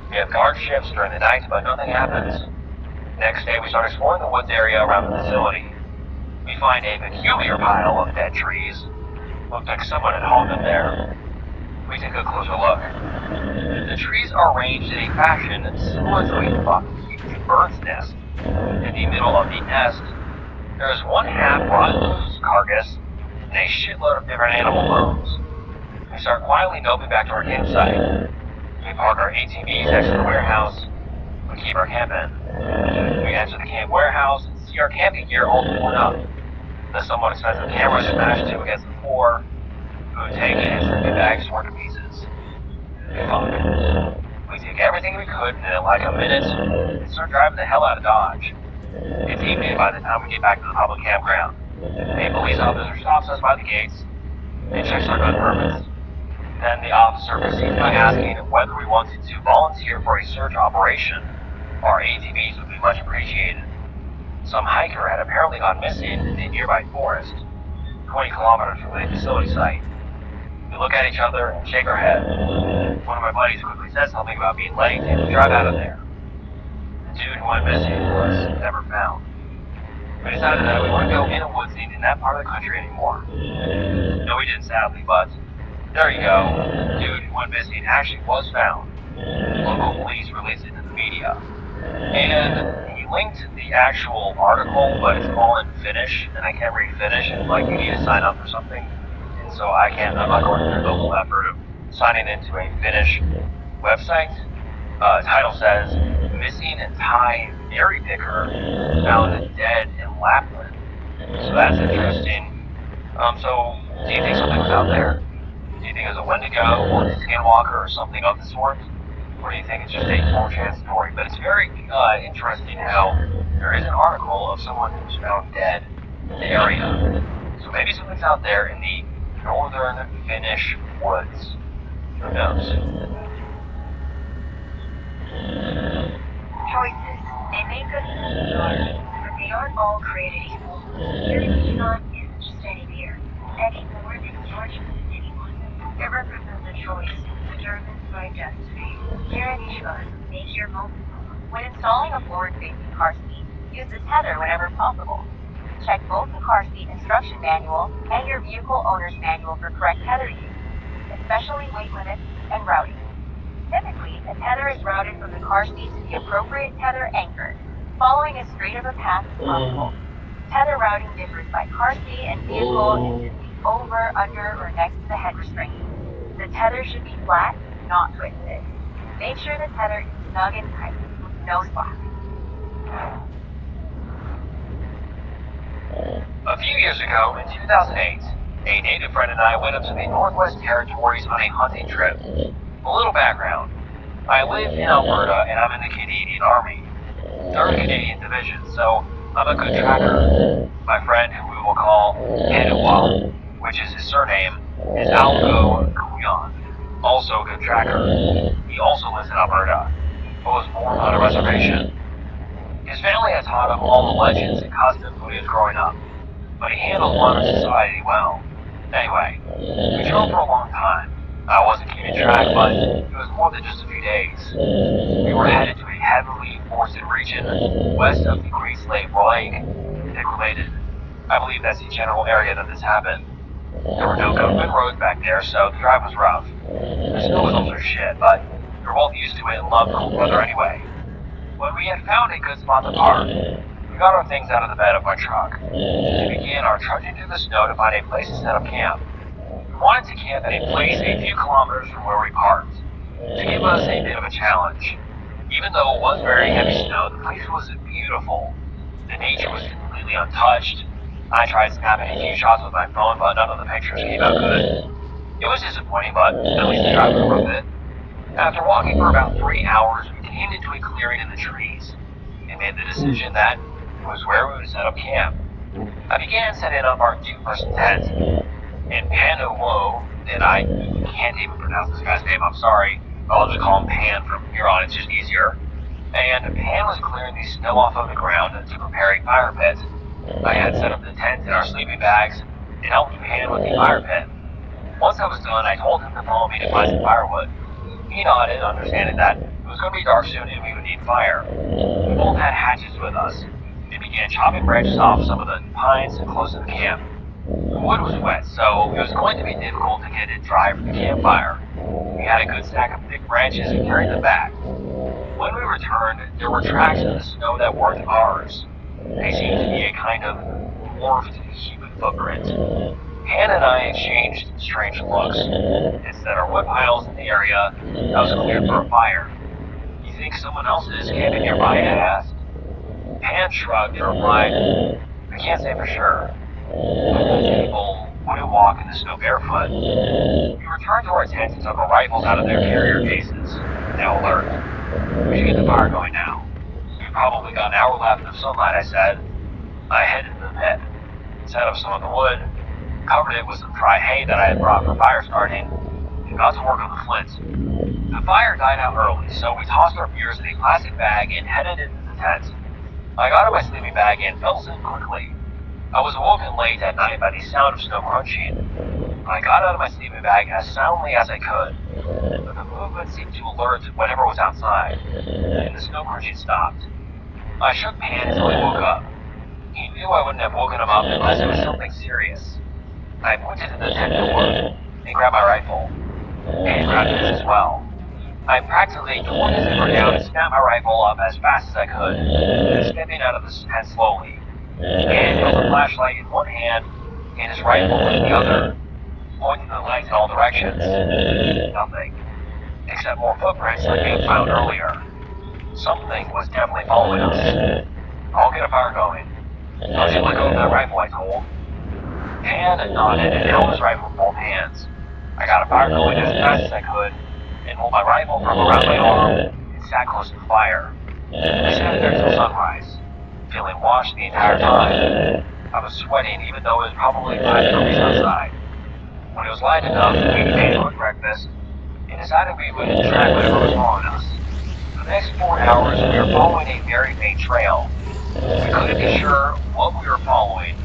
We have guard shifts during the night, but nothing happens. Next day, we start exploring the woods area around the facility. We find a peculiar pile of dead trees. Looked like someone had hauled them there. We take a closer look. The trees are arranged in a fashion similar to a huge bird's nest. In the middle of the nest, there is one half-rotten moose carcass and a shitload of different animal bones. We start quietly noping back to our campsite. We park our ATVs next to the warehouse. We keep our camp in. We enter the camp warehouse and see our camping gear all torn up. The somewhat expensive cameras smashed to against the floor. Food taken and sleeping bags torn to pieces. Fuck. We take everything we could in like a minute and start driving the hell out of Dodge. It's evening by the time we get back to the public campground. A police officer stops us by the gates and checks our gun permits. Then the officer proceeds by asking whether we wanted to volunteer for a search operation. Our ATVs would be much appreciated. Some hiker had apparently gone missing in the nearby forest, 20 kilometers from the facility site. We look at each other and shake our head. One of my buddies quickly says something about being late and to drive out of there. The dude who went missing was never found. We decided that we wouldn't go in a woods in that part of the country anymore. No, we didn't, sadly, but there you go. The dude who went missing actually was found. Local police released it to the media. And he linked the actual article, but it's all in Finnish, and I can't read Finnish, and like you need to sign up for something. And so I'm not going through the whole effort of signing into a Finnish website. Title says, Missing Thai Berry Picker Found Dead in Lapland. So that's interesting. So, do you think something was out there? Do you think it was a Wendigo or a skinwalker or something of the sort? Or do you think it's just a 4chan story? But it's very interesting how there is an article of someone who was found dead in the area. So maybe something's out there in the northern Finnish woods. Who knows? Choices. They make us equal, but they aren't all created equal. Beer isn't just any beer, any more than your choice anyone. It represents a choice determined by destiny. Make your moment. When installing a forward-facing car seat, use the tether whenever possible. Check both the car seat instruction manual and your vehicle owner's manual for correct tether use, especially weight limits and routing. Typically, a tether is routed from the car seat to the appropriate tether anchored, following as straight of a path as possible. Tether routing differs by car seat and vehicle and can be over, under, or next to the head restraint. The tether should be flat, not twisted. Make sure the tether is snug and tight, with no slack. A few years ago, in 2008, a native friend and I went up to the Northwest Territories on a hunting trip. A little background. I live in Alberta and I'm in the Canadian Army. 3rd Canadian Division, so I'm a good tracker. My friend, who we will call Edouard, which is his surname, is Algo Kuyan, also a good tracker. He also lives in Alberta, but was born on a reservation. His family had taught him all the legends and customs when he was growing up, but he handled modern society well. Anyway, we drove for a long time. I wasn't keeping track, but it was more than just a few days. We were headed to a heavily forested region west of the Great Slave Lake, Nick-related. I believe that's the general area that this happened. There were no good roads back there, so the drive was rough. The snow was also shit, but we were both used to it and loved cold weather anyway. When we had found a good spot to park, we got our things out of the bed of my truck. We began our trudging through the snow to find a place to set up camp. We wanted to camp at a place a few kilometers from where we parked, to give us a bit of a challenge. Even though it was very heavy snow, the place was beautiful. The nature was completely untouched. I tried snapping a few shots with my phone, but none of the pictures came out good. It was disappointing, but at least the drive was worth it. After walking for about 3 hours, we came into a clearing in the trees, and made the decision that it was where we would set up camp. I began setting up our 2-person tent. And Pan-O-Wo, and I can't even pronounce this guy's name, I'm sorry. I'll just call him Pan from here on, it's just easier. And Pan was clearing the snow off of the ground to prepare a fire pit. I had set up the tent and our sleeping bags, and helped Pan with the fire pit. Once I was done, I told him to follow me to find some firewood. He nodded, understanding that it was going to be dark soon and we would need fire. We both had hatchets with us, and began chopping branches off some of the pines close to the camp. The wood was wet, so it was going to be difficult to get it dry for the campfire. We had a good stack of thick branches and carried them back. When we returned, there were tracks in the snow that weren't ours. They seemed to be a kind of morphed human footprint. Han and I exchanged strange looks. It's that our wood piles in the area that was cleared for a fire. You think someone else is camping nearby? I asked. Han shrugged and replied, I can't say for sure. People wouldn't walk in the snow barefoot. We returned to our tents and took our rifles out of their carrier cases, now alert. We should get the fire going now. We've probably got an hour left of sunlight, I said. I headed to the pit, set up some of the wood, covered it with some dry hay that I had brought for fire starting, and got to work on the flint. The fire died out early, so we tossed our beers in a plastic bag and headed into the tent. I got out my sleeping bag and fell asleep quickly. I was awoken late at night by the sound of snow crunching. I got out of my sleeping bag as soundly as I could, but the movement seemed to alert whatever was outside, and the snow crunching stopped. I shook Pan until he woke up. He knew I wouldn't have woken him up unless it was something serious. I pointed to the tent door and grabbed my rifle, and grabbed his as well. I practically tore the zipper down and snapped my rifle up as fast as I could, stepping out of the tent slowly. Han held a flashlight in one hand and his rifle in the other, pointing the lights in all directions. Nothing, except more footprints like being found earlier. Something was definitely following us. I'll get a fire going. Don't you let go of that rifle, I told. Han nodded and held his rifle with both hands. I got a fire going as fast as I could, and pulled my rifle from around my arm and sat close to the fire. I sat there until sunrise, feeling washed the entire time. I was sweating even though it was probably 5 degrees outside. When it was light enough, we ate quick breakfast and decided we would track whatever was following us. For the next 4 hours, we were following a very faint trail. We couldn't be sure what we were following,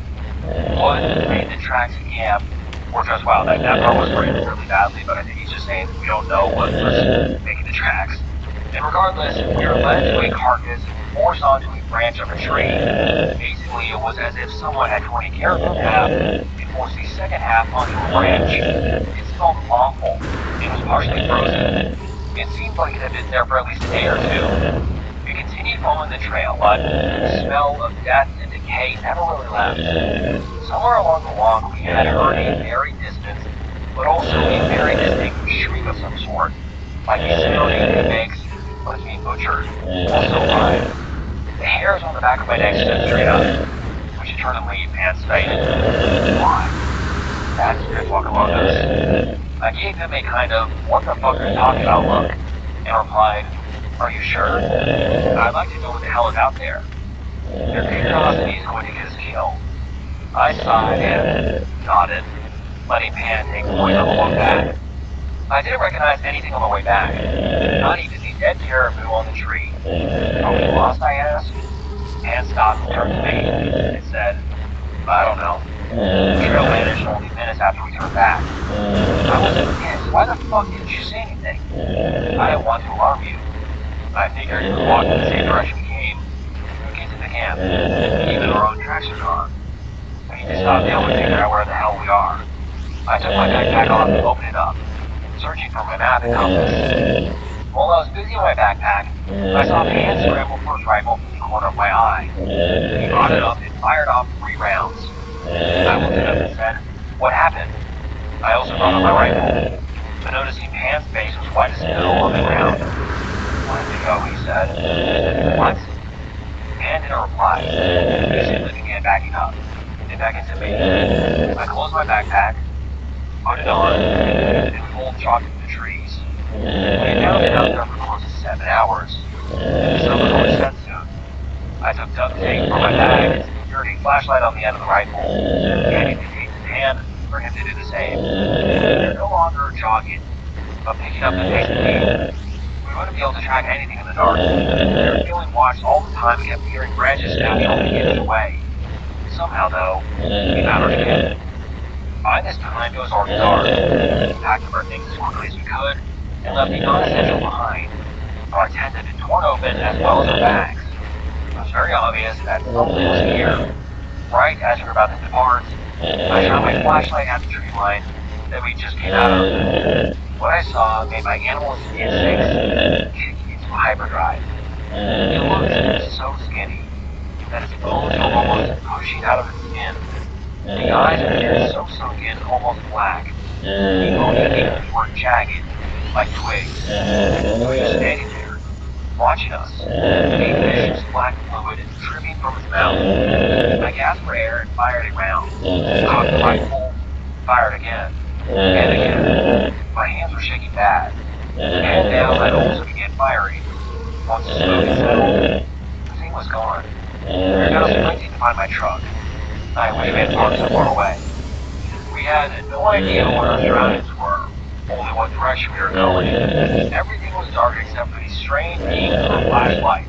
what made the tracks at camp, or just, wow, that part was written really badly, but I think he's just saying that we don't know what was making the tracks. And regardless, we were led to a carcass and forced onto a branch of a tree. Basically, it was as if someone had torn a caribou in half and forced the second half onto a branch. It smelled awful. It was partially frozen. It seemed like it had been there for at least a day or two. We continued following the trail, but the smell of death and decay never really left. Somewhere along the walk, we had heard a very distant, but also a very distinct shriek of some sort, like a scenario makes when it's being butchered, also alive. The hairs on the back of my neck stood straight up, which in turn to leave pants faded. Why? That spirit walk among us. I gave him a kind of, what the fuck are you talking about look, and replied, are you sure? I'd like to know what the hell is out there. Their curiosity is going to get us killed. I sighed and nodded, letting Pan take the point on the walk back. I didn't recognize anything on the way back, not even the dead caribou on the tree. Are we lost, I asked? Pan stopped and turned to me and said, I don't know. The trail vanished only minutes after we turned back. I was pissed. Why the fuck didn't you say anything? I didn't want to alarm you. I figured you would walk in the same direction we came. We get to the camp. Even our own tracks are gone. We need to stop now and figure out where the hell we are. I took my backpack off and opened it up, searching for my map and compass. While I was busy in my backpack, I saw Pan scramble for his rifle from the corner of my eye. He brought it up and fired off 3 rounds. I looked it up and said, what happened? I also brought up my rifle, but noticing Pan's face was white as snow on the ground. Let me go, he said. What? Pan didn't reply. He simply began backing up, and back into me. I closed my backpack, put it on, and we both jogged through the trees. We had now been out there for close to 7 hours. The sun was going to set soon. I took duct tape from my bag and secured a flashlight on the end of the rifle, handing the tape in hand for him to do the same. We were no longer jogging, but picking up the pace of speed. We wouldn't be able to track anything in the dark. We were feeling watched all the time and kept hearing branches snapping only inches away. Somehow, though, we found our kid. By this time, it was already dark. We packed up our things as quickly as we could and left the non-essential behind. Our tent had been torn open as well as our bags. It was very obvious that something was here. Right as we were about to depart, I shot my flashlight at the tree line that we just came out of. What I saw made my animalistic instincts kick into hyperdrive. It looked so skinny that its bones were almost pushing out of its skin. The eyes appeared so sunken, almost black. The bony features were jagged, like twigs. It was just standing there, watching us. A vicious black fluid dripping from its mouth. I gasped for air and fired a round. Cocked the rifle, fired again, and again. My hands were shaking bad. Hand down, I also began firing. Once the smoke had settled, the thing was gone. We were now sprinting to find my truck. I wish we had parked so far away. We had no idea what our surroundings were, only what direction we were going. Everything was dark except for these strange beams of flashlights.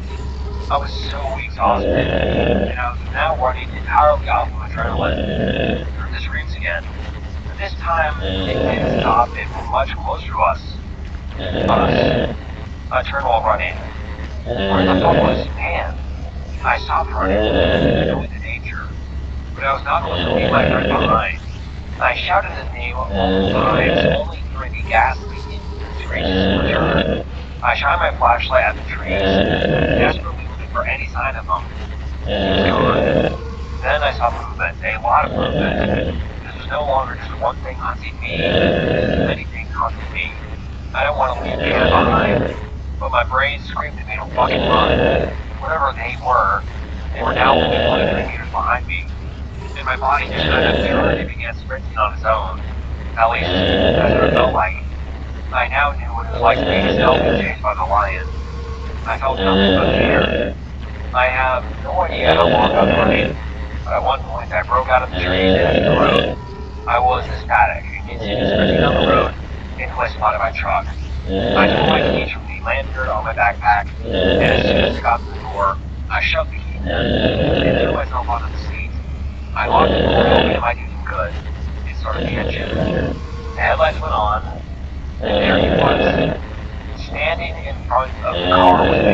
I was so exhausted, and I was now running entirely off of adrenaline. I heard the screams again. But this time, they didn't stop and were much closer to us. I turned while running. Where the fuck was man? I stopped running, knowing the danger. But I was not going to leave my friend behind. I shouted his name multiple times, only hearing the ghastly screeches in return. I shined my flashlight at the trees, desperately looking for any sign of him. He was gone. Then I saw movement, a lot of movement. This was no longer just one thing hunting me, this was many things hunting me. I don't want to leave Dan behind, but my brain screamed at me to fucking run. Whatever they were now only 1 to 3 meters behind me. And my body just kind of turned and began sprinting on its own. At least, that's what it felt like. I now knew what it was like to be held and chased by the lion. I felt nothing but fear. I have no idea how long I was running, but at one point I broke out of the trees and into the road. I was ecstatic and continued sprinting down the road until I spotted my truck. I took my keys from the lanyard on my backpack, and as soon as I got to the door, I shoved the key in and threw myself onto the seat. I locked the door open and I did good. It started the engine. The headlights went on, and there he was, standing in front of the car with me.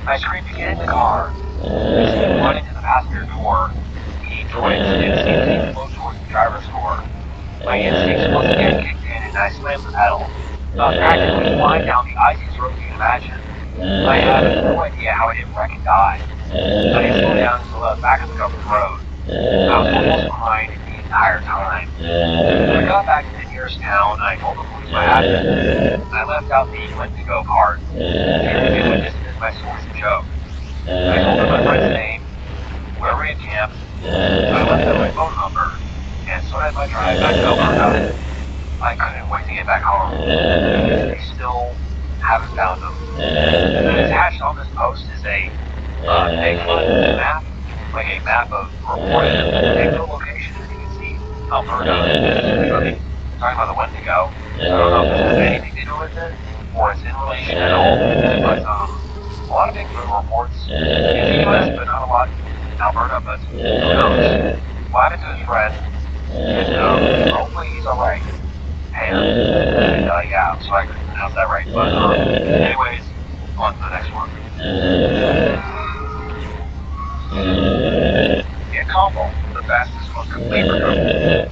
I screamed to get in the car. Instead of running to the passenger door, he twitched and seemed to float towards the driver's door. My instincts once again kicked in and I slammed the pedal. I was practically flying down the iciest road you can imagine. I had no idea how I didn't wreck and die. I didn't slow down until I was back on the government road. I was almost behind the entire time. When I got back to the nearest town, I told the police what happened. I left out the when to go part. They would dismiss my source and joke. I told them my friend's name, where we had camped. I left them my phone number, and so as I drive back over, I couldn't wait to get back home. They still haven't found them. And attached on this post is a Bigfoot map, like a map of reported Bigfoot locations. You can see Alberta, Mississippi, talking about the Wendigo. I don't know if this has anything to do with it, or it's in relation at all, but a lot of Bigfoot reports in the US, but not a lot in Alberta, but who knows. What happened to his friend? And hopefully he's alright. And yeah, so I couldn't pronounce that right, but anyways, on to the next one. Yeah, combo, the fastest, most complete recovery.